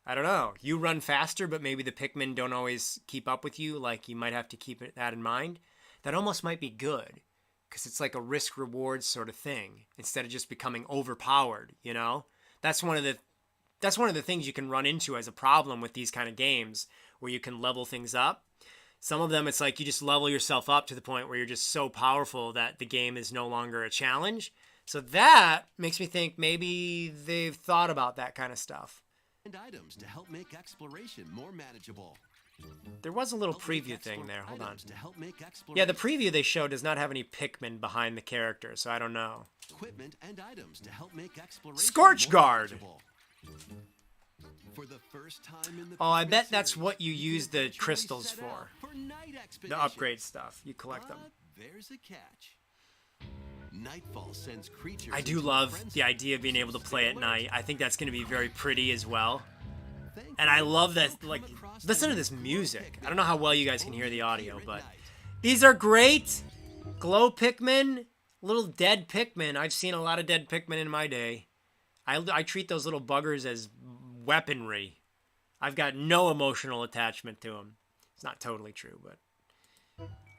I don't know. You run faster, but maybe the Pikmin don't always keep up with you. You might have to keep that in mind. That almost might be good, because it's a risk-reward sort of thing, instead of just becoming overpowered, That's one of the things you can run into as a problem with these kind of games, where you can level things up. Some of them, it's you just level yourself up to the point where you're just so powerful that the game is no longer a challenge. So that makes me think maybe they've thought about that kind of stuff. And items to help make exploration more manageable. There was a little Help make preview thing there. Hold on. items to help make Yeah, the exploration. preview they showed does not have any Pikmin behind the character, so I don't know. Equipment and items to help make exploration Scorch more Guard. manageable. For the first time in the Oh, I Pikmin bet that's series, what you use the eventually crystals set for. out night The expeditions. upgrade stuff. You collect them. But there's a catch. Nightfall sends creatures. I do into a love frenzy, the idea of being so able to stay play at alert. night. I think that's going to be very pretty as well. Thankfully, And I love that, you'll come like, across listen to a this glow music. Pikmin I don't know how well you guys can hear only the audio, here at but night. these are great. Glow Pikmin, little dead Pikmin. I've seen a lot of dead Pikmin in my day. I treat those little buggers as weaponry. I've got no emotional attachment to them. It's not totally true, but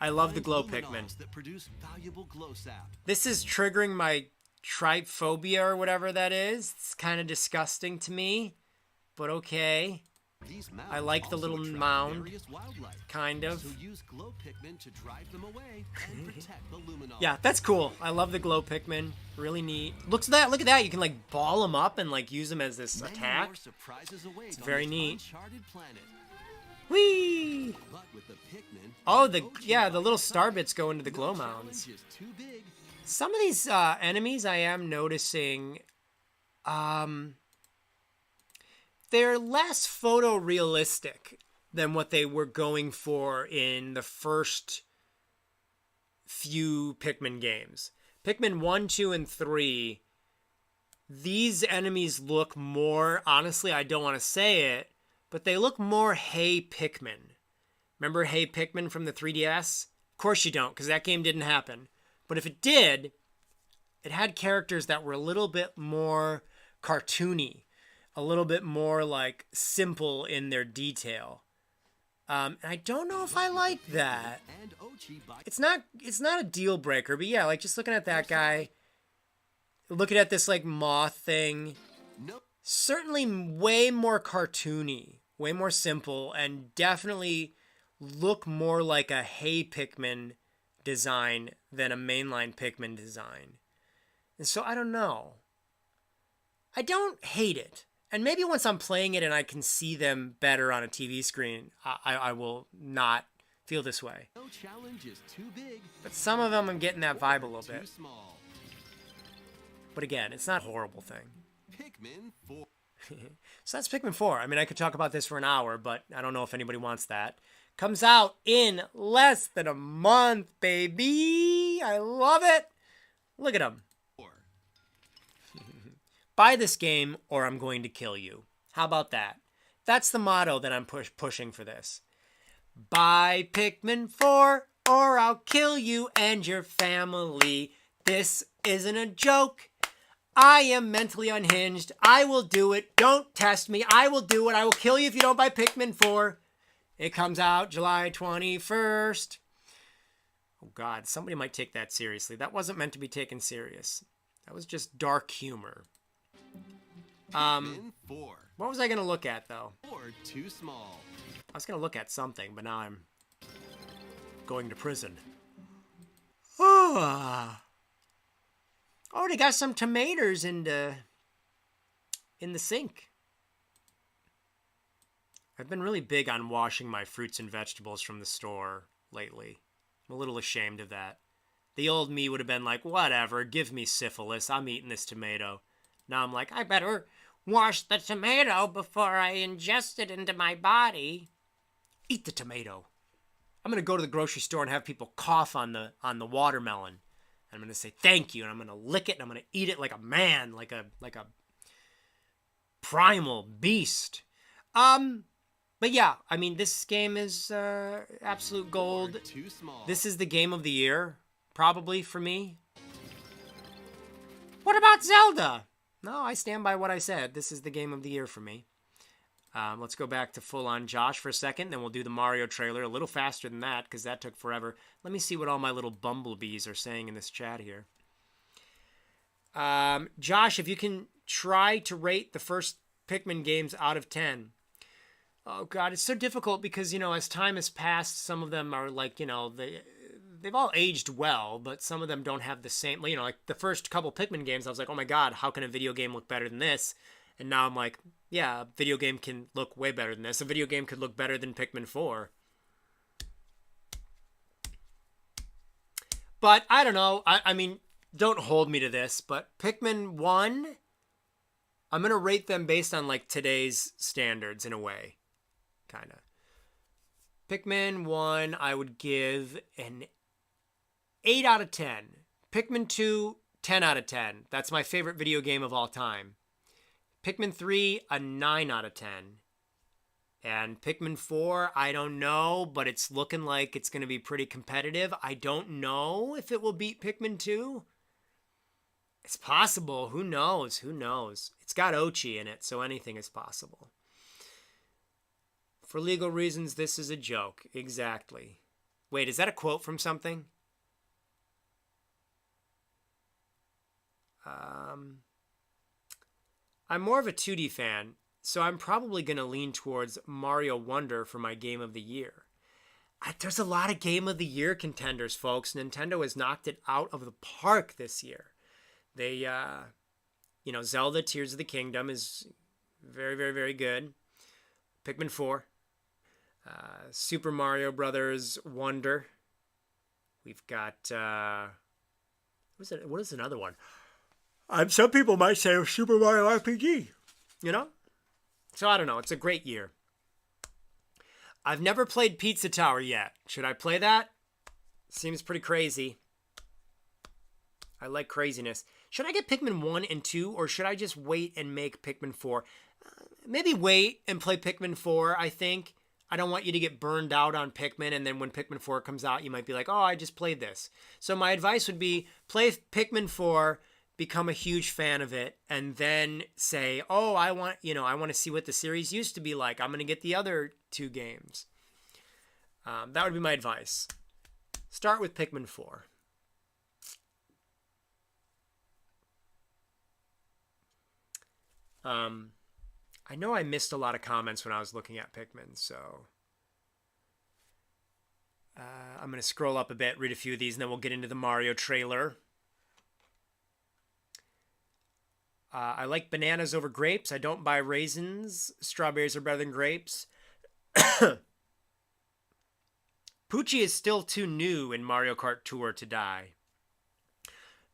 I love the Find glow luminols Pikmin. that produce valuable glow sap. This is triggering my trypophobia or whatever that is. It's kind of disgusting to me, but okay. These mounds I like the also little attract mound, various wildlife, kind of. so use glow Pikmin to drive them away and protect the luminol. Yeah, that's cool. I love the glow Pikmin. Really neat. Look at that! Look at that! You can like ball them up and like use them as this Many attack. more surprises await on very this neat. uncharted planet. Whee! But with the Pikmin, Oh, OG the little bite star size, bits go into the no glow challenge mounds. is too big. Some of these enemies I am noticing, they're less photorealistic than what they were going for in the first few Pikmin games. Pikmin 1, 2, and 3, these enemies look more, honestly, I don't want to say it, but they look more Hey Pikmin. Remember Hey Pikmin from the 3DS? Of course you don't, because that game didn't happen. But if it did, it had characters that were a little bit more cartoony, a little bit more like simple in their detail. And I don't know if I like that. And Ochi bite It's not a deal breaker, but yeah, like just looking at that guy, looking at this like moth thing, nope. certainly way more cartoony, way more simple, and definitely look more like a Hey Pikmin design than a mainline Pikmin design. And so I don't know. I don't hate it. And maybe once I'm playing it and I can see them better on a TV screen, I will not feel this way. No challenge is too big. But some of them I'm getting that vibe a little Too bit. small. But again, it's not a horrible thing. Pikmin 4. So that's Pikmin 4. I mean, I could talk about this for an hour, but I don't know if anybody wants that. Comes out in less than a month, baby. I love it. Look at them. Buy this game or I'm going to kill you. How about that? That's the motto that I'm pushing for this. Buy Pikmin 4 or I'll kill you and your family. This isn't a joke. I am mentally unhinged. I will do it. Don't test me. I will do it. I will kill you if you don't buy Pikmin 4. It comes out July 21st. Oh God, somebody might take that seriously. That wasn't meant to be taken serious. That was just dark humor. Pikmin 4. What was I going to look at, though? 4 too small. I was going to look at something, but now I'm going to prison. Oh, they got some tomatoes in the sink. I've been really big on washing my fruits and vegetables from the store lately. I'm a little ashamed of that. The old me would have been like, whatever, give me syphilis. I'm eating this tomato. Now I'm like, I better wash the tomato before I ingest it into my body. Eat the tomato. I'm going to go to the grocery store and have people cough on the watermelon. And I'm going to say thank you, and I'm going to lick it, and I'm going to eat it like a man, like a primal beast. But yeah, I mean, this game is absolute gold. 4 too small. This is the game of the year, probably, for me. What about Zelda? No, I stand by what I said. This is the game of the year for me. Let's go back to full-on Josh for a second, then we'll do the Mario trailer a little faster than that, because that took forever. Let me see what all my little bumblebees are saying in this chat here. Josh, if you can try to rate the first Pikmin games out of 10. Oh, God, it's so difficult because, as time has passed, some of them are like, they've all aged well, but some of them don't have the same, you know, like the first couple Pikmin games, I was like, oh my God, how can a video game look better than this? And now I'm like, yeah, a video game can look way better than this. A video game could look better than Pikmin 4. But I don't know. I mean, don't hold me to this, but Pikmin 1, I'm going to rate them based on like today's standards in a way. Kind of. Pikmin 1, I would give an 8 out of 10. Pikmin 2, 10 out of 10. That's my favorite video game of all time. Pikmin 3, a 9 out of 10. And Pikmin 4, I don't know, but it's looking like it's going to be pretty competitive. I don't know if it will beat Pikmin 2. It's possible. Who knows? Who knows? It's got Ochi in it, so anything is possible. For legal reasons, this is a joke. Exactly. Wait, is that a quote from something? I'm more of a 2D fan, so I'm probably going to lean towards Mario Wonder for my Game of the Year. There's a lot of Game of the Year contenders, folks. Nintendo has knocked it out of the park this year. They, Zelda Tears of the Kingdom is very, very, very good. Pikmin 4. Super Mario Brothers Wonder. We've got, what is another one? Some people might say Super Mario RPG, you know? So I don't know. It's a great year. I've never played Pizza Tower yet. Should I play that? Seems pretty crazy. I like craziness. Should I get Pikmin 1 and 2, or should I just wait and make Pikmin 4? Maybe wait and play Pikmin 4, I think. I don't want you to get burned out on Pikmin, and then when Pikmin 4 comes out, you might be like, oh, I just played this. So my advice would be play Pikmin 4, become a huge fan of it, and then say, oh, I want to see what the series used to be like. I'm going to get the other 2 games. That would be my advice. Start with Pikmin 4. I know I missed a lot of comments when I was looking at Pikmin, so I'm going to scroll up a bit, read a few of these, and then we'll get into the Mario trailer. I like bananas over grapes. I don't buy raisins. Strawberries are better than grapes. Poochie is still too new in Mario Kart Tour to die.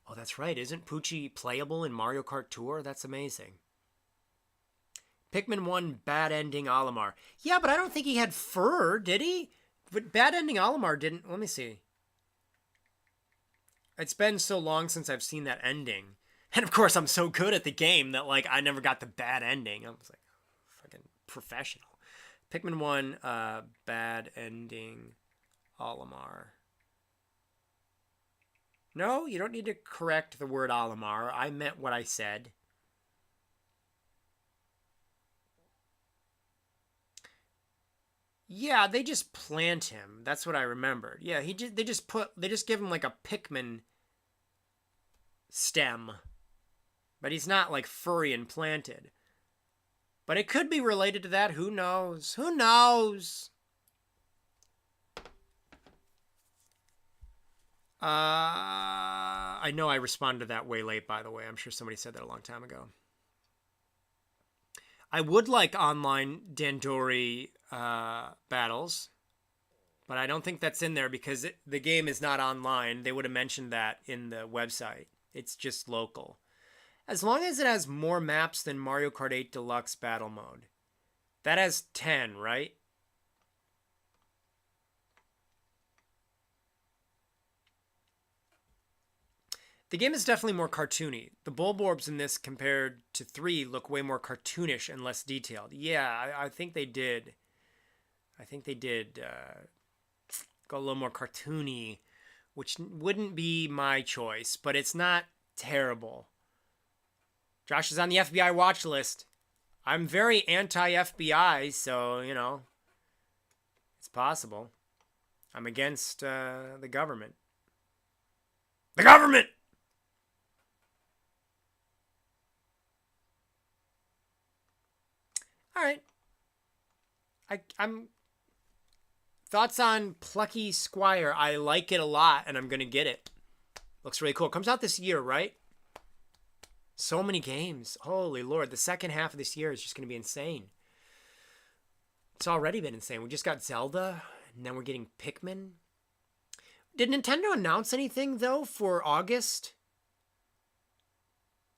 Oh, that's right. Isn't Poochie playable in Mario Kart Tour? That's amazing. Pikmin 1, bad ending Olimar. Yeah, but I don't think he had fur, did he? But bad ending Olimar didn't. Let me see. It's been so long since I've seen that ending. And of course, I'm so good at the game that, like, I never got the bad ending. I was like, fucking professional. Pikmin 1, bad ending Olimar. No, you don't need to correct the word Olimar. I meant what I said. Yeah, they just plant him. That's what I remembered. Yeah, they just give him like a Pikmin stem. But he's not like furry and planted. But it could be related to that. Who knows? Who knows? I know I responded to that way late, by the way. I'm sure somebody said that a long time ago. I would like online Dandori battles, but I don't think that's in there because the game is not online. They would have mentioned that in the website. It's just local. As long as it has more maps than Mario Kart 8 Deluxe Battle Mode. That has 10, right? The game is definitely more cartoony. The Bulborbs in this compared to 3 look way more cartoonish and less detailed. Yeah, I think they did. Go a little more cartoony, which wouldn't be my choice, but it's not terrible. Josh is on the FBI watch list. I'm very anti-FBI, so, it's possible. I'm against the government. The government! All right. I'm Thoughts on Plucky Squire? I like it a lot, and I'm going to get it. Looks really cool. Comes out this year, right? So many games. Holy Lord. The second half of this year is just going to be insane. It's already been insane. We just got Zelda, and then we're getting Pikmin. Did Nintendo announce anything, though, for August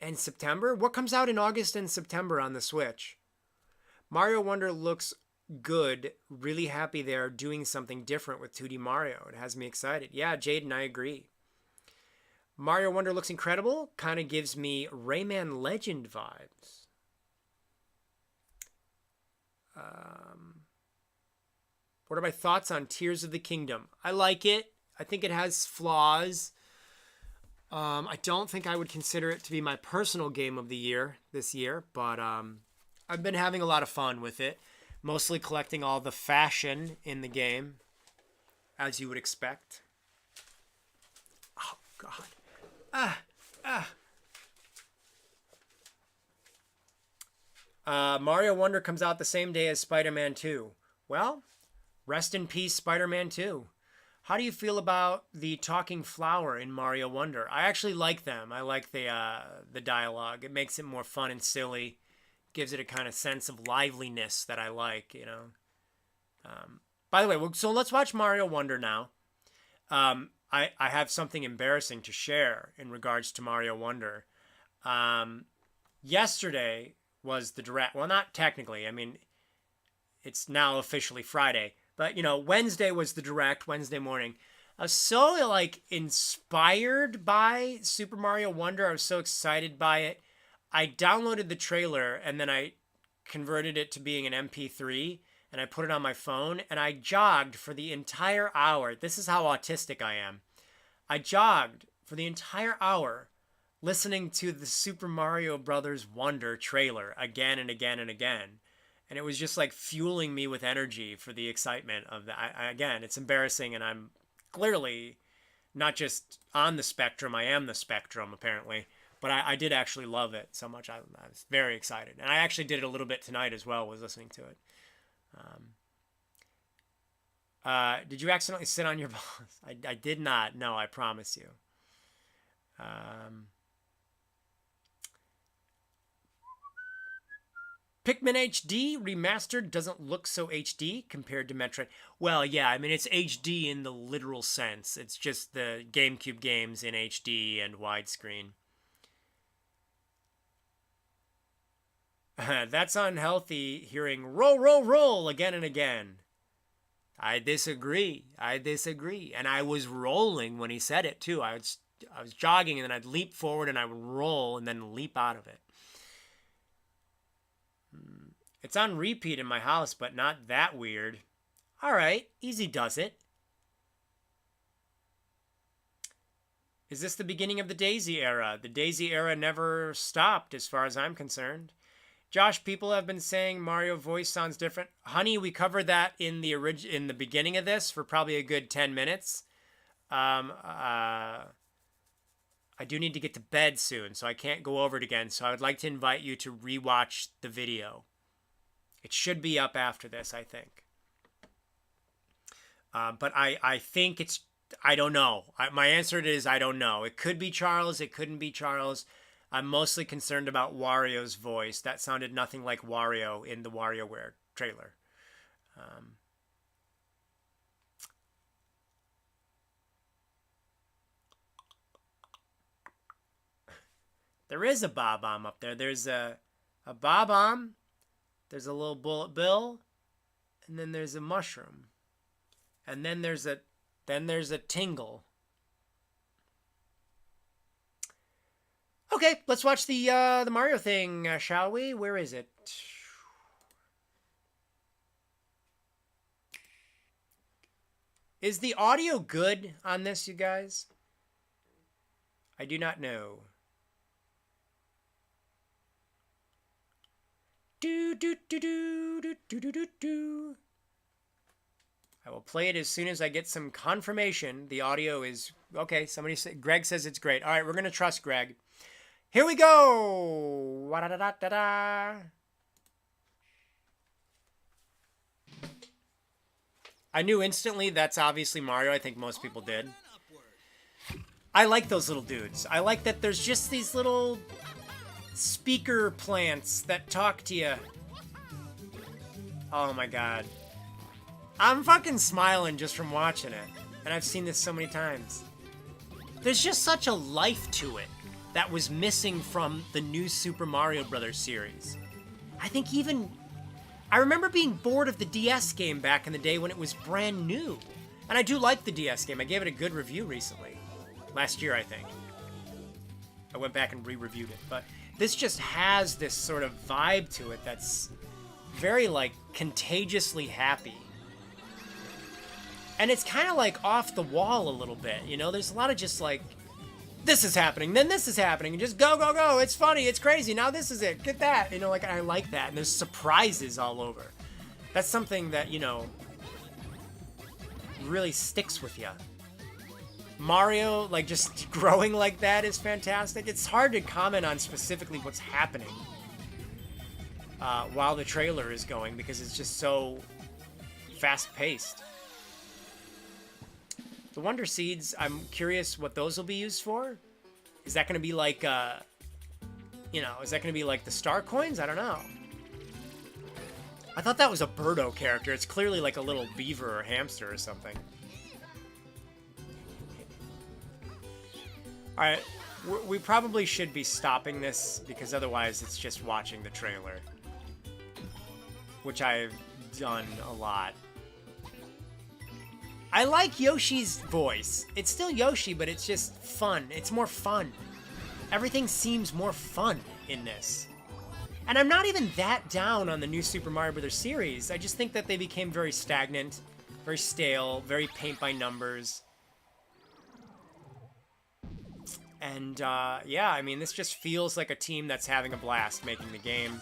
and September? What comes out in August and September on the Switch? Mario Wonder looks good. Really happy they're doing something different with 2D Mario. It has me excited. Yeah, Jaden, I agree. Mario Wonder looks incredible. Kind of gives me Rayman Legend vibes. What are my thoughts on Tears of the Kingdom? I like it. I think it has flaws. I don't think I would consider it to be my personal game of the year this year, but I've been having a lot of fun with it. Mostly collecting all the fashion in the game, as you would expect. Oh, God. Mario Wonder comes out the same day as Spider-Man 2. Well, rest in peace, Spider-Man 2. How do you feel about the talking flower in Mario Wonder? I actually like them. I like the dialogue. It makes it more fun and silly. Gives it a kind of sense of liveliness that I like, you know. By the way, so let's watch Mario Wonder now. I have something embarrassing to share in regards to Mario Wonder. Yesterday was the direct. Well, not technically. I mean, it's now officially Friday. But, you know, Wednesday was the direct, Wednesday morning. I was so, like, inspired by Super Mario Wonder. I was so excited by it. I downloaded the trailer, and then I converted it to being an MP3, and I put it on my phone, and I jogged for the entire hour. This is how autistic I am. I jogged for the entire hour listening to the Super Mario Brothers Wonder trailer again and again and again. And it was just like fueling me with energy for the excitement of that. Again, it's embarrassing, and I'm clearly not just on the spectrum. I am the spectrum, apparently. But I did actually love it so much. I was very excited. And I actually did it a little bit tonight as well, was listening to it. Did you accidentally sit on your balls? I did not. No, I promise you. Pikmin HD remastered doesn't look so HD compared to Metroid. Well, yeah, I mean, it's HD in the literal sense. It's just the GameCube games in HD and widescreen. That's unhealthy hearing roll, roll, roll again and again. I disagree. And I was rolling when he said it, too. I was jogging, and then I'd leap forward, and I would roll, and then leap out of it. It's on repeat in my house, but not that weird. All right, easy does it. Is this the beginning of the Daisy era? The Daisy era never stopped, as far as I'm concerned. Josh, people have been saying Mario voice sounds different. Honey, we covered that in the beginning of this for probably a good 10 minutes. I do need to get to bed soon, so I can't go over it again. So I would like to invite you to rewatch the video. It should be up after this, I think. But I think it's, I don't know. My answer is I don't know. It could be Charles. It couldn't be Charles. I'm mostly concerned about Wario's voice. That sounded nothing like Wario in the WarioWare trailer. There is a Bob-omb up there. There's a Bob-omb. There's a little Bullet Bill. And then there's a mushroom. And then there's a Tingle. Okay, let's watch the Mario thing, shall we? Where is it? Is the audio good on this, you guys? I do not know. Do do do do do do do do do. I will play it as soon as I get some confirmation. The audio is okay. Greg says it's great. All right, we're gonna trust Greg. Here we go. Wa-da-da-da-da-da. I knew instantly that's obviously Mario. I think most people did. I like those little dudes. I like that there's just these little speaker plants that talk to you. Oh my god. I'm fucking smiling just from watching it. And I've seen this so many times. There's just such a life to it that was missing from the new Super Mario Brothers series. I think even... I remember being bored of the DS game back in the day when it was brand new. And I do like the DS game. I gave it a good review recently. Last year, I think. I went back and re-reviewed it. But this just has this sort of vibe to it that's very, like, contagiously happy. And it's kind of, like, off the wall a little bit, you know? There's a lot of just, like, this is happening, then this is happening, and just go, go, go, it's funny, it's crazy, now this is it, get that. You know, like, I like that, and there's surprises all over. That's something that, you know, really sticks with you. Mario, like, just growing like that is fantastic. It's hard to comment on specifically what's happening while the trailer is going, because it's just so fast-paced. The Wonder Seeds, I'm curious what those will be used for. Is that going to be like, you know, is that going to be like the star coins? I don't know. I thought that was a Birdo character. It's clearly like a little beaver or hamster or something. Alright, we probably should be stopping this, because otherwise it's just watching the trailer. Which I've done a lot. I like Yoshi's voice. It's still Yoshi, but it's just fun. It's more fun. Everything seems more fun in this. And I'm not even that down on the new Super Mario Bros. Series. I just think that they became very stagnant, very stale, very paint by numbers. And, yeah, I mean, this just feels like a team that's having a blast making the game.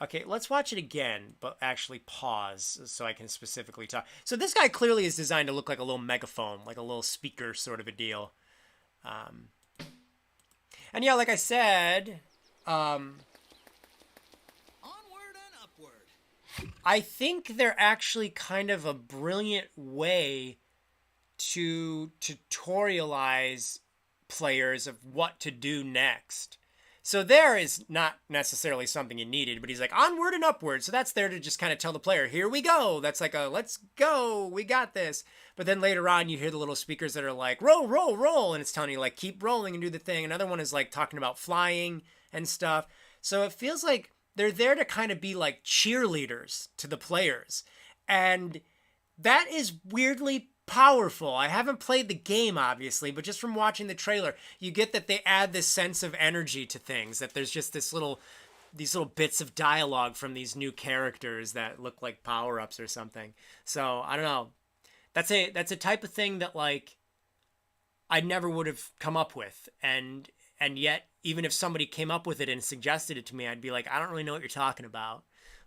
Okay, let's watch it again, but actually pause so I can specifically talk. So this guy clearly is designed to look like a little megaphone, like a little speaker sort of a deal. And yeah, like I said, Onward and upward. I think they're actually kind of a brilliant way to tutorialize players of what to do next. So there is not necessarily something you needed, but he's like, onward and upward. So that's there to just kind of tell the player, here we go. That's like a, let's go, we got this. But then later on, you hear the little speakers that are like, roll, roll, roll. And it's telling you, like, keep rolling and do the thing. Another one is, like, talking about flying and stuff. So it feels like they're there to kind of be, like, cheerleaders to the players. And that is weirdly powerful. I haven't played the game, obviously, but just from watching the trailer, you get that they add this sense of energy to things, that there's just these little bits of dialogue from these new characters that look like power-ups or something. So, I don't know. That's a type of thing that, like, I never would have come up with. And yet, even if somebody came up with it and suggested it to me, I'd be like, I don't really know what you're talking about.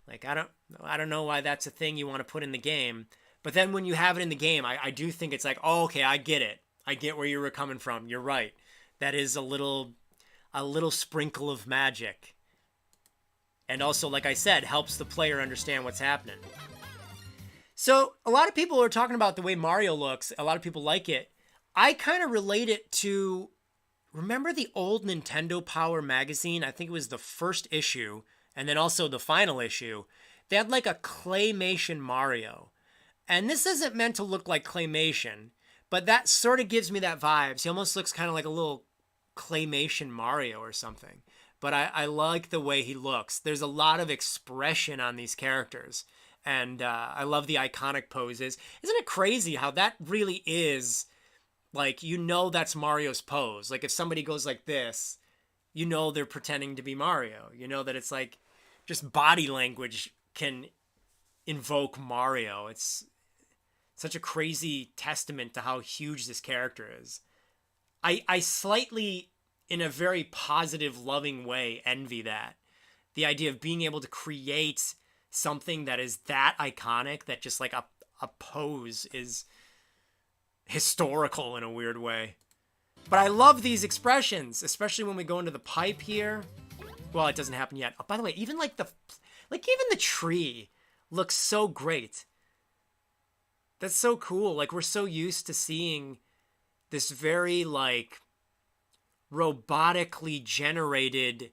Like, I don't know why that's a thing you want to put in the game. But then when you have it in the game, I do think it's like, oh, okay, I get it. I get where you were coming from. You're right. That is a little sprinkle of magic. And also, like I said, helps the player understand what's happening. So a lot of people are talking about the way Mario looks. A lot of people like it. I kind of relate it to, remember the old Nintendo Power magazine? I think it was the first issue, and then also the final issue. They had like a claymation Mario. And this isn't meant to look like claymation, but that sort of gives me that vibe. He almost looks kind of like a little claymation Mario or something. But I like the way he looks. There's a lot of expression on these characters. And I love the iconic poses. Isn't it crazy how that really is, like, you know that's Mario's pose. Like, if somebody goes like this, you know they're pretending to be Mario. You know that it's like, just body language can invoke Mario. It's such a crazy testament to how huge this character is. I slightly, in a very positive, loving way, envy that. The idea of being able to create something that is that iconic, that just like a pose is historical in a weird way. But I love these expressions, especially when we go into the pipe here. Well, it doesn't happen yet. Oh, by the way, even like even the tree looks so great. That's so cool. Like, we're so used to seeing this very, like, robotically generated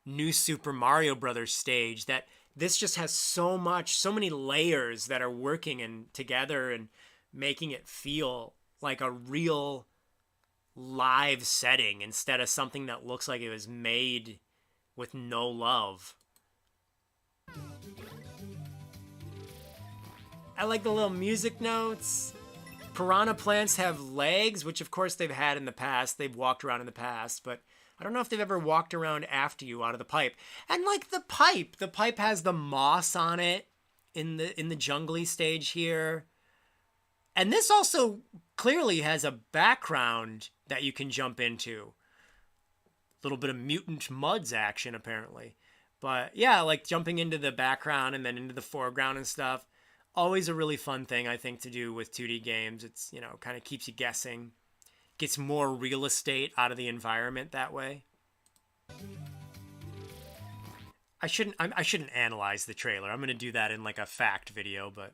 new Super Mario Brothers stage that this just has so many layers that are working and together and making it feel like a real live setting instead of something that looks like it was made with no love. I like the little music notes. Piranha plants have legs, which of course they've had in the past. They've walked around in the past, but I don't know if they've ever walked around after you out of the pipe. And like the pipe has the moss on it in the jungly stage here. And this also clearly has a background that you can jump into. A little bit of Mutant Muds action, apparently. But yeah, like jumping into the background and then into the foreground and stuff. Always a really fun thing, I think, to do with 2D games. It's, you know, kind of keeps you guessing. Gets more real estate out of the environment that way. I shouldn't analyze the trailer. I'm going to do that in like a fact video, but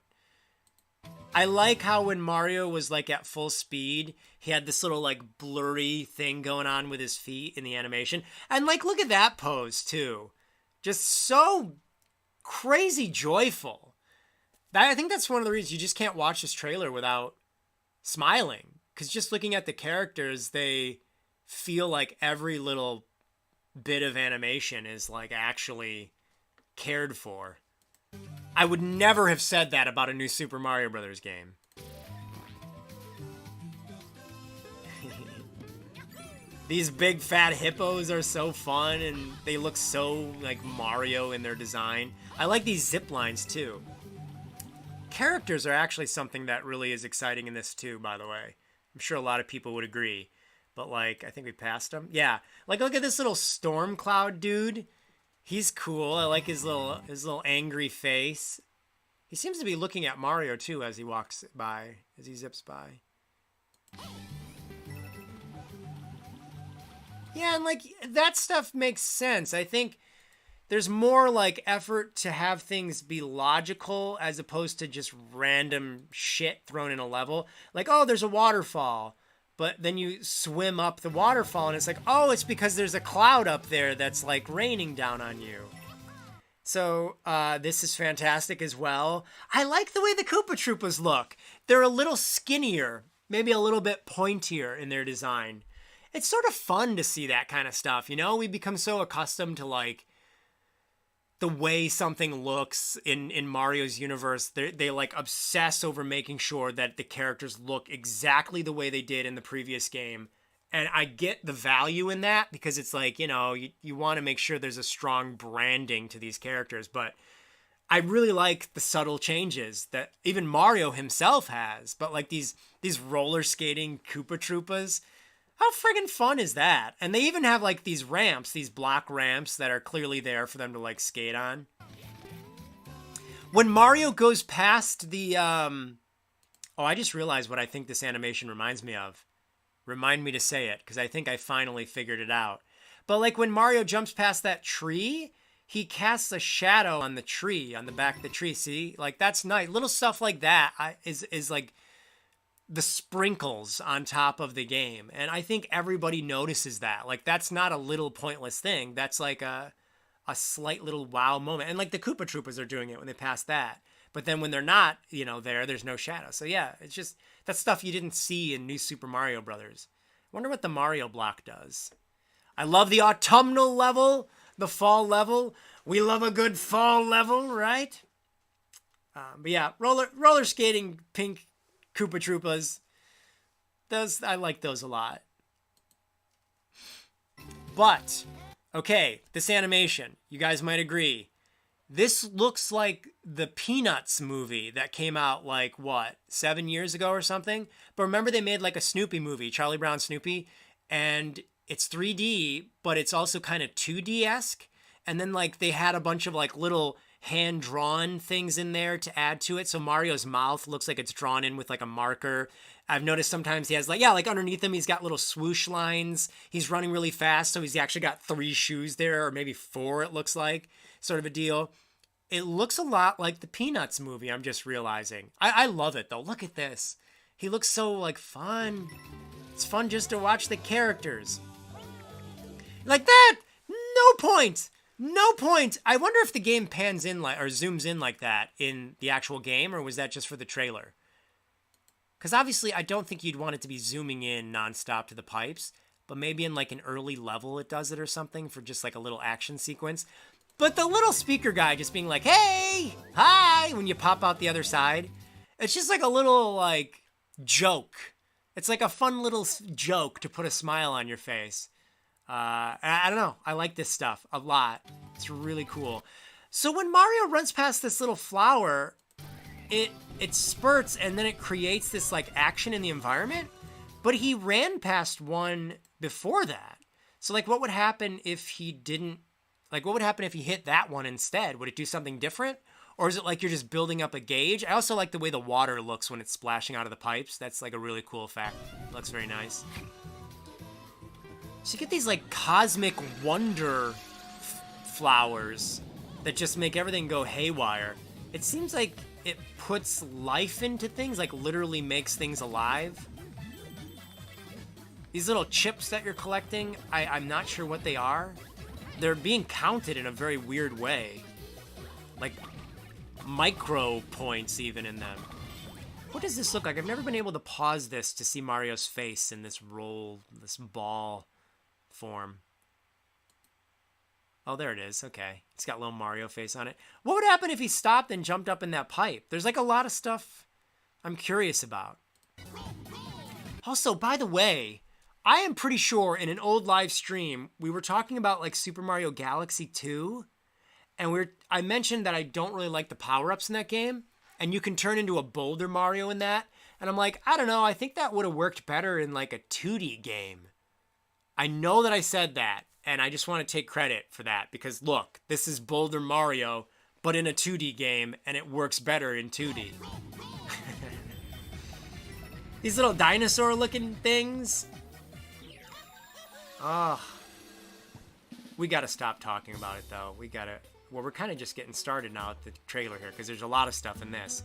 I like how when Mario was like at full speed, he had this little like blurry thing going on with his feet in the animation. And like, look at that pose too. Just so crazy joyful. I think that's one of the reasons you just can't watch this trailer without smiling. Because just looking at the characters, they feel like every little bit of animation is like actually cared for. I would never have said that about a new Super Mario Brothers game. These big fat hippos are so fun and they look so like Mario in their design. I like these zip lines too. Characters are actually something that really is exciting in this too, by the way. I'm sure a lot of people would agree. But like, I think we passed him. Yeah. Like, look at this little storm cloud dude. He's cool. I like his little angry face. He seems to be looking at Mario too as he walks by, as he zips by. Yeah, and like, that stuff makes sense. I think there's more like effort to have things be logical as opposed to just random shit thrown in a level. Like, oh, there's a waterfall, but then you swim up the waterfall and it's like, oh, it's because there's a cloud up there that's like raining down on you. So this is fantastic as well. I like the way the Koopa Troopas look. They're a little skinnier, maybe a little bit pointier in their design. It's sort of fun to see that kind of stuff, you know? We become so accustomed to like the way something looks in Mario's universe. They like obsess over making sure that the characters look exactly the way they did in the previous game. And I get the value in that because it's like, you know, you want to make sure there's a strong branding to these characters. But I really like the subtle changes that even Mario himself has. But like these roller skating Koopa Troopas, how friggin' fun is that? And they even have like these ramps, these block ramps that are clearly there for them to like skate on. When Mario goes past the, oh, I just realized what I think this animation reminds me of. Remind me to say it, because I think I finally figured it out. But like when Mario jumps past that tree, he casts a shadow on the tree, on the back of the tree. See, like that's nice. Little stuff like that is like the sprinkles on top of the game. And I think everybody notices that. Like that's not a little pointless thing. That's like a slight little wow moment. And like the Koopa Troopas are doing it when they pass that. But then when they're not, you know, there's no shadow. So yeah, it's just, that's stuff you didn't see in New Super Mario Brothers. I wonder what the Mario block does. I love the autumnal level, the fall level. We love a good fall level, right? But yeah, roller skating pink Koopa Troopas. Those, I like those a lot. But, okay, this animation, you guys might agree. This looks like the Peanuts movie that came out like, what, 7 years ago or something? But remember they made like a Snoopy movie, Charlie Brown Snoopy? And it's 3D, but it's also kind of 2D-esque. And then like they had a bunch of like little hand-drawn things in there to add to it. So Mario's mouth looks like it's drawn in with like a marker. I've noticed sometimes he has like, yeah, like underneath him, he's got little swoosh lines. He's running really fast. So he's actually got 3 shoes there, or maybe 4, it looks like, sort of a deal. It looks a lot like the Peanuts movie, I'm just realizing. I love it, though. Look at this. He looks so, like, fun. It's fun just to watch the characters. Like that! No point! No point! I wonder if the game pans in like, or zooms in like that in the actual game, or was that just for the trailer? Because obviously I don't think you'd want it to be zooming in nonstop to the pipes, but maybe in like an early level it does it or something for just like a little action sequence. But the little speaker guy just being like, hey, hi, when you pop out the other side, it's just like a little like joke. It's like a fun little joke to put a smile on your face. I don't know. I like this stuff a lot. It's really cool. So when Mario runs past this little flower, it spurts and then it creates this like action in the environment. But he ran past one before that. So like what would happen if he didn't, like what would happen if he hit that one instead? Would it do something different? Or is it like you're just building up a gauge? I also like the way the water looks when it's splashing out of the pipes. That's like a really cool effect. It looks very nice. So you get these like cosmic wonder flowers that just make everything go haywire. It seems like it puts life into things, like literally makes things alive. These little chips that you're collecting, I'm not sure what they are. They're being counted in a very weird way. Like micro points even in them. What does this look like? I've never been able to pause this to see Mario's face in this roll, this ball form. Oh, there it is. Okay. It's got a little Mario face on it. What would happen if he stopped and jumped up in that pipe? There's like a lot of stuff I'm curious about. Also, by the way, I am pretty sure in an old live stream, we were talking about like Super Mario Galaxy 2, and I mentioned that I don't really like the power-ups in that game, and you can turn into a Boulder Mario in that, and I'm like, I don't know, I think that would have worked better in like a 2D game. I know that I said that, and I just want to take credit for that, because look, this is Boulder Mario, but in a 2D game, and it works better in 2D. These little dinosaur-looking things. Oh, we got to stop talking about it, though. Well, we're kind of just getting started now at the trailer here, because there's a lot of stuff in this.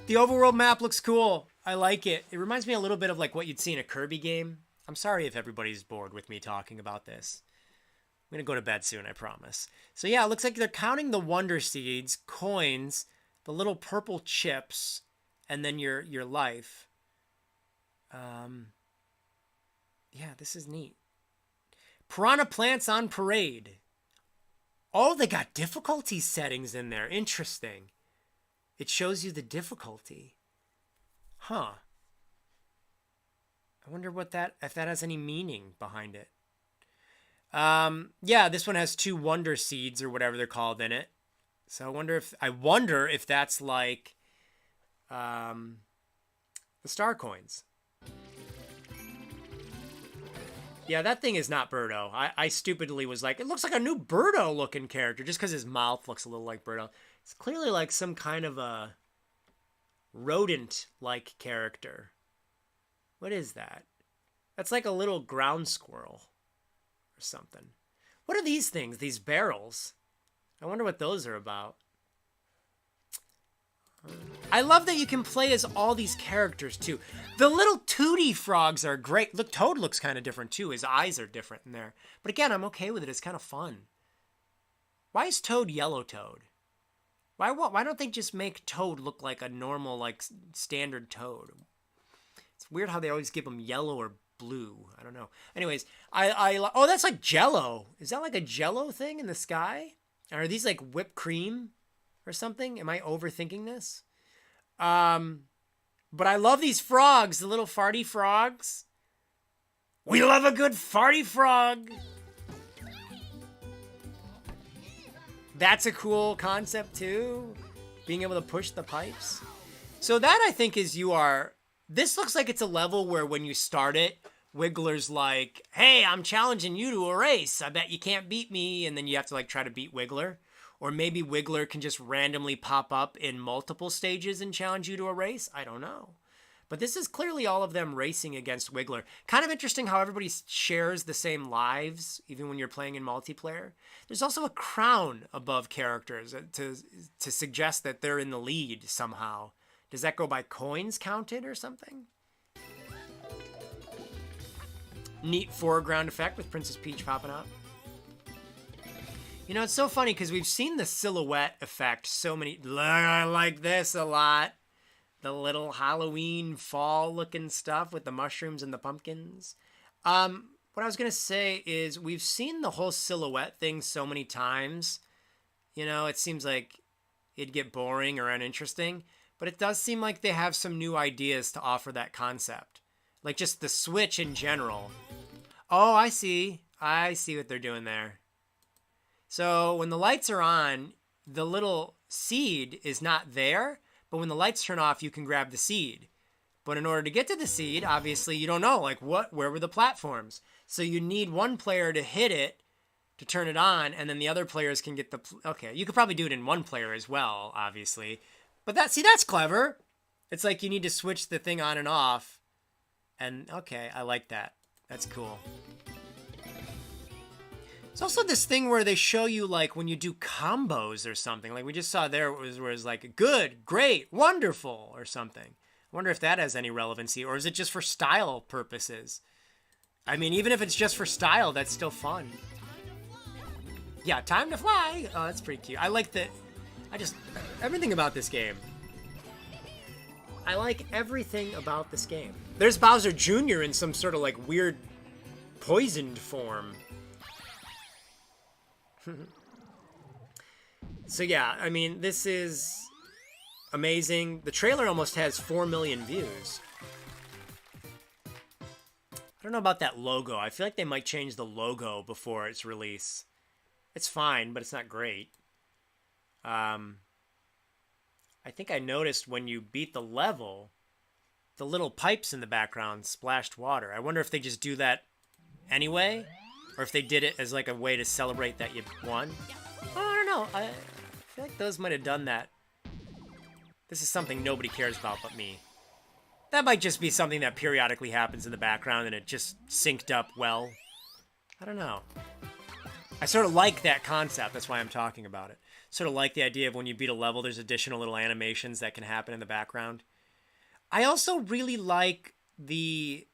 The overworld map looks cool. I like it. It reminds me a little bit of like what you'd see in a Kirby game. I'm sorry if everybody's bored with me talking about this. I'm going to go to bed soon, I promise. So yeah, it looks like they're counting the Wonder Seeds, coins, the little purple chips, and then your life. Yeah, this is neat. Piranha plants on parade. Oh, they got difficulty settings in there. Interesting. It shows you the difficulty. Huh. I wonder if that has any meaning behind it. Yeah, this one has 2 Wonder Seeds or whatever they're called in it. So I wonder if that's like the star coins. Yeah, that thing is not Birdo. I stupidly was like, it looks like a new Birdo looking character just because his mouth looks a little like Birdo. It's clearly like some kind of a rodent-like character. What is that? That's like a little ground squirrel or something. What are these things? These barrels? I wonder what those are about. I love that you can play as all these characters too. The little Tootie frogs are great. Look, Toad looks kind of different too. His eyes are different in there. But again, I'm okay with it. It's kind of fun. Why is Toad Yellow Toad? Why don't they just make Toad look like a normal, like, standard Toad? It's weird how they always give him yellow or blue. I don't know. Anyways, oh, that's like Jell-O. Is that like a Jell-O thing in the sky? Are these like whipped cream or something? Am I overthinking this? But I love these frogs, the little farty frogs. We love a good farty frog. That's a cool concept too. Being able to push the pipes. So that I think is this looks like it's a level where when you start it, Wiggler's like, hey, I'm challenging you to a race. I bet you can't beat me. And then you have to like try to beat Wiggler. Or maybe Wiggler can just randomly pop up in multiple stages and challenge you to a race. I don't know. But this is clearly all of them racing against Wiggler. Kind of interesting how everybody shares the same lives, even when you're playing in multiplayer. There's also a crown above characters to suggest that they're in the lead somehow. Does that go by coins counted or something? Neat foreground effect with Princess Peach popping out. You know, it's so funny because we've seen the silhouette effect so many... I like this a lot. The little Halloween fall looking stuff with the mushrooms and the pumpkins. What I was going to say is we've seen the whole silhouette thing so many times. You know, it seems like it'd get boring or uninteresting. But it does seem like they have some new ideas to offer that concept. Like just the Switch in general. Oh, I see. I see what they're doing there. So when the lights are on, the little seed is not there, but when the lights turn off, you can grab the seed. But in order to get to the seed, obviously you don't know, like where were the platforms? So you need one player to hit it to turn it on, and then the other players can get the, okay, you could probably do it in one player as well, obviously. But that's clever. It's like you need to switch the thing on and off. And okay, I like that. That's cool. It's also this thing where they show you like when you do combos or something. Like we just saw there where it was like good, great, wonderful or something. I wonder if that has any relevancy, or is it just for style purposes? I mean, even if it's just for style, that's still fun. Yeah, time to fly. Oh, that's pretty cute. I like the, everything about this game. I like everything about this game. There's Bowser Jr. in some sort of like weird poisoned form. So yeah, I mean, this is amazing. The trailer almost has 4 million views. I don't know about that logo. I feel like they might change the logo before its release. It's fine, but it's not great. I think I noticed when you beat the level, the little pipes in the background splashed water. I wonder if they just do that anyway, or if they did it as like a way to celebrate that you won. Oh, I don't know. I feel like those might have done that. This is something nobody cares about but me. That might just be something that periodically happens in the background and it just synced up well. I don't know. I sort of like that concept. That's why I'm talking about it. Sort of like the idea of when you beat a level, there's additional little animations that can happen in the background. I also really like the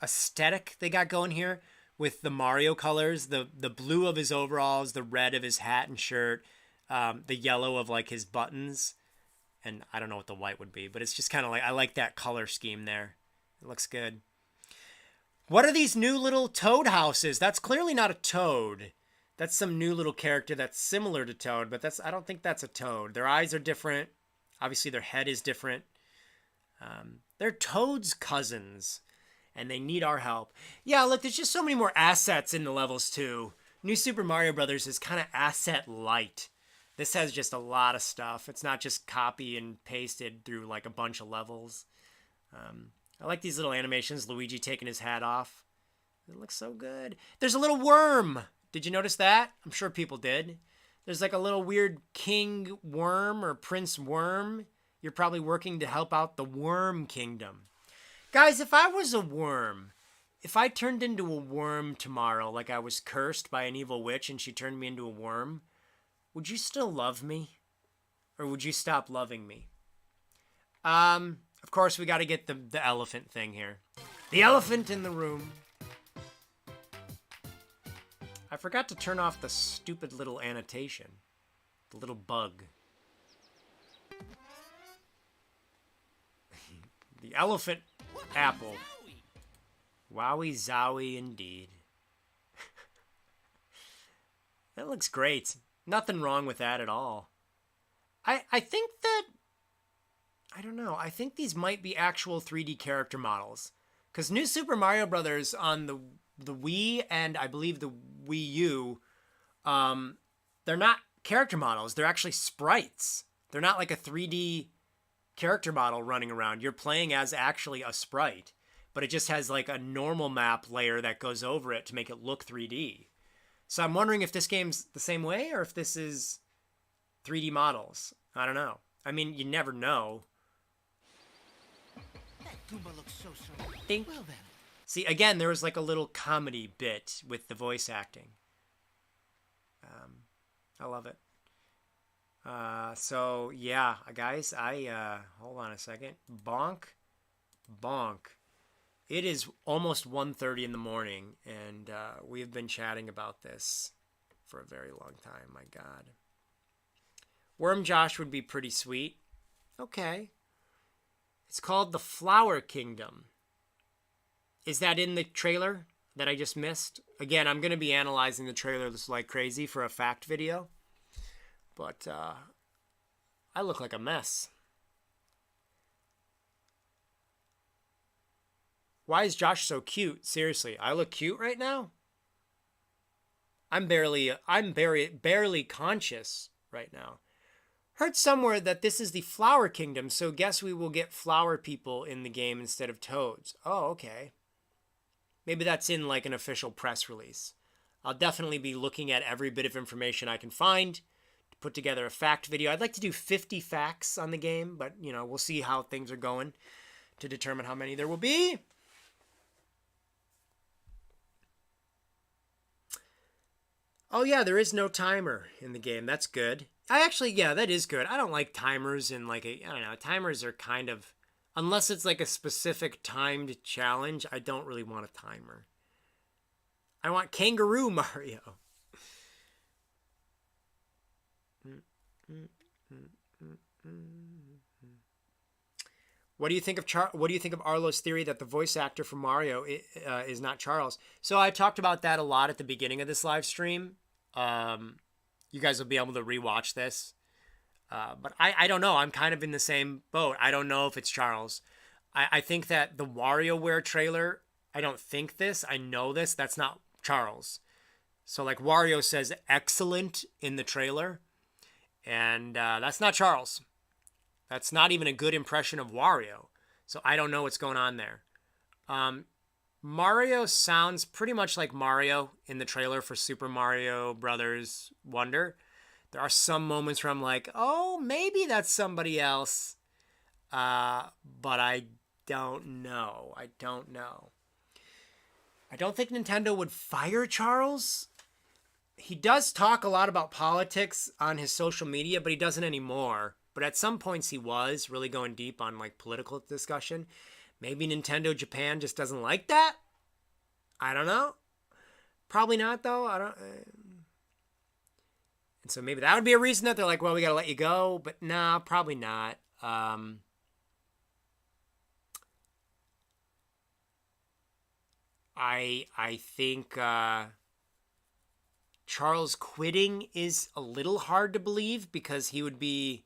aesthetic they got going here with the Mario colors, the blue of his overalls, the red of his hat and shirt, the yellow of like his buttons, and I don't know what the white would be, but it's just kind of like, I like that color scheme there. It looks good. What are these new little Toad houses? That's clearly not a Toad. That's some new little character that's similar to Toad, but I don't think that's a Toad. Their eyes are different. Obviously their head is different. They're Toad's cousins, and they need our help. Yeah, look, there's just so many more assets in the levels too. New Super Mario Brothers is kind of asset light. This has just a lot of stuff. It's not just copy and pasted through like a bunch of levels. I like these little animations. Luigi taking his hat off. It looks so good. There's a little worm. Did you notice that? I'm sure people did. There's like a little weird king worm or prince worm. You're probably working to help out the worm kingdom. Guys, if I was a worm, if I turned into a worm tomorrow, like I was cursed by an evil witch and she turned me into a worm, would you still love me? Or would you stop loving me? Of course, we got to get the elephant thing here. The elephant in the room. I forgot to turn off the stupid little annotation. The little bug. The elephant apple. Wowie zowie indeed. That looks great. Nothing wrong with that at all. I think that... I don't know. I think these might be actual 3D character models. Because New Super Mario Brothers on the Wii and I believe the Wii U, they're not character models. They're actually sprites. They're not like a 3D character model running around. You're playing as actually a sprite. But it just has like a normal map layer that goes over it to make it look 3D. So I'm wondering if this game's the same way or if this is 3D models. I don't know. I mean, you never know. Goomba looks so sorry. Ding. Well then. See, again, there was like a little comedy bit with the voice acting. I love it. So yeah, guys, hold on a second. Bonk. It is almost 1:30 in the morning, and we've been chatting about this for a very long time. My God. Worm Josh would be pretty sweet. Okay. It's called The Flower Kingdom. Is that in the trailer that I just missed? Again, I'm going to be analyzing the trailer like crazy for a fact video. But I look like a mess. Why is Josh so cute? Seriously, I look cute right now? I'm barely conscious right now. Heard somewhere that this is the Flower Kingdom, so guess we will get flower people in the game instead of toads. Oh, okay. Maybe that's in like an official press release. I'll definitely be looking at every bit of information I can find to put together a fact video. I'd like to do 50 facts on the game, but you know, we'll see how things are going to determine how many there will be. Oh yeah, there is no timer in the game. That's good. Yeah, that is good. I don't like timers in like I don't know, timers are kind of, unless it's like a specific timed challenge, I don't really want a timer. I want Kangaroo Mario. What do you think of Arlo's theory that the voice actor for Mario is not Charles? So I talked about that a lot at the beginning of this live stream. You guys will be able to rewatch this. But I don't know. I'm kind of in the same boat. I don't know if it's Charles. I think that the WarioWare trailer, I don't think this. I know this. That's not Charles. So like Wario says excellent in the trailer. And that's not Charles. That's not even a good impression of Wario. So I don't know what's going on there. Mario sounds pretty much like Mario in the trailer for Super Mario Brothers Wonder. There are some moments where I'm like, oh, maybe that's somebody else. But I don't know. I don't think Nintendo would fire Charles. He does talk a lot about politics on his social media, but he doesn't anymore. But at some points he was really going deep on like political discussion. Maybe Nintendo Japan just doesn't like that. I don't know. Probably not though. And so maybe that would be a reason that they're like, well, we got to let you go. But nah, probably not. I think Charles quitting is a little hard to believe because he would be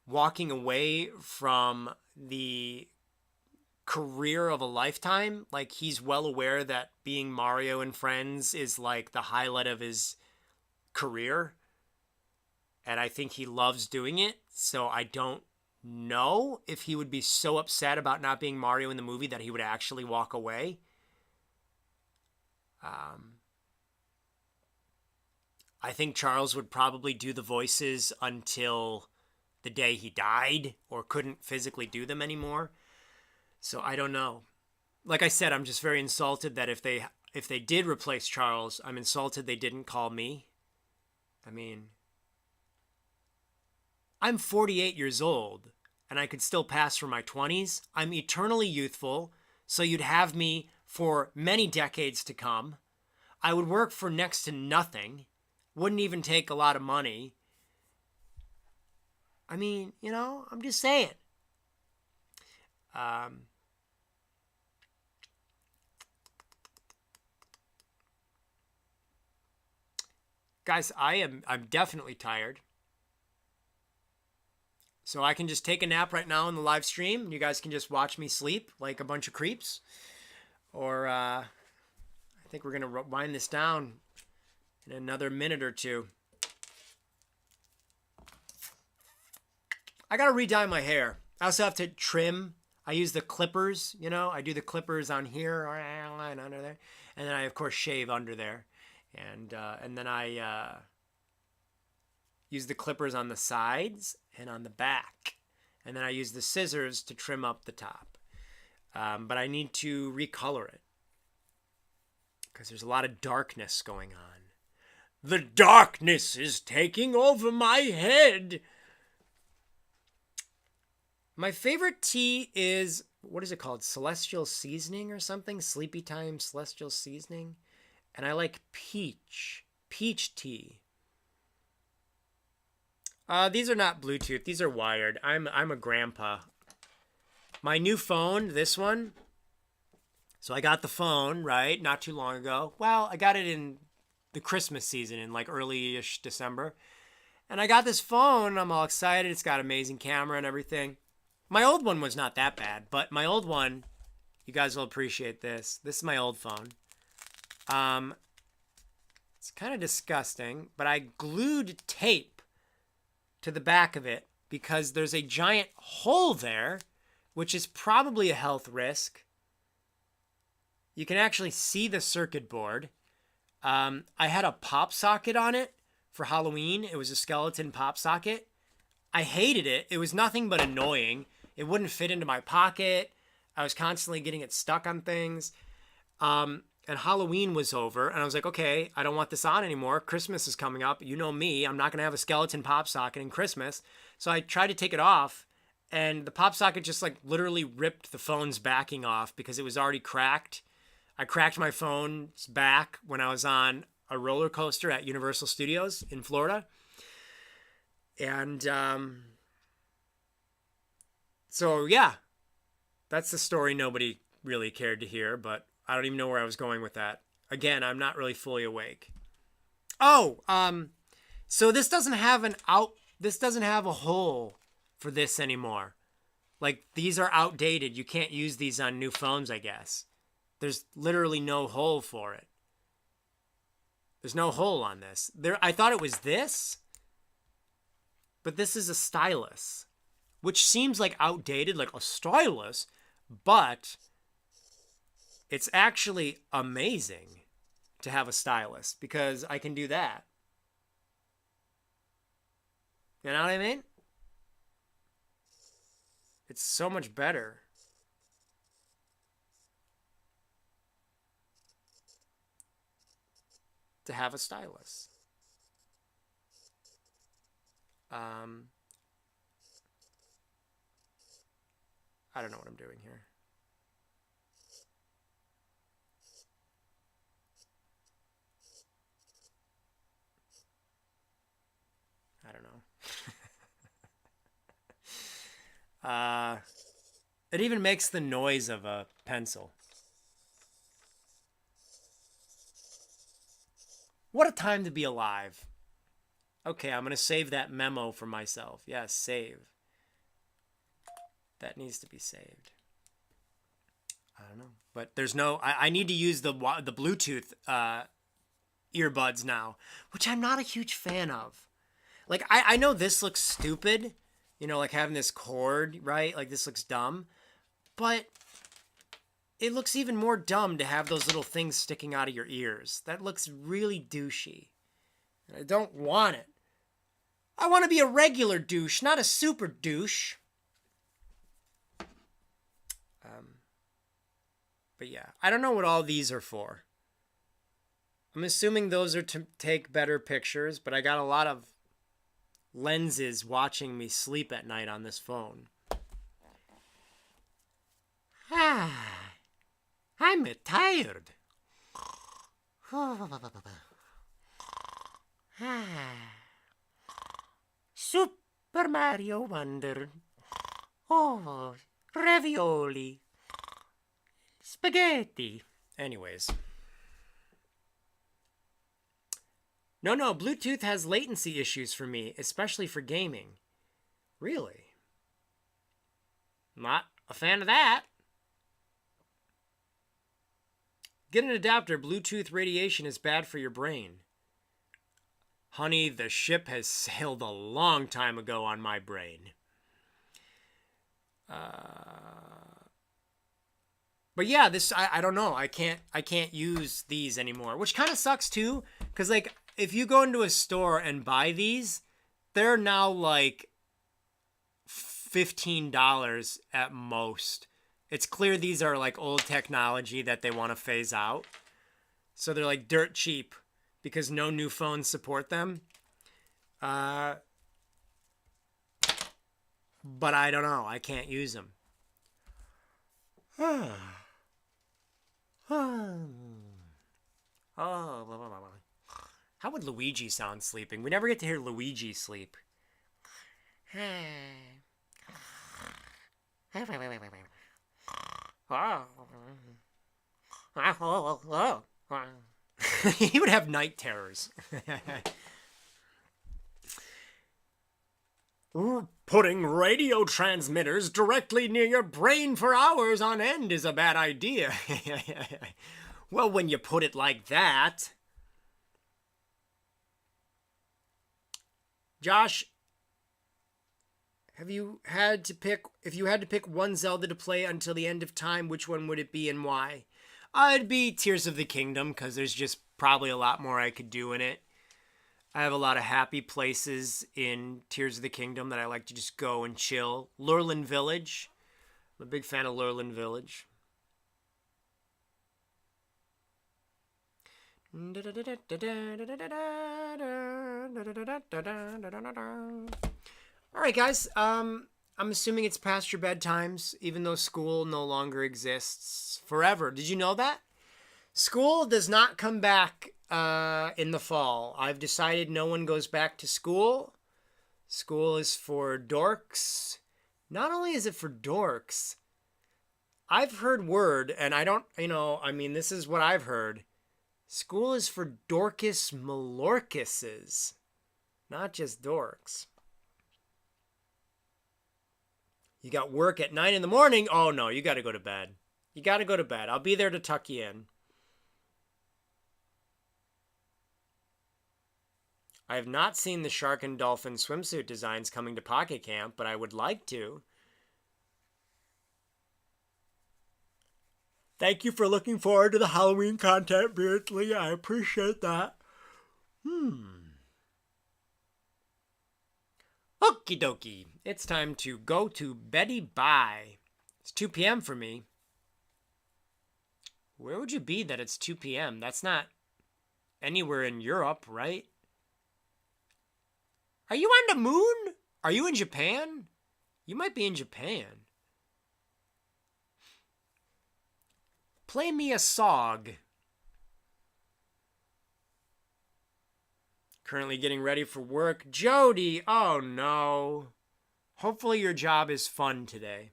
walking away from the career of a lifetime. Like he's well aware that being Mario and Friends is like the highlight of his career. And I think he loves doing it. So I don't know if he would be so upset about not being Mario in the movie that he would actually walk away. I think Charles would probably do the voices until the day he died or couldn't physically do them anymore. So I don't know. Like I said, I'm just very insulted that if they did replace Charles, I'm insulted they didn't call me. I mean, I'm 48 years old and I could still pass for my 20s. I'm eternally youthful, so you'd have me for many decades to come. I would work for next to nothing. Wouldn't even take a lot of money. I mean, you know, I'm just saying. Guys, I'm definitely tired. So I can just take a nap right now in the live stream. You guys can just watch me sleep like a bunch of creeps. Or I think we're going to wind this down in another minute or two. I got to re-dye my hair. I also have to trim. I use the clippers, you know. I do the clippers on here and under there. And then I, of course, shave under there. And then I use the clippers on the sides and on the back. And then I use the scissors to trim up the top. But I need to recolor it because there's a lot of darkness going on. The darkness is taking over my head. My favorite tea is, what is it called? Celestial Seasoning or something? Sleepy Time Celestial Seasoning. And I like peach tea. These are not Bluetooth. These are wired. I'm a grandpa. My new phone, this one. So I got the phone, right? Not too long ago. Well, I got it in the Christmas season in like early-ish December. And I got this phone. I'm all excited. It's got amazing camera and everything. My old one was not that bad, but my old one, you guys will appreciate this. This is my old phone. It's kind of disgusting, but I glued tape to the back of it because there's a giant hole there, which is probably a health risk. You can actually see the circuit board. I had a pop socket on it for Halloween. It was a skeleton pop socket. I hated it. It was nothing but annoying. It wouldn't fit into my pocket. I was constantly getting it stuck on things. And Halloween was over, and I was like, okay, I don't want this on anymore. Christmas is coming up. You know me. I'm not going to have a skeleton pop socket in Christmas. So I tried to take it off, and the pop socket just like literally ripped the phone's backing off because it was already cracked. I cracked my phone's back when I was on a roller coaster at Universal Studios in Florida. And so, yeah, that's the story nobody really cared to hear, but I don't even know where I was going with that. Again, I'm not really fully awake. Oh, so this doesn't have a hole for this anymore. Like, these are outdated. You can't use these on new phones, I guess. There's literally no hole for it. There's no hole on this. I thought it was this, but this is a stylus, which seems like outdated, like a stylus, but it's actually amazing to have a stylus because I can do that. You know what I mean? It's so much better. To have a stylus. I don't know what I'm doing here. I don't know. It even makes the noise of a pencil. What a time to be alive. Okay, I'm going to save that memo for myself. Yes, save. That needs to be saved. I don't know. But there's no... I need to use the Bluetooth earbuds now, which I'm not a huge fan of. Like, I know this looks stupid. You know, like having this cord, right? Like, this looks dumb. But it looks even more dumb to have those little things sticking out of your ears. That looks really douchey. I don't want it. I want to be a regular douche, not a super douche. But yeah, I don't know what all these are for. I'm assuming those are to take better pictures, but I got a lot of lenses watching me sleep at night on this phone. I'm tired. Super Mario Wonder. Oh, ravioli. Spaghetti. Anyways. No, Bluetooth has latency issues for me, especially for gaming. Really? Not a fan of that. Get an adapter. Bluetooth radiation is bad for your brain. Honey, the ship has sailed a long time ago on my brain. But yeah, this I don't know. I can't use these anymore, which kind of sucks too, because like if you go into a store and buy these, they're now like $15 at most. It's clear these are like old technology that they want to phase out. So they're like dirt cheap because no new phones support them. But I don't know. I can't use them. How would Luigi sound sleeping? We never get to hear Luigi sleep. He would have night terrors. Putting radio transmitters directly near your brain for hours on end is a bad idea. Well, when you put it like that. Josh, if you had to pick one Zelda to play until the end of time, which one would it be and why? It'd be Tears of the Kingdom, because there's just probably a lot more I could do in it. I have a lot of happy places in Tears of the Kingdom that I like to just go and chill. Lurelin Village. I'm a big fan of Lurelin Village. All right, guys. I'm assuming it's past your bedtimes, even though school no longer exists forever. Did you know that? School does not come back in the fall. I've decided no one goes back to school. School is for dorks. Not only is it for dorks, I've heard word, and I don't, this is what I've heard. School is for Dorcas Malorcuses, not just dorks. You got work at 9 in the morning? Oh, no, you got to go to bed. You got to go to bed. I'll be there to tuck you in. I have not seen the shark and dolphin swimsuit designs coming to Pocket Camp, but I would like to. Thank you for looking forward to the Halloween content, Beardsley. I appreciate that. Okie dokie. It's time to go to Betty Bye. It's 2 p.m. for me. Where would you be that it's 2 p.m.? That's not anywhere in Europe, right? Are you on the moon? Are you in Japan? You might be in Japan. Play me a song. Currently getting ready for work. Jody, oh no. Hopefully your job is fun today.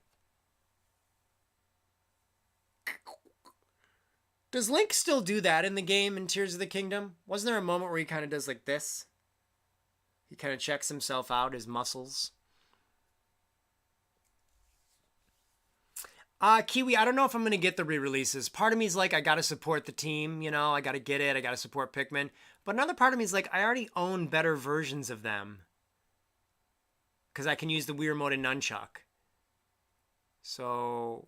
Does Link still do that in the game in Tears of the Kingdom? Wasn't there a moment where he kind of does like this? He kind of checks himself out, his muscles. Kiwi, I don't know if I'm going to get the re-releases. Part of me is like, I got to support the team, I got to get it. I got to support Pikmin. But another part of me is like, I already own better versions of them. Because I can use the Wii Remote and Nunchuck. So,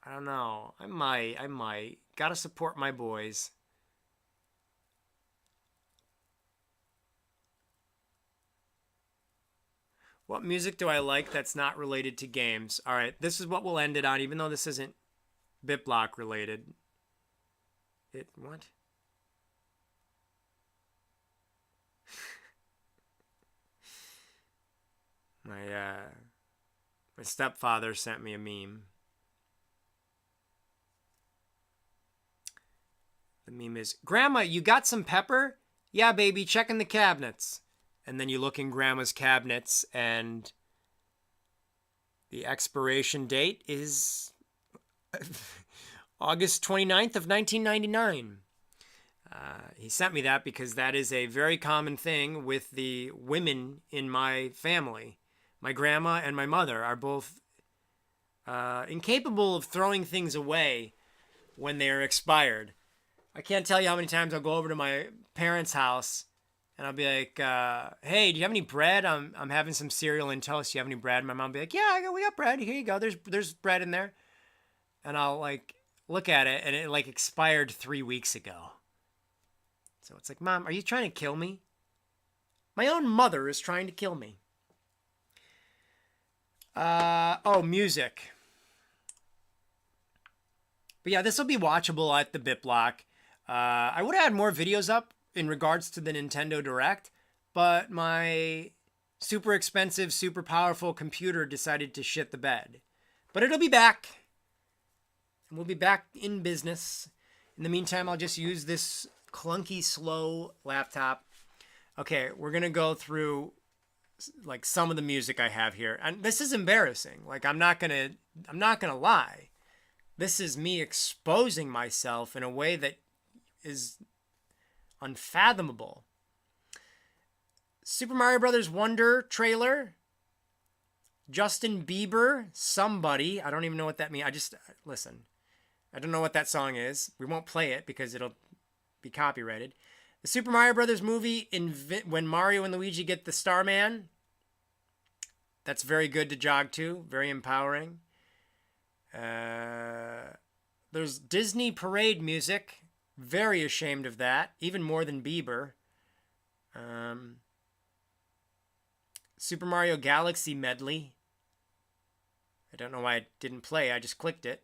I don't know. I might. Got to support my boys. What music do I like that's not related to games? All right, this is what we'll end it on, even though this isn't BitBlock related. What? My stepfather sent me a meme. The meme is, Grandma, you got some pepper? Yeah, baby, checking the cabinets. And then you look in Grandma's cabinets, and the expiration date is August 29th of 1999. He sent me that because that is a very common thing with the women in my family. My grandma and my mother are both incapable of throwing things away when they are expired. I can't tell you how many times I'll go over to my parents' house and I'll be like, hey, do you have any bread? I'm having some cereal and toast. Do you have any bread? My mom will be like, yeah, we got bread. Here you go. There's bread in there. And I'll like look at it, and it like expired 3 weeks ago. So it's like, Mom, are you trying to kill me? My own mother is trying to kill me. Music. But yeah, this will be watchable at the BitBlock. I would have had more videos up in regards to the Nintendo Direct, but my super expensive, super powerful computer decided to shit the bed. But it'll be back. And we'll be back in business. In the meantime, I'll just use this clunky, slow laptop. Okay, we're going to go through like some of the music I have here. And this is embarrassing. Like I'm not going to lie. This is me exposing myself in a way that is unfathomable. Super Mario Brothers Wonder trailer. Justin Bieber, Somebody. I don't even know what that means. Listen. I don't know what that song is. We won't play it because it'll be copyrighted. The Super Mario Brothers movie, when Mario and Luigi get the Starman. That's very good to jog to. Very empowering. There's Disney parade music. Very ashamed of that. Even more than Bieber. Super Mario Galaxy medley. I don't know why it didn't play. I just clicked it.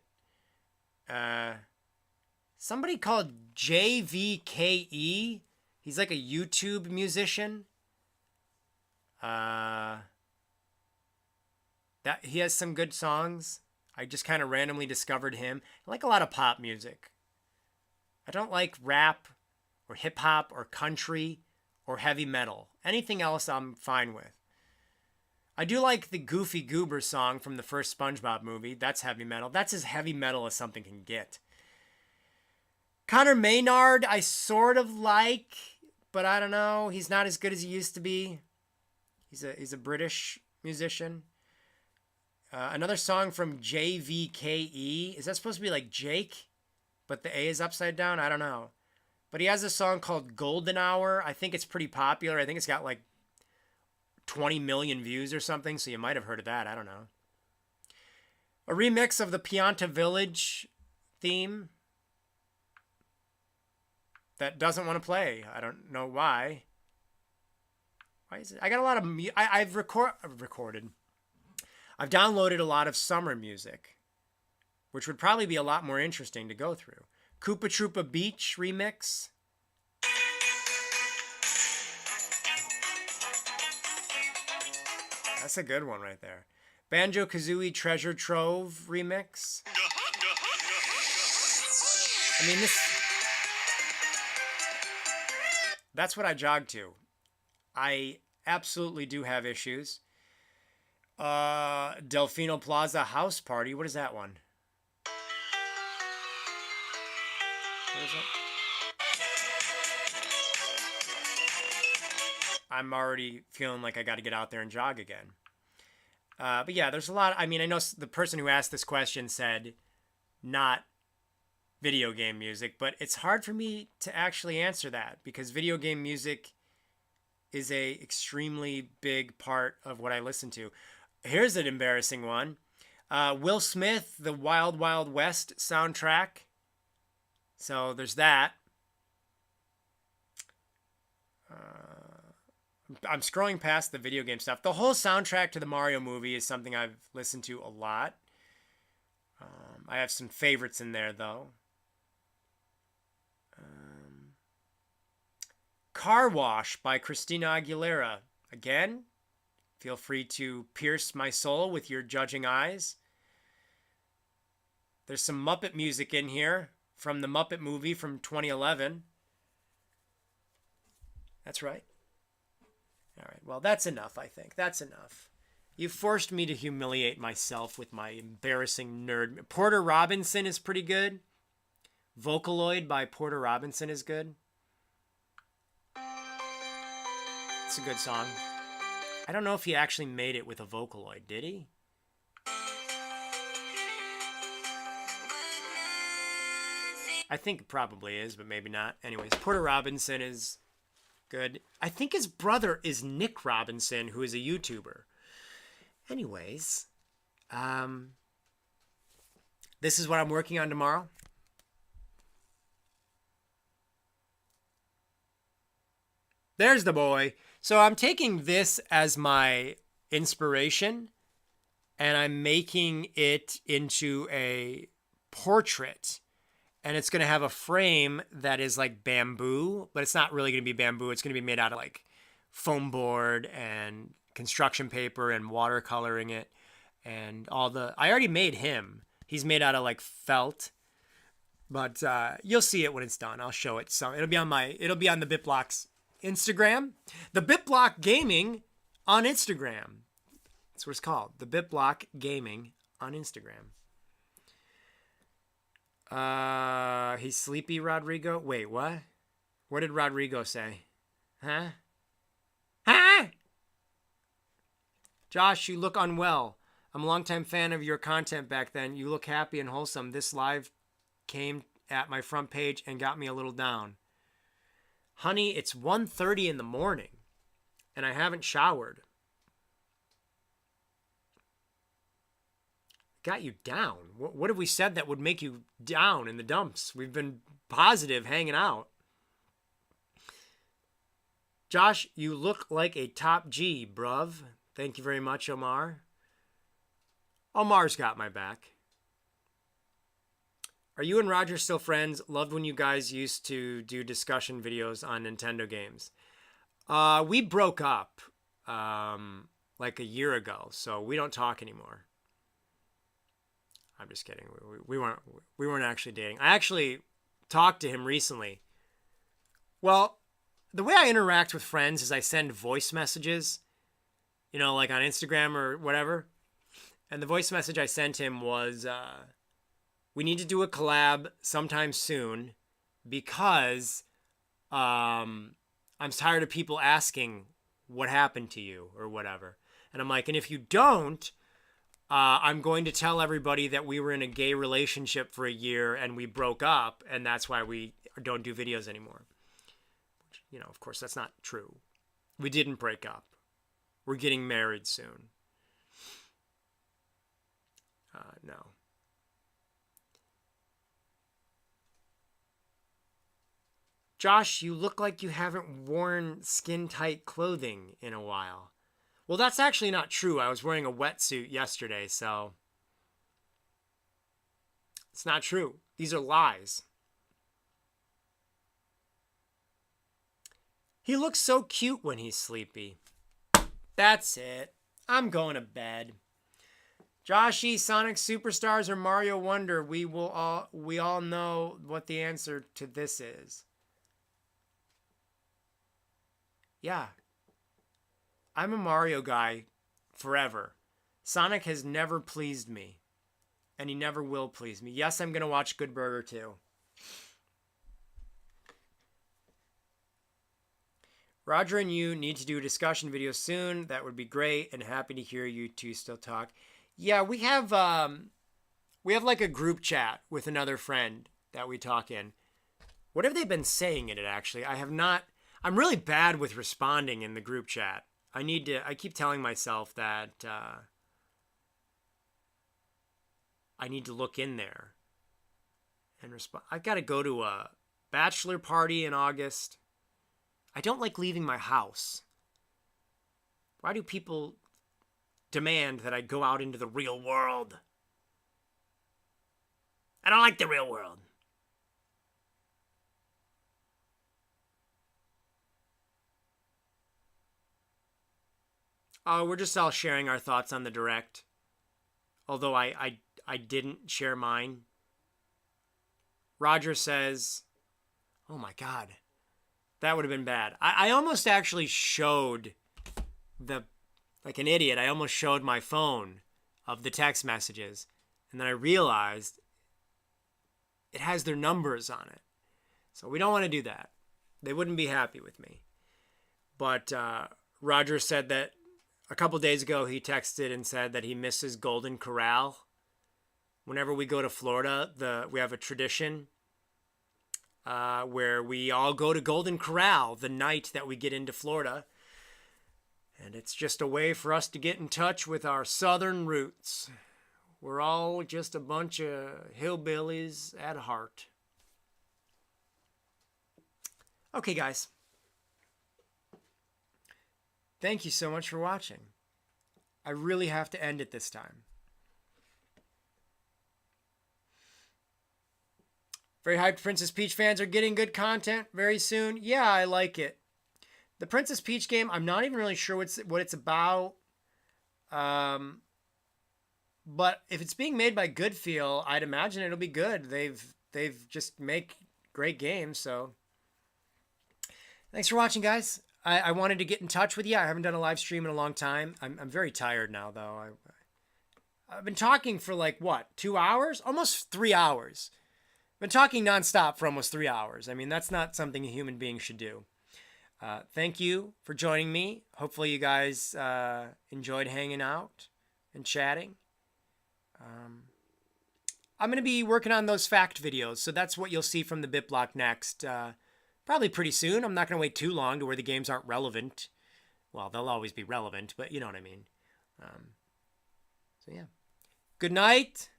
Somebody called JVKE. He's like a YouTube musician. That he has some good songs. I just kind of randomly discovered him. I like a lot of pop music. I don't like rap or hip hop or country or heavy metal. Anything else I'm fine with. I do like the Goofy Goober song from the first SpongeBob movie. That's heavy metal. That's as heavy metal as something can get. Connor Maynard, I sort of like, but I don't know. He's not as good as he used to be. He's a British musician. Another song from JVKE. Is that supposed to be like Jake, but the A is upside down? I don't know. But he has a song called Golden Hour. I think it's pretty popular. I think it's got like 20 million views or something, so you might have heard of that. I don't know. A remix of the Pianta Village theme that doesn't want to play. I don't know why. Why is it? I got a lot of... I've recorded. I've downloaded a lot of summer music, which would probably be a lot more interesting to go through. Koopa Troopa Beach remix. That's a good one right there. Banjo-Kazooie Treasure Trove remix. I mean, that's what I jog to. I absolutely do have issues. Delfino Plaza House Party. What is that one? What is it? I'm already feeling like I got to get out there and jog again. But yeah, there's a lot. I mean, I know the person who asked this question said not video game music, but it's hard for me to actually answer that because video game music is a extremely big part of what I listen to. Here's an embarrassing one. Will Smith, the Wild Wild West soundtrack. So there's that. I'm scrolling past the video game stuff. The whole soundtrack to the Mario movie is something I've listened to a lot. I have some favorites in there, though. Car Wash by Christina Aguilera. Again, feel free to pierce my soul with your judging eyes. There's some Muppet music in here from the Muppet movie from 2011. That's right. All right, well, that's enough, I think. That's enough. You forced me to humiliate myself with my embarrassing nerd. Porter Robinson is pretty good. Vocaloid by Porter Robinson is good. It's a good song. I don't know if he actually made it with a Vocaloid, did he? I think it probably is, but maybe not. Anyways, Porter Robinson is good. I think his brother is Nick Robinson, who is a YouTuber. Anyways, this is what I'm working on tomorrow. There's the boy. So I'm taking this as my inspiration, and I'm making it into a portrait. And it's going to have a frame that is like bamboo, but it's not really going to be bamboo. It's going to be made out of like foam board and construction paper and watercoloring it and all the. I already made him. He's made out of like felt, but you'll see it when it's done. I'll show it. So it'll be on the BitBlock's Instagram, the BitBlock Gaming on Instagram. That's what it's called, the BitBlock Gaming on Instagram. He's sleepy, Rodrigo. Wait, what? What did Rodrigo say? Huh? Huh? Josh, you look unwell. I'm a longtime fan of your content back then. You look happy and wholesome. This live came at my front page and got me a little down. Honey, it's 1:30 in the morning, and I haven't showered. Got you down? What have we said that would make you down in the dumps? We've been positive hanging out. Josh, you look like a top G, bruv. Thank you very much, Omar. Omar's got my back. Are you and Roger still friends? Loved when you guys used to do discussion videos on Nintendo games. We broke up like a year ago, so we don't talk anymore. I'm just kidding. We weren't actually dating. I actually talked to him recently. Well, the way I interact with friends is I send voice messages, like on Instagram or whatever. And the voice message I sent him was, we need to do a collab sometime soon because I'm tired of people asking what happened to you or whatever. And I'm like, and if you don't, I'm going to tell everybody that we were in a gay relationship for a year and we broke up, and that's why we don't do videos anymore. Which, of course, that's not true. We didn't break up. We're getting married soon. No. Josh, you look like you haven't worn skin-tight clothing in a while. Well, that's actually not true. I was wearing a wetsuit yesterday, so it's not true. These are lies. He looks so cute when he's sleepy. That's it. I'm going to bed. Joshy, Sonic Superstars or Mario Wonder? We all know what the answer to this is. Yeah. I'm a Mario guy forever. Sonic has never pleased me. And he never will please me. Yes, I'm going to watch Good Burger too. Roger and you need to do a discussion video soon. That would be great. And happy to hear you two still talk. Yeah, we have like a group chat with another friend that we talk in. What have they been saying in it, actually? I have not. I'm really bad with responding in the group chat. I keep telling myself that I need to look in there and respond. I've got to go to a bachelor party in August. I don't like leaving my house. Why do people demand that I go out into the real world? I don't like the real world. We're just all sharing our thoughts on the direct. Although I didn't share mine. Roger says, oh my God, that would have been bad. I almost actually showed like an idiot, I almost showed my phone of the text messages. And then I realized it has their numbers on it. So we don't want to do that. They wouldn't be happy with me. But Roger said that a couple days ago he texted and said that he misses Golden Corral. Whenever we go to Florida, we have a tradition where we all go to Golden Corral the night that we get into Florida. And it's just a way for us to get in touch with our southern roots. We're all just a bunch of hillbillies at heart. Okay, guys. Thank you so much for watching. I really have to end it this time. Very hyped Princess Peach fans are getting good content very soon. Yeah, I like it. The Princess Peach game, I'm not even really sure what it's about. But if it's being made by Goodfeel, I'd imagine it'll be good. They've just make great games, so thanks for watching, guys. I wanted to get in touch with you. I haven't done a live stream in a long time. I'm very tired now, though. I've been talking for like, what, 2 hours? Almost 3 hours. I've been talking nonstop for almost 3 hours. I mean, that's not something a human being should do. Thank you for joining me. Hopefully you guys enjoyed hanging out and chatting. I'm going to be working on those fact videos, so that's what you'll see from the BitBlock next. Probably pretty soon. I'm not going to wait too long to where the games aren't relevant. Well, they'll always be relevant, but you know what I mean. So yeah. Good night.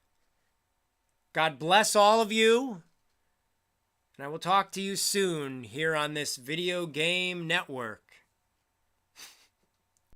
God bless all of you. And I will talk to you soon here on this video game network.